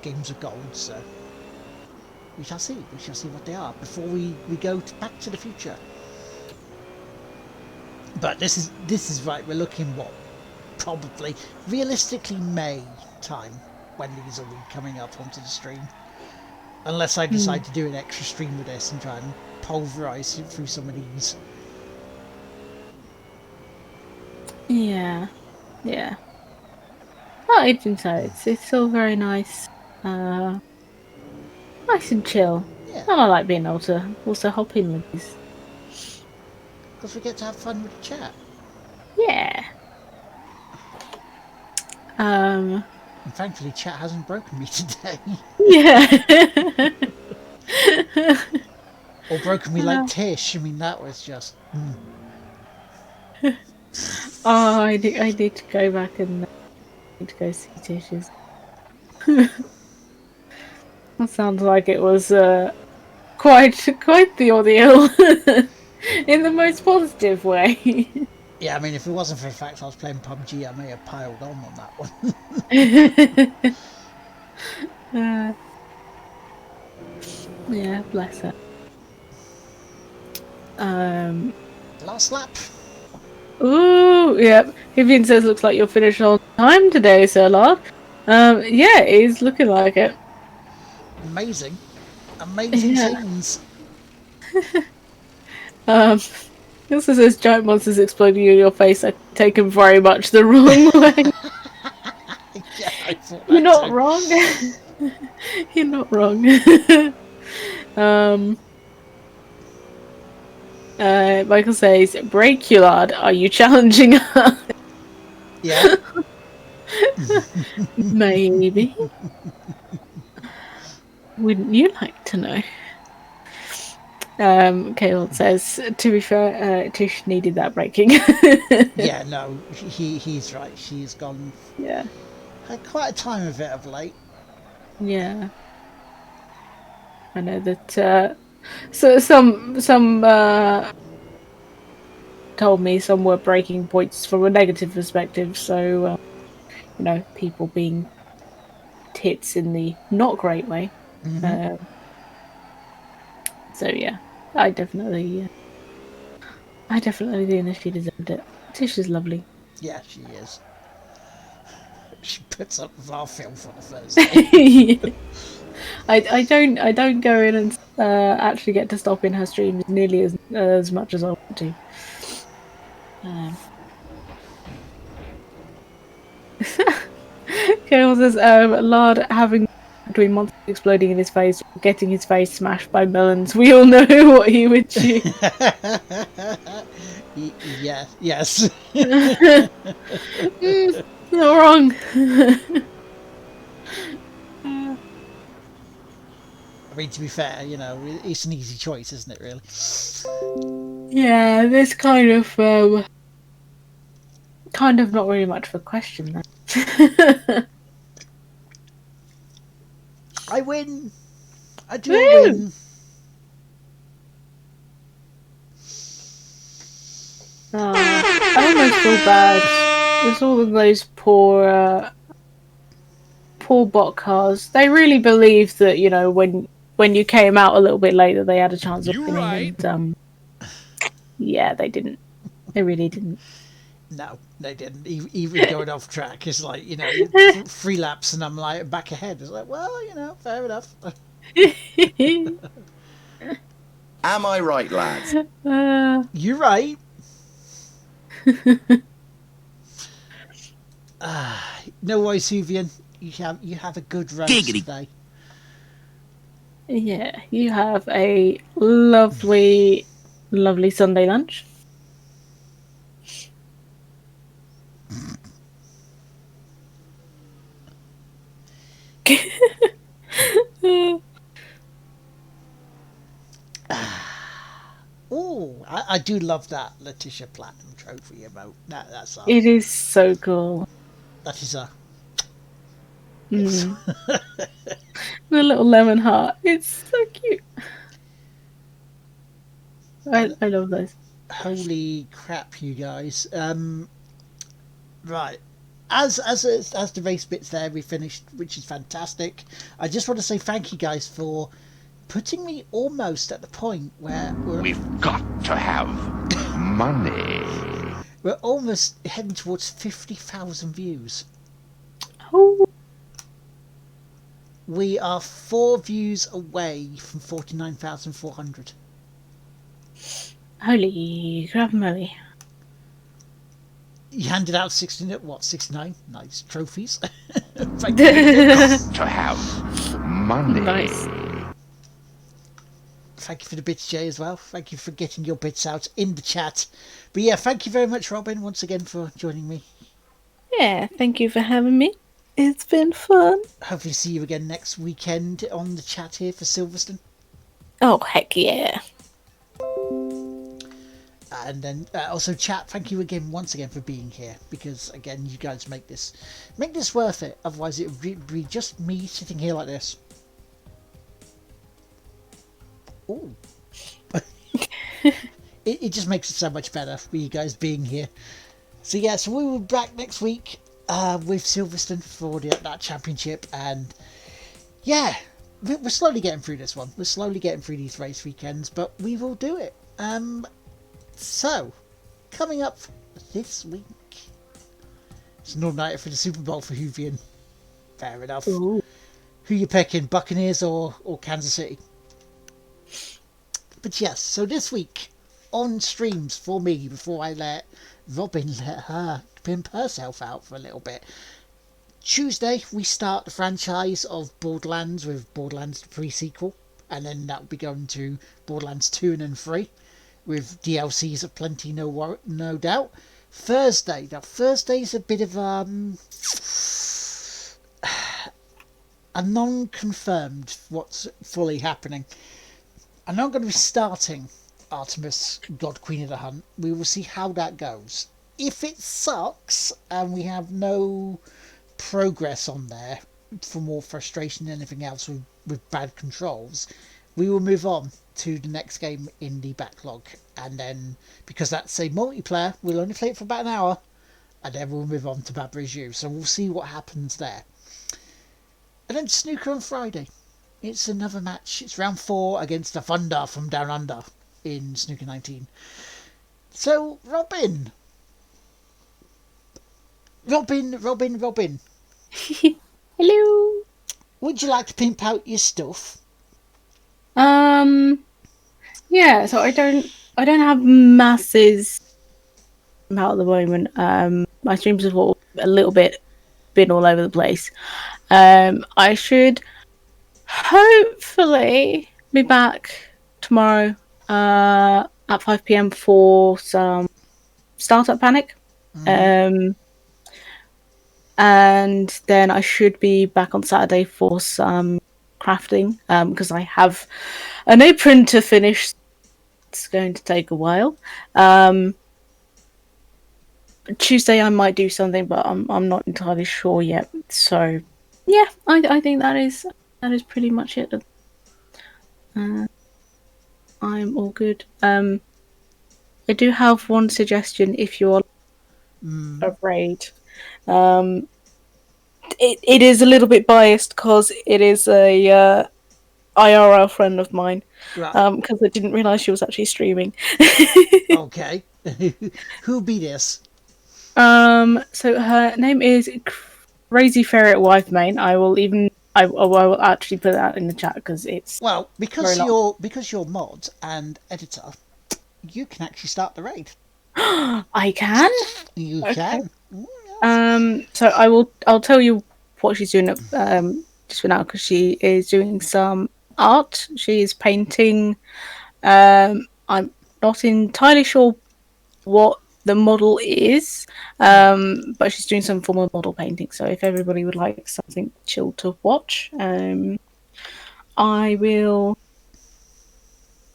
[SPEAKER 2] Games of Gold, so we shall see. We shall see what they are before we go Back to the Future. But this is right. We're looking what probably realistically May time when these will be coming up onto the stream. Unless I
[SPEAKER 1] Hmm.
[SPEAKER 2] decide to do an extra stream with this and try and pulverize it through some of these.
[SPEAKER 1] Yeah, yeah. Oh, even so, it's still very nice, uh, nice and chill.
[SPEAKER 2] Yeah,
[SPEAKER 1] And I like being able to also hop in with these.
[SPEAKER 2] because we get to have fun with the chat.
[SPEAKER 1] Yeah. Um.
[SPEAKER 2] And thankfully, chat hasn't broken me today.
[SPEAKER 1] Yeah.
[SPEAKER 2] Or broken me like Tish. I mean, that was just.
[SPEAKER 1] Oh, I need to go back and need to go see Tish's. That sounds like it was quite the ordeal in the most positive way.
[SPEAKER 2] Yeah, I mean, if it wasn't for the fact I was playing PUBG, I may have piled on that one.
[SPEAKER 1] uh, yeah, bless her. Um.
[SPEAKER 2] Last lap.
[SPEAKER 1] Ooh, yep. Vivian says looks like you're finished on time today, Sir Lord. Yeah, it is looking like it.
[SPEAKER 2] Amazing. Amazing
[SPEAKER 1] Yeah.
[SPEAKER 2] scenes.
[SPEAKER 1] Um, it also says giant monsters exploding in your face are taken very much the wrong way.
[SPEAKER 2] Yeah, I thought
[SPEAKER 1] You're
[SPEAKER 2] that
[SPEAKER 1] not
[SPEAKER 2] too.
[SPEAKER 1] wrong. You're not wrong. um, Michael says, "Break you, lad. Are you challenging us?"
[SPEAKER 2] Yeah.
[SPEAKER 1] Maybe. Wouldn't you like to know? Caleb says, to be fair, Tish needed that breaking.
[SPEAKER 2] Yeah, no, he's right. She's gone
[SPEAKER 1] Yeah.
[SPEAKER 2] had quite a time of it of late.
[SPEAKER 1] Yeah. I know that so some told me some were breaking points from a negative perspective, so people being tits in the not great way. Um, so yeah, I definitely I definitely think that she deserved it. Tish is lovely.
[SPEAKER 2] Yeah, she is. She puts up with our filth on a Thursday.
[SPEAKER 1] I don't go in and actually get to stop in her streams nearly as much as I want to. Um, Kale says, Lard having between monsters exploding in his face or getting his face smashed by melons. We all know what he would choose.
[SPEAKER 2] Yeah, yes.
[SPEAKER 1] Not wrong.
[SPEAKER 2] I mean, to be fair, it's an easy choice, isn't it, really?
[SPEAKER 1] Yeah, this kind of not really much of a question.
[SPEAKER 2] I win. I do
[SPEAKER 1] Woo!
[SPEAKER 2] win.
[SPEAKER 1] I almost feel bad. There's all of those poor bot cars. They really believed that when you came out a little bit later, they had a chance of
[SPEAKER 4] You
[SPEAKER 1] winning,
[SPEAKER 4] right.
[SPEAKER 1] and yeah, they didn't. They really didn't.
[SPEAKER 2] No, they didn't. Even going off track is like, 3 laps and I'm like back ahead. It's like, well, fair enough.
[SPEAKER 3] Am I right, lads?
[SPEAKER 2] You're right. No worries, Huvian. You have a good roast today.
[SPEAKER 1] Yeah, you have a lovely, lovely Sunday lunch.
[SPEAKER 2] Oh, I do love that Letitia Platinum Trophy emote.
[SPEAKER 1] It is so cool.
[SPEAKER 2] That is a yes.
[SPEAKER 1] Mm. The little lemon heart. It's so cute. I love those.
[SPEAKER 2] Holy crap, you guys. Right. As the race bits there, we finished, which is fantastic. I just want to say thank you guys for putting me almost at the point where
[SPEAKER 3] We've got to have money.
[SPEAKER 2] we're almost heading towards 50,000 views.
[SPEAKER 1] Oh,
[SPEAKER 2] We are 4 views away from 49,400.
[SPEAKER 1] holy crap, Molly.
[SPEAKER 2] You handed out 69 nice trophies. Thank you.
[SPEAKER 3] Got to have money.
[SPEAKER 1] Nice.
[SPEAKER 2] Thank you for the bits, Jay, as well. Thank you for getting your bits out in the chat. But yeah, thank you very much, Robin, once again for joining me.
[SPEAKER 1] Yeah, thank you for having me. It's been fun.
[SPEAKER 2] Hopefully see you again next weekend on the chat here for Silverstone.
[SPEAKER 1] Oh, heck yeah.
[SPEAKER 2] And then also chat, thank you again once again for being here, because again you guys make this worth it. Otherwise it would be just me sitting here like this. Ooh. it just makes it so much better for you guys being here. So yeah, so we will be back next week with Silverstone for that championship, and yeah, we're slowly getting through this one. We're slowly getting through these race weekends, but we will do it. So, coming up this week, it's an all-nighter for the Super Bowl for Huvian. Fair enough.
[SPEAKER 1] Ooh.
[SPEAKER 2] Who you picking, Buccaneers or Kansas City? But yes, so this week on streams for me, before I let Robin let her pimp herself out for a little bit. Tuesday we start the franchise of Borderlands with Borderlands the pre-sequel, and then that'll be going to Borderlands 2 and then 3 with DLCs aplenty, no doubt. Thursday. Now Thursday's a bit of a non-confirmed what's fully happening. I'm not going to be starting Artemis, God Queen of the Hunt. We will see how that goes. If it sucks and we have no progress on there for more frustration than anything else with bad controls, we will move on to the next game in the backlog. And then, because that's a multiplayer, we'll only play it for about an hour, and then we'll move on to Bad Review. So we'll see what happens there. And then Snooker on Friday. It's another match. It's round 4 against the Thunder from Down Under in Snooker 19. So, Robin.
[SPEAKER 1] Hello.
[SPEAKER 2] Would you like to pimp out your stuff?
[SPEAKER 1] Yeah, so I don't have masses out at the moment. My streams have all a little bit been all over the place. I should hopefully be back tomorrow at 5 p.m. for some Startup Panic. And then I should be back on Saturday for some crafting because I have an apron to finish. It's going to take a while. Tuesday I might do something, but I'm not entirely sure yet. So yeah, I think that is pretty much it. I'm all good. I do have one suggestion if you're afraid. It is a little bit biased because it is a IRL friend of mine.
[SPEAKER 2] Right.
[SPEAKER 1] Because I didn't realise she was actually streaming.
[SPEAKER 2] Okay. Who be this?
[SPEAKER 1] So her name is Crazy Ferret Wife Main. I will actually put that in the chat because it's
[SPEAKER 2] Well, because you're mod and editor, you can actually start the raid.
[SPEAKER 1] I can.
[SPEAKER 2] You
[SPEAKER 1] Okay.
[SPEAKER 2] can. Yes.
[SPEAKER 1] So I'll tell you what she's doing just for now because she is doing some art. She is painting. I'm not entirely sure what the model is, but she's doing some form of model painting. So if everybody would like something chill to watch, I will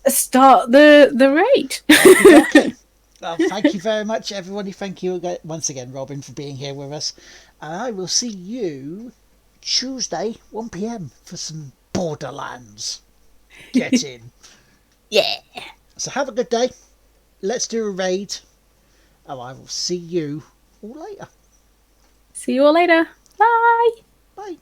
[SPEAKER 1] start the raid.
[SPEAKER 2] Okay. Well, thank you very much, everybody. Thank you once again, Robin, for being here with us. And I will see you Tuesday, 1 p.m. for some Borderlands. Get in.
[SPEAKER 1] Yeah.
[SPEAKER 2] So have a good day. Let's do a raid. And I will see you all later.
[SPEAKER 1] See you all later. Bye.
[SPEAKER 2] Bye.